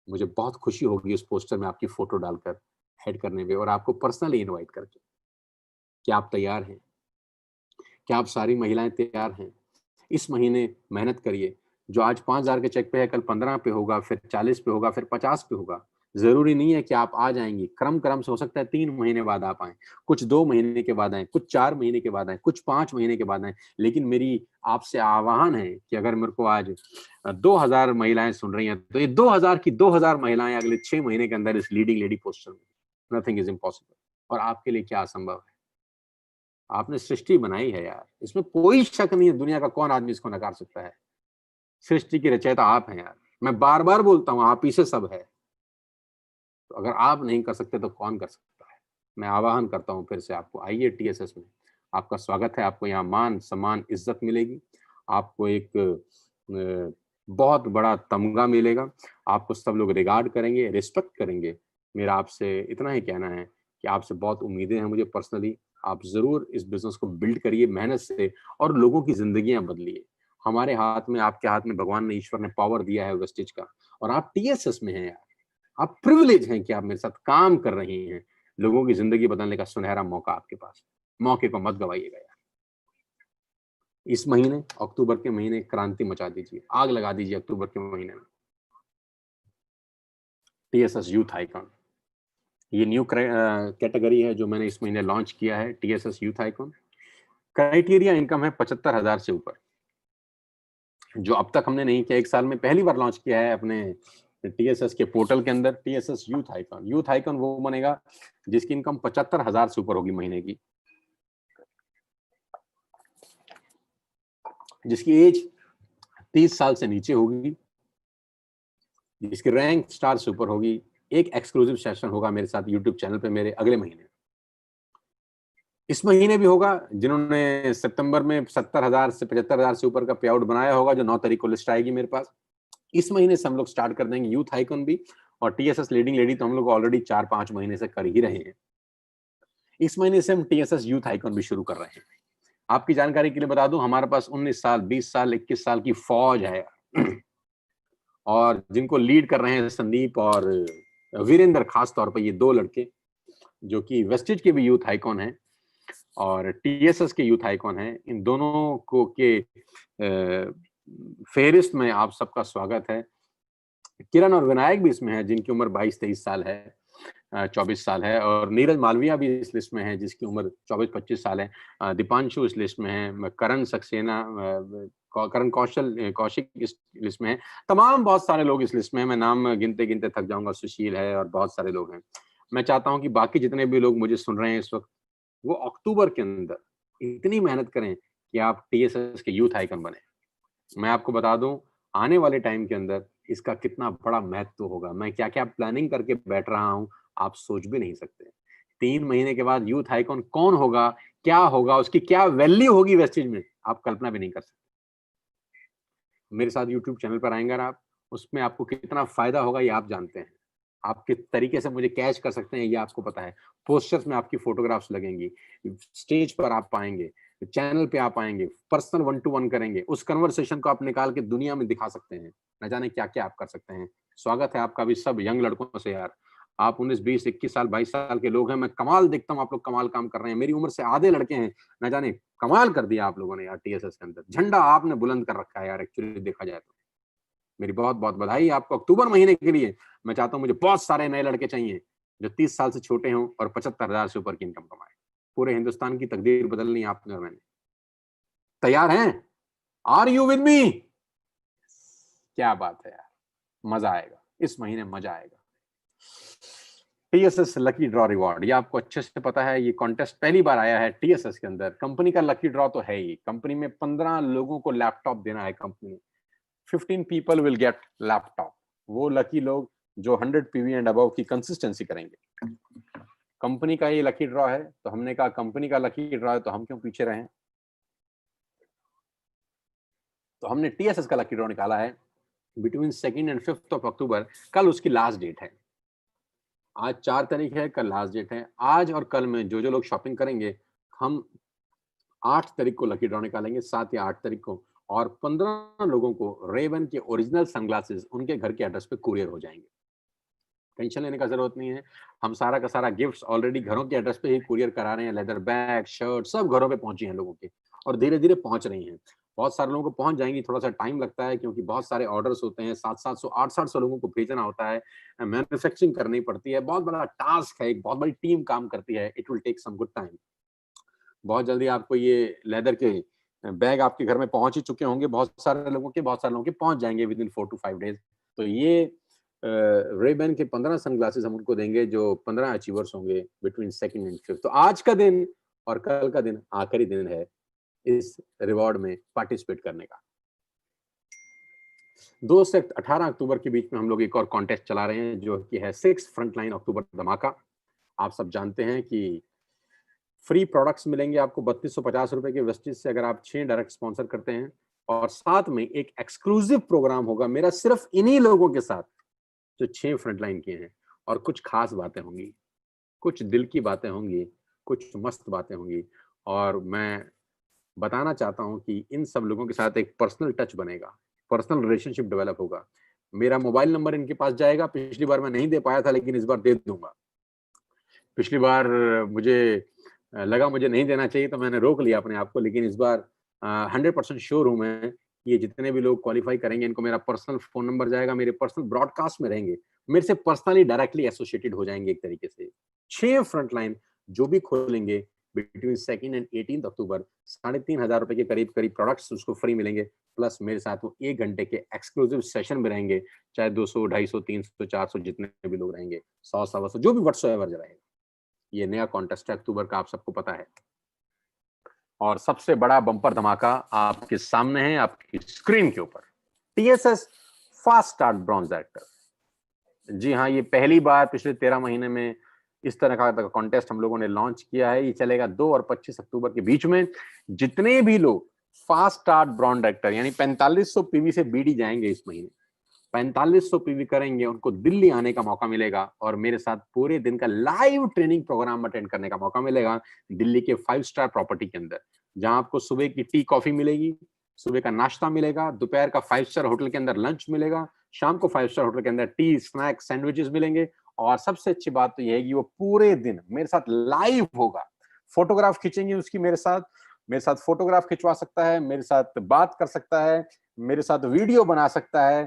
मुझे बहुत खुशी होगी उस पोस्टर में आपकी फोटो डालकर हेड करने में, और आपको पर्सनली इनवाइट करके। क्या आप तैयार हैं? क्या आप सारी महिलाएं तैयार हैं? इस महीने मेहनत करिए। जो आज 5,000 के चेक पे है, कल 15 पे होगा, फिर 40 पे होगा, फिर 50 पे होगा। जरूरी नहीं है कि आप आ जाएंगी, क्रम क्रम से हो सकता है 3 महीने बाद आप आए, कुछ 2 महीने के बाद आए, कुछ 4 महीने के बाद आए, कुछ 5 महीने के बाद आए। लेकिन मेरी आपसे आह्वान है कि अगर मेरे को आज 2000 महिलाएं सुन रही हैं, तो ये 2000 की 2000 महिलाएं अगले 6 महीने के अंदर इस लीडिंग लेडी पोस्टर में। Nothing is impossible. और आपके लिए क्या असंभव है? आपने सृष्टि बनाई है यार, इसमें कोई शक नहीं है। दुनिया का कौन आदमी इसको नकार सकता है? सृष्टि की रचयिता आप हैं यार। मैं बार बार बोलता हूं, आप ही से सब है। तो अगर आप नहीं कर सकते तो कौन कर सकता है? मैं आह्वान करता हूं फिर से आपको, आइए टीएसएस में। आपका स्वागत है। आपको यहाँ मान सम्मान इज्जत मिलेगी। आपको एक बहुत बड़ा तमगा मिलेगा। आपको सब लोग रिगार्ड करेंगे, रिस्पेक्ट करेंगे। मेरा आपसे इतना ही कहना है कि आपसे बहुत उम्मीदें हैं मुझे पर्सनली। आप जरूर इस बिजनेस को बिल्ड करिए मेहनत से, और लोगों की जिंदगियां बदलिए। हमारे हाथ में, आपके हाथ में भगवान ने, ईश्वर ने पावर दिया है वेस्टिज का, और आप टीएसएस में हैं यार। आप प्रिविलेज हैं कि आप मेरे साथ काम कर रहे हैं। लोगों की जिंदगी बदलने का सुनहरा मौका आपके पास। मौके को मत गवाइएगा यार। इस महीने, अक्टूबर के महीने, क्रांति मचा दीजिए, आग लगा दीजिए अक्टूबर के महीने में। टीएसएस यूथ आइकॉन, ये न्यू कैटेगरी है जो मैंने इस महीने लॉन्च किया है, TSS youth icon. Criteria income है 75,000 से ऊपर, जो अब तक हमने नहीं किया। 1 साल में पहली बार लॉन्च किया है अपने टीएसएस के पोर्टल के अंदर, TSS youth icon. Youth icon वो बनेगा जिसकी इनकम 75,000 से ऊपर होगी महीने की, जिसकी एज 30 साल से नीचे होगी, जिसकी रैंक स्टार से ऊपर होगी। एक एक्सक्लूसिव सेशन होगा मेरे साथ यूट्यूब चैनल पे मेरे अगले महीने। इस महीने भी होगा। जिन्होंने सितंबर में 70,000 से 75,000 से ऊपर का पे आउट बनाया होगा, जो 9 तारीख को लिस्ट आएगी मेरे पास, इस महीने से हम लोग स्टार्ट कर देंगे यूथ आइकॉन भी। और टीएसएस लीडिंग लेडी तो हम लोग ऑलरेडी 4-5 महीने से कर ही रहे हैं। इस महीने से हम टीएसएस यूथ आइकॉन भी शुरू कर रहे हैं। आपकी जानकारी के लिए बता दूं, हमारे पास 19 साल, 20 साल, 21 साल की फौज है, और जिनको लीड कर रहे हैं संदीप और वीरेंद्र, खास तौर पर ये 2 लड़के, जो कि वेस्टेज के भी यूथ आइकॉन हैं और टीएसएस के यूथ आइकॉन हैं। इन दोनों को के फेरिस्त में आप सबका स्वागत है। किरण और विनायक भी इसमें है, जिनकी उम्र 22-23 साल है। 24 साल है, और नीरज मालविया भी इस लिस्ट में है जिसकी उम्र 24-25 साल है। दीपांशु इस लिस्ट में है, करण सक्सेना, करण कौशिक इस लिस्ट में है। तमाम बहुत सारे लोग इस लिस्ट में हैं, मैं नाम गिनते-गिनते थक जाऊँगा। सुशील है और बहुत सारे लोग हैं। मैं चाहता हूँ कि बाकी जितने भी लोग मुझे सुन रहे हैं इस वक़्त, वो अक्टूबर के अंदर इतनी मेहनत करें कि आप टीएसएस के यूथ आइकन बने। मैं आपको बता दूं, आने वाले टाइम के अंदर इसका कितना बड़ा महत्व होगा। मैं क्या-क्या प्लानिंग करके बैठ रहा हूं, आप सोच भी नहीं सकते। 3 महीने के बाद यूथ आइकॉन कौन होगा, क्या होगा, उसकी क्या वैल्यू होगी वेस्टेज में, आप कल्पना भी नहीं कर सकते। मेरे साथ यूट्यूब चैनल पर आएंगे अगर आप, उसमें आपको कितना फायदा होगा ये आप जानते हैं। आप किस तरीके से मुझे कैच कर सकते हैं ये आपको पता है। पोस्टर्स में आपकी फोटोग्राफ्स लगेंगी, स्टेज पर आप पाएंगे, चैनल पे आप आएंगे, पर्सनल 1 टू 1 करेंगे, उस कन्वर्सेशन को आप निकाल के दुनिया में दिखा सकते हैं। न जाने क्या-क्या आप कर सकते हैं। स्वागत है आपका भी सब यंग लड़कों से यार। आप 19, 20, 21 साल, 22 साल के लोग हैं। मैं कमाल देखता हूँ आप लोग कमाल काम कर रहे हैं। मेरी उम्र से आधे लड़के हैं। न जाने कमाल कर दिया आप लोगों ने यार टीएसएस के अंदर। झंडा आपने बुलंद कर रखा है यार, एक्चुअली देखा जाए तो। मेरी बहुत-बहुत बधाई आपको अक्टूबर महीने के लिए। मैं चाहता हूँ मुझे बहुत सारे नए लड़के चाहिए, जो 30 साल से छोटे हों और 75,000 से ऊपर की इनकम कमाएँ। पूरे हिंदुस्तान की तकदीर बदलनी है आपने और मैंने। तैयार हैं? Are you with me? क्या बात है यार, मजा आएगा। इस महीने मजा आएगा। टीएसएस लकी ड्रॉ रिवॉर्ड, ये आपको अच्छे से पता है। ये कॉन्टेस्ट पहली बार आया है टीएसएस के अंदर। कंपनी का लकी ड्रॉ तो है ही। कंपनी में 15 लोगों को लैपटॉप देना है company. 15 people will get laptop। वो लकी लोग जो 100 पीवी एंड अबव की कंसिस्टेंसी करेंगे। कंपनी का ये लकी ड्रॉ है, तो हमने कहा कंपनी का लकी ड्रॉ है तो हम क्यों पीछे रहें। तो हमने टीएसएस का लकी ड्रॉ निकाला है बिटवीन 2 एंड 5 ऑफ अक्टूबर। कल उसकी लास्ट डेट है। आज 4 तारीख है, कल लास्ट डेट है। आज और कल में जो लोग शॉपिंग करेंगे, हम 8 तारीख को लकी ड्रॉ निकालेंगे, 7 या 8 तारीख को, और 15 लोगों को रेबन के ओरिजिनल सनग्लासेस उनके घर के एड्रेस पे कुरियर हो जाएंगे। टेंशन लेने का जरूरत नहीं है। हम सारा का सारा गिफ्ट्स ऑलरेडी घरों के एड्रेस पे ही कुरियर करा रहे हैं। लेदर बैग, शर्ट सब घरों पे पहुंची हैं लोगों के, और धीरे-धीरे पहुंच रही हैं। बहुत सारे लोगों को पहुंच जाएंगी, थोड़ा सा टाइम लगता है क्योंकि बहुत सारे ऑर्डर्स होते हैं। 700-700, 800 लोगों को भेजना होता है, मैन्युफैक्चरिंग करनी पड़ती है। बहुत बड़ा टास्क है, एक बहुत बड़ी टीम काम करती है। It will take some good time. बहुत जल्दी आपको ये लेदर के बैग आपके घर में पहुंच ही चुके होंगे। बहुत सारे लोगों के पहुंच जाएंगे विद इन 4 टू 5 डेज। तो ये रेबन के 15 सनग्लासेस हम उनको देंगे जो 15 अचीवर्स होंगे बिटवीन 2 एंड 5। तो आज का दिन और कल का दिन आखिरी दिन है इस रिवॉर्ड में पार्टिसिपेट करने का। 2 से 18 अक्टूबर के बीच में हम लोग एक और कॉन्टेस्ट चला रहे हैं जो कि है 6 फ्रंटलाइन अक्टूबर धमाका। आप सब जानते हैं कि फ्री प्रोडक्ट्स मिलेंगे आपको 3250 रुपए के वेस्टेज से अगर आप 6 डायरेक्ट स्पॉन्सर करते हैं, और साथ में एक एक्सक्लूसिव प्रोग्राम होगा मेरा सिर्फ इन्हीं लोगों के साथ जो 6 फ्रंटलाइन किए हैं। और कुछ खास बातें होंगी, कुछ दिल की बातें होंगी, कुछ मस्त बातें होंगी, और मैं बताना चाहता हूं कि इन सब लोगों के साथ एक पर्सनल टच बनेगा, पर्सनल रिलेशनशिप डेवलप होगा। मेरा मोबाइल नंबर इनके पास जाएगा। पिछली बार मैं नहीं दे पाया था, लेकिन इस बार दे दूंगा। पिछली बार मुझे लगा मुझे नहीं देना चाहिए तो मैंने रोक लिया अपने आप को, लेकिन इस बार 100% श्योर हूं मैं, ये जितने भी लोग क्वालिफाई करेंगे इनको मेरा पर्सनल फोन नंबर जाएगा, मेरे पर्सनल ब्रॉडकास्ट में रहेंगे, मेरे से पर्सनली डायरेक्टली एसोसिएटेड हो जाएंगे एक तरीके से। 6 फ्रंटलाइन जो भी खोलेंगे बिटवीन 2 एंड 18 अक्टूबर, 3,500 रुपए के करीब करीब प्रोडक्ट्स उसको फ्री मिलेंगे। प्लस मेरे साथ वो 1 घंटे के एक्सक्लूसिव सेशन में रहेंगे, चाहे 200, 250, 300, 400 जितने भी लोग रहेंगे, 100, 125 जो भी व्हाटसोएवर रहेगा। ये नया कॉन्टेस्ट है अक्टूबर का, आप सबको पता है। और सबसे बड़ा बम्पर धमाका आपके सामने है, आपकी स्क्रीन के ऊपर। TSS fast start bronze actor. जी हाँ, ये पहली बार पिछले 13 महीने में इस तरह का कॉन्टेस्ट हम लोगों ने लॉन्च किया है। ये चलेगा 2 और 25 अक्टूबर के बीच में। जितने भी लोग फास्ट स्टार्ट ब्रॉन्ज एक्टर यानी 4500 पीवी से बीडी जाएंगे इस महीने, 4500 पीवी करेंगे, उनको दिल्ली आने का मौका मिलेगा और मेरे साथ पूरे दिन का लाइव ट्रेनिंग प्रोग्राम अटेंड करने का मौका मिलेगा दिल्ली के 5 स्टार प्रॉपर्टी के अंदर, जहां आपको सुबह की टी कॉफी मिलेगी, सुबह का नाश्ता मिलेगा, दोपहर का 5 स्टार होटल के अंदर लंच मिलेगा, शाम को 5 स्टार होटल के अंदर टी, स्नैक्स, सैंडविचेस मिलेंगे। और सबसे अच्छी बात तो यह है कि वो पूरे दिन मेरे साथ लाइव होगा। फोटोग्राफ खींचेंगे उसकी मेरे साथ फोटोग्राफ खिंचवा सकता है, मेरे साथ बात कर सकता है, मेरे साथ वीडियो बना सकता है।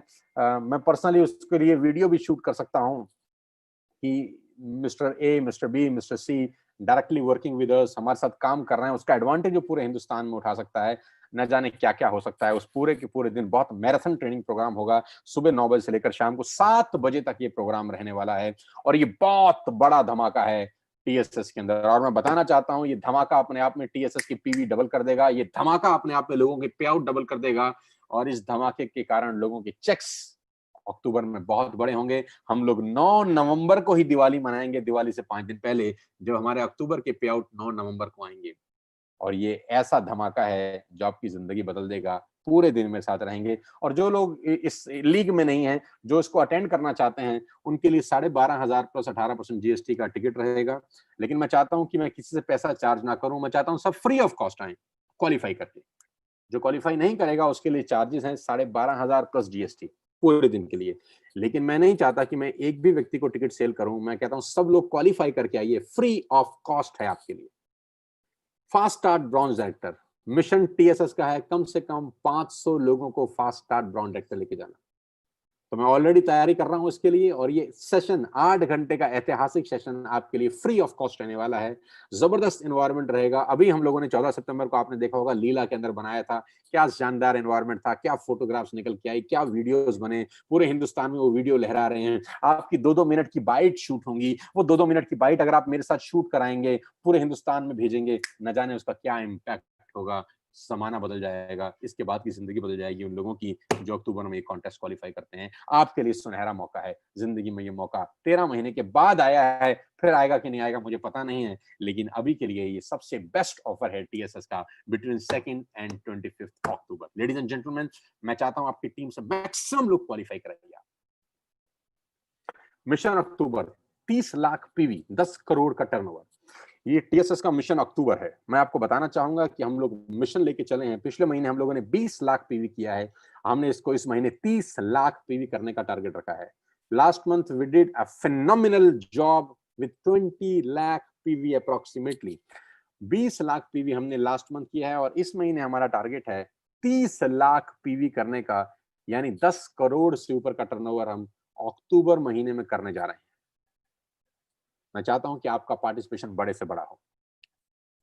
मैं पर्सनली उसके लिए वीडियो भी शूट कर सकता हूं कि mister A, mister B, mister C directly working with us, हमारे साथ काम कर रहे हैं, उसका एडवांटेज जो पूरे हिंदुस्तान में उठा सकता है। न जाने क्या क्या हो सकता है। उस पूरे के पूरे दिन बहुत मैराथन ट्रेनिंग प्रोग्राम होगा। सुबह 9 बजे से लेकर शाम को 7 बजे तक ये प्रोग्राम रहने वाला है और ये बहुत बड़ा धमाका है टीएसएस के अंदर। और मैं बताना चाहता हूं, ये धमाका अपने आप में टीएसएस की पीवी डबल कर देगा। ये धमाका अपने आप में लोगों के पे आउट डबल कर देगा और इस धमाके के कारण लोगों के चेक्स अक्टूबर में बहुत बड़े होंगे। हम लोग 9 नवंबर को ही दिवाली मनाएंगे, दिवाली से 5 दिन पहले, जब हमारे अक्टूबर के पे आउट 9 नवंबर को आएंगे। और ये ऐसा धमाका है जो आपकी जिंदगी बदल देगा। पूरे दिन मेरे साथ रहेंगे और जो लोग इस लीग में नहीं है, जो इसको अटेंड करना चाहते हैं, उनके लिए 12,500 प्लस 18% जीएसटी का टिकट रहेगा। लेकिन मैं चाहता हूं कि मैं किसी से पैसा चार्ज ना करूं। मैं चाहता हूं सब फ्री ऑफ कॉस्ट आए क्वालिफाई करके। जो क्वालिफाई नहीं करेगा उसके लिए चार्जेस हैं 12,500 प्लस जीएसटी पूरे दिन के लिए। लेकिन मैं नहीं चाहता कि मैं एक भी व्यक्ति को टिकट सेल करूं। मैं कहता हूं सब लोग क्वालिफाई करके आइए, फ्री ऑफ कॉस्ट है आपके लिए। Fast start bronze director mission TSS का है, कम से कम 500 लोगों को फास्ट स्टार्ट ब्रॉन्ज डायरेक्टर लेके जाना। तो मैं ऑलरेडी तैयारी कर रहा हूं इसके लिए और ये सेशन 8 घंटे का ऐतिहासिक सेशन आपके लिए फ्री ऑफ कॉस्ट रहने वाला है। जबरदस्त एनवायरनमेंट रहेगा। अभी हम लोगों ने 14 सितंबर को आपने देखा होगा लीला के अंदर बनाया था, क्या शानदार एनवायरनमेंट था, क्या फोटोग्राफ्स निकल के आई, क्या वीडियोस बने, पूरे हिंदुस्तान में वो वीडियो लहरा रहे हैं। आपकी 2-2 मिनट की बाइट शूट होंगी। वो 2-2 मिनट की बाइट अगर आप मेरे साथ शूट कराएंगे, पूरे हिंदुस्तान में भेजेंगे, न जाने उसका क्या इम्पैक्ट होगा। जमाना बदल जाएगा, इसके बाद की जिंदगी बदल जाएगी उन लोगों की जो अक्टूबर में ये कॉन्टेस्ट क्वालिफाई करते हैं। आपके लिए सुनहरा मौका है। जिंदगी में ये मौका 13 महीने के बाद आया है, फिर आएगा कि नहीं आएगा मुझे पता नहीं है, लेकिन अभी के लिए ये सबसे बेस्ट ऑफर है टीएसएस का between 2 and 25 October. Ladies and gentleman, मैं चाहता हूं आपकी टीम से मैक्सिमम लोग क्वालिफाई कराइए। मिशन अक्टूबर 30 लाख पीवी, 10 करोड़ का टर्नओवर, ये टीएसएस का मिशन अक्टूबर है। मैं आपको बताना चाहूंगा कि हम लोग मिशन लेके चले हैं। पिछले महीने हम लोगों ने 20 लाख पीवी किया है, हमने इसको इस महीने 30 लाख पीवी करने का टारगेट रखा है। Last month we did a phenomenal job with 20 lakh PV approximately. 20 lakh PV हमने लास्ट मंथ किया है और इस महीने हमारा टारगेट है 30 लाख पीवी करने का, यानी 10 करोड़ से ऊपर का टर्नओवर हम अक्टूबर महीने में करने जा रहे हैं। मैं चाहता हूं कि आपका पार्टिसिपेशन बड़े से बड़ा हो।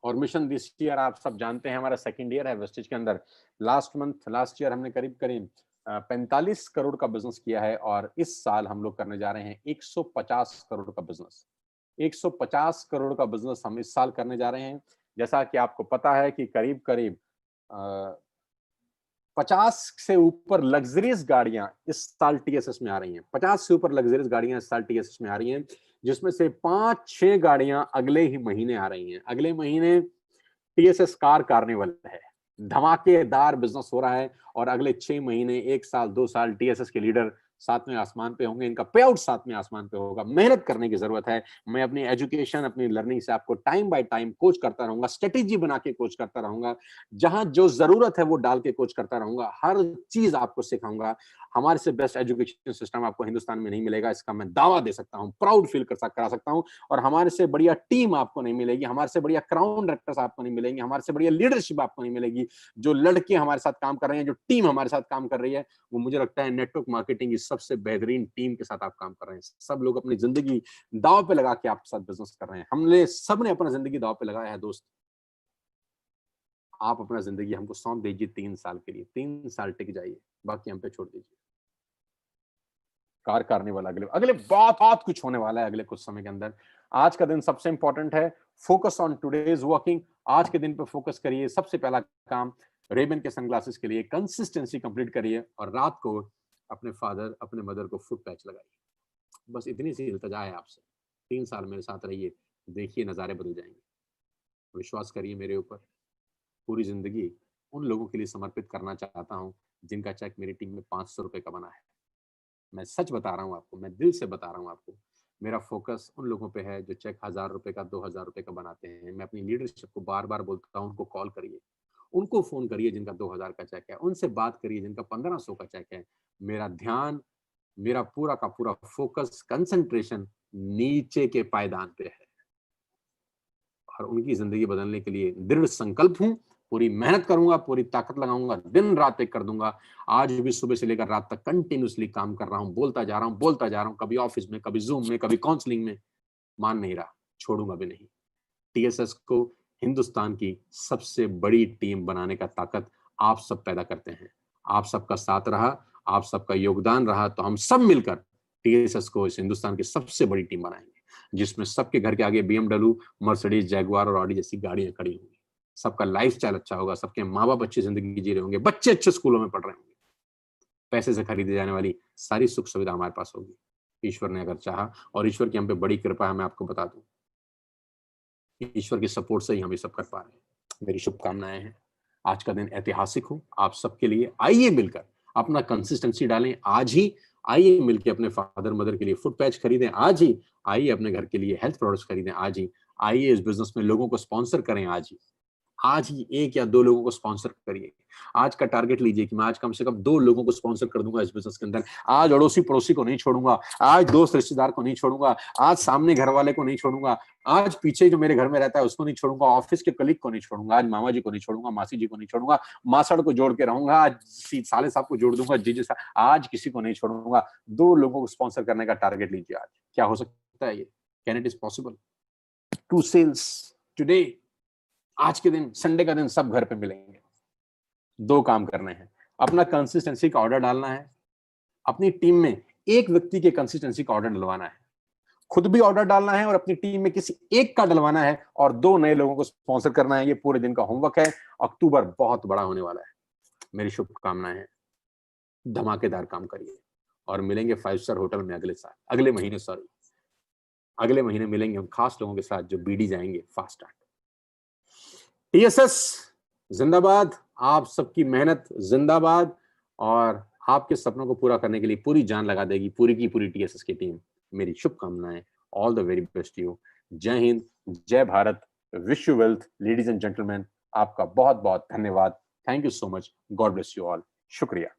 और मिशन दिस ईयर आप सब जानते हैं हमारा सेकंड ईयर है वेस्टिज के अंदर। लास्ट ईयर हमने करीब करीब 45 करोड़ का बिजनेस किया है और इस साल हम लोग करने जा रहे हैं 150 करोड़ का बिजनेस। 150 करोड़ का बिजनेस हम इस साल करने जा रहे हैं। जैसा कि आपको पता है कि करीब करीब 50 से ऊपर लग्जरियस गाड़ियां इस साल टीएसएस में आ रही हैं। 50 से ऊपर लग्जरियस गाड़ियां इस साल टीएसएस में आ रही हैं, जिसमें से 5-6 गाड़ियां अगले ही महीने आ रही हैं। अगले महीने टीएसएस कार कार्निवल है, धमाकेदार बिजनेस हो रहा है और अगले 6 महीने, 1 साल, 2 साल टीएसएस के लीडर सातवें आसमान पे होंगे। इनका पे आउट सातवें आसमान पे होगा। मेहनत करने की जरूरत है। मैं अपनी एजुकेशन, अपनी लर्निंग से आपको टाइम बाय टाइम कोच करता रहूंगा, स्ट्रेटेजी बना के कोच करता रहूंगा, जहां जो जरूरत है वो डाल के कोच करता रहूंगा, हर चीज आपको सिखाऊंगा। हमारे से बेस्ट एजुकेशन सिस्टम आपको हिंदुस्तान में नहीं मिलेगा, इसका मैं दावा दे सकता हूं, प्राउड फील करा सकता हूं। और हमारे से बढ़िया टीम आपको नहीं मिलेगी, हमारे से बढ़िया क्राउन डायरेक्टर्स आपको नहीं मिलेंगे, हमारे से बढ़िया लीडरशिप आपको नहीं मिलेगी। जो लड़के हमारे साथ काम कर रहे हैं, जो टीम हमारे साथ काम कर रही है, वो मुझे लगता है नेटवर्क मार्केटिंग की सबसे बेहतरीन टीम के साथ आप काम कर रहे हैं। सब लोग अपनी जिंदगी दांव पे लगा के आपके साथ बिजनेस कर रहे हैं। हमने सबने अपना जिंदगी दांव पे लगाया है दोस्त। आप अपना जिंदगी हमको सौंप दीजिए 3 साल के लिए, 3 साल टिक जाइए, बाकी हम पे छोड़ दीजिए। कार कार्निवल अगले अगले बहुत बहुत कुछ होने वाला है अगले कुछ समय के अंदर। आज का दिन सबसे इंपॉर्टेंट है। Focus on today's working. आज के दिन पे फोकस करिए। सबसे पहला काम, रेबन के सनग्लासेस के लिए कंसिस्टेंसी कंप्लीट करिए और रात को अपने फादर, अपने मदर को फुट पैच लगाइए। बस इतनी सी इल्तजा है आपसे। 3 साल मेरे साथ रहिए, देखिए नज़ारे बदल जाएंगे। विश्वास करिए मेरे ऊपर। पूरी जिंदगी उन लोगों के लिए समर्पित करना चाहता हूँ जिनका चेक मेरी टीम में 500 रुपए का बना है। मैं सच बता रहा हूँ आपको, मैं दिल से बता रहा हूँ आपको। मेरा फोकस उन लोगों पे है जो चेक 1000 रुपए का, 2000 रुपए का बनाते हैं। मैं अपनी लीडरशिप को बार बार बोलता हूँ, उनको कॉल करिए, उनको फोन करिए जिनका 2000 का चेक है, उनसे बात करिए जिनका 1500 का चेक है। मेरा ध्यान, मेरा पूरा का पूरा फोकस, कंसंट्रेशन नीचे के पायदान पे है और उनकी जिंदगी बदलने के लिए दृढ़ संकल्प हूं। पूरी मेहनत करूंगा, पूरी ताकत लगाऊंगा, दिन रात एक कर दूंगा। आज भी सुबह से लेकर रात तक कंटिन्यूसली काम कर रहा हूं, बोलता जा रहा हूं, कभी ऑफिस में, कभी जूम में, कभी काउंसलिंग में। मान नहीं रहा, छोड़ूंगा भी नहीं। टीएसएस को हिंदुस्तान की सबसे बड़ी टीम बनाने का ताकत आप सब पैदा करते हैं। आप सबका साथ रहा, आप सबका योगदान रहा, तो हम सब मिलकर टीएसएस को इस हिंदुस्तान की सबसे बड़ी टीम बनाएंगे, जिसमें सबके घर के आगे बीएमडब्ल्यू, मर्सिडीज, जैगुआर और ऑडी जैसी गाड़ियां खड़ी होंगी। सबका लाइफस्टाइल अच्छा होगा, सबके माँ बाप अच्छी जिंदगी जी रहे होंगे, बच्चे अच्छे स्कूलों में पढ़ रहे होंगे, पैसे से खरीदी जाने वाली सारी सुख सुविधा हमारे पास होगी, ईश्वर ने अगर चाहा। और ईश्वर की हम पे बड़ी कृपा है, मैं आपको बता दूं, ईश्वर की सपोर्ट से ही हम ये सब कर पा रहे हैं। मेरी शुभकामनाएं हैं। आज का दिन ऐतिहासिक हो आप सबके लिए। आइए मिलकर अपना कंसिस्टेंसी डालें आज ही। आइए मिलकर अपने फादर मदर के लिए फुट पैच खरीदें आज ही। आइए अपने घर के लिए हेल्थ प्रोडक्ट्स खरीदें आज ही। आइए इस बिजनेस में लोगों को स्पॉन्सर करें आज ही। आज ही 1 या 2 लोगों को स्पॉन्सर करिए। आज का टारगेट लीजिए कि मैं आज कम से कम 2 लोगों को स्पॉन्सर कर दूंगा इस बिजनेस के अंदर। आज अड़ोसी पड़ोसी को नहीं छोड़ूंगा, आज दोस्त रिश्तेदार को नहीं छोड़ूंगा, आज सामने घर वाले को नहीं छोड़ूंगा, आज पीछे जो मेरे घर में रहता है उसको नहीं छोड़ूंगा, ऑफिस के कलीग को नहीं छोड़ूंगा, आज मामा जी को नहीं छोड़ूंगा, मासी जी को नहीं छोड़ूंगा, मासड़ को जोड़ के रहूंगा, आज साले साहब को जोड़ दूंगा, जीजे साहब, आज किसी को नहीं छोड़ूंगा। 2 लोगों को स्पॉन्सर करने का टारगेट लीजिए आज। क्या हो सकता है ये? Can it is possible? 2 sales today. आज के दिन, संडे का दिन सब घर पे मिलेंगे। 2 काम करने हैं। अपना कंसिस्टेंसी का ऑर्डर डालना है, अपनी टीम में एक व्यक्ति के कंसिस्टेंसी का ऑर्डर डलवाना है, खुद भी ऑर्डर डालना है और अपनी टीम में किसी एक का डलवाना है, और 2 नए लोगों को स्पॉन्सर करना है। ये पूरे दिन का होमवर्क है। अक्टूबर बहुत बड़ा होने वाला है। मेरी शुभकामनाएं हैं। धमाकेदार काम करिए और मिलेंगे 5 स्टार होटल में अगले महीने मिलेंगे हम खास लोगों के साथ जो बीडी जाएंगे फास्ट स्टार्ट। टीएसएस जिंदाबाद, आप सबकी मेहनत जिंदाबाद, और आपके सपनों को पूरा करने के लिए पूरी जान लगा देगी पूरी की पूरी टीएसएस की टीम। मेरी शुभकामनाएं। All the very best you. जय हिंद, जय Bharat, wish you wealth. Ladies and gentleman, आपका बहुत बहुत धन्यवाद। Thank you so much. God bless you all. शुक्रिया।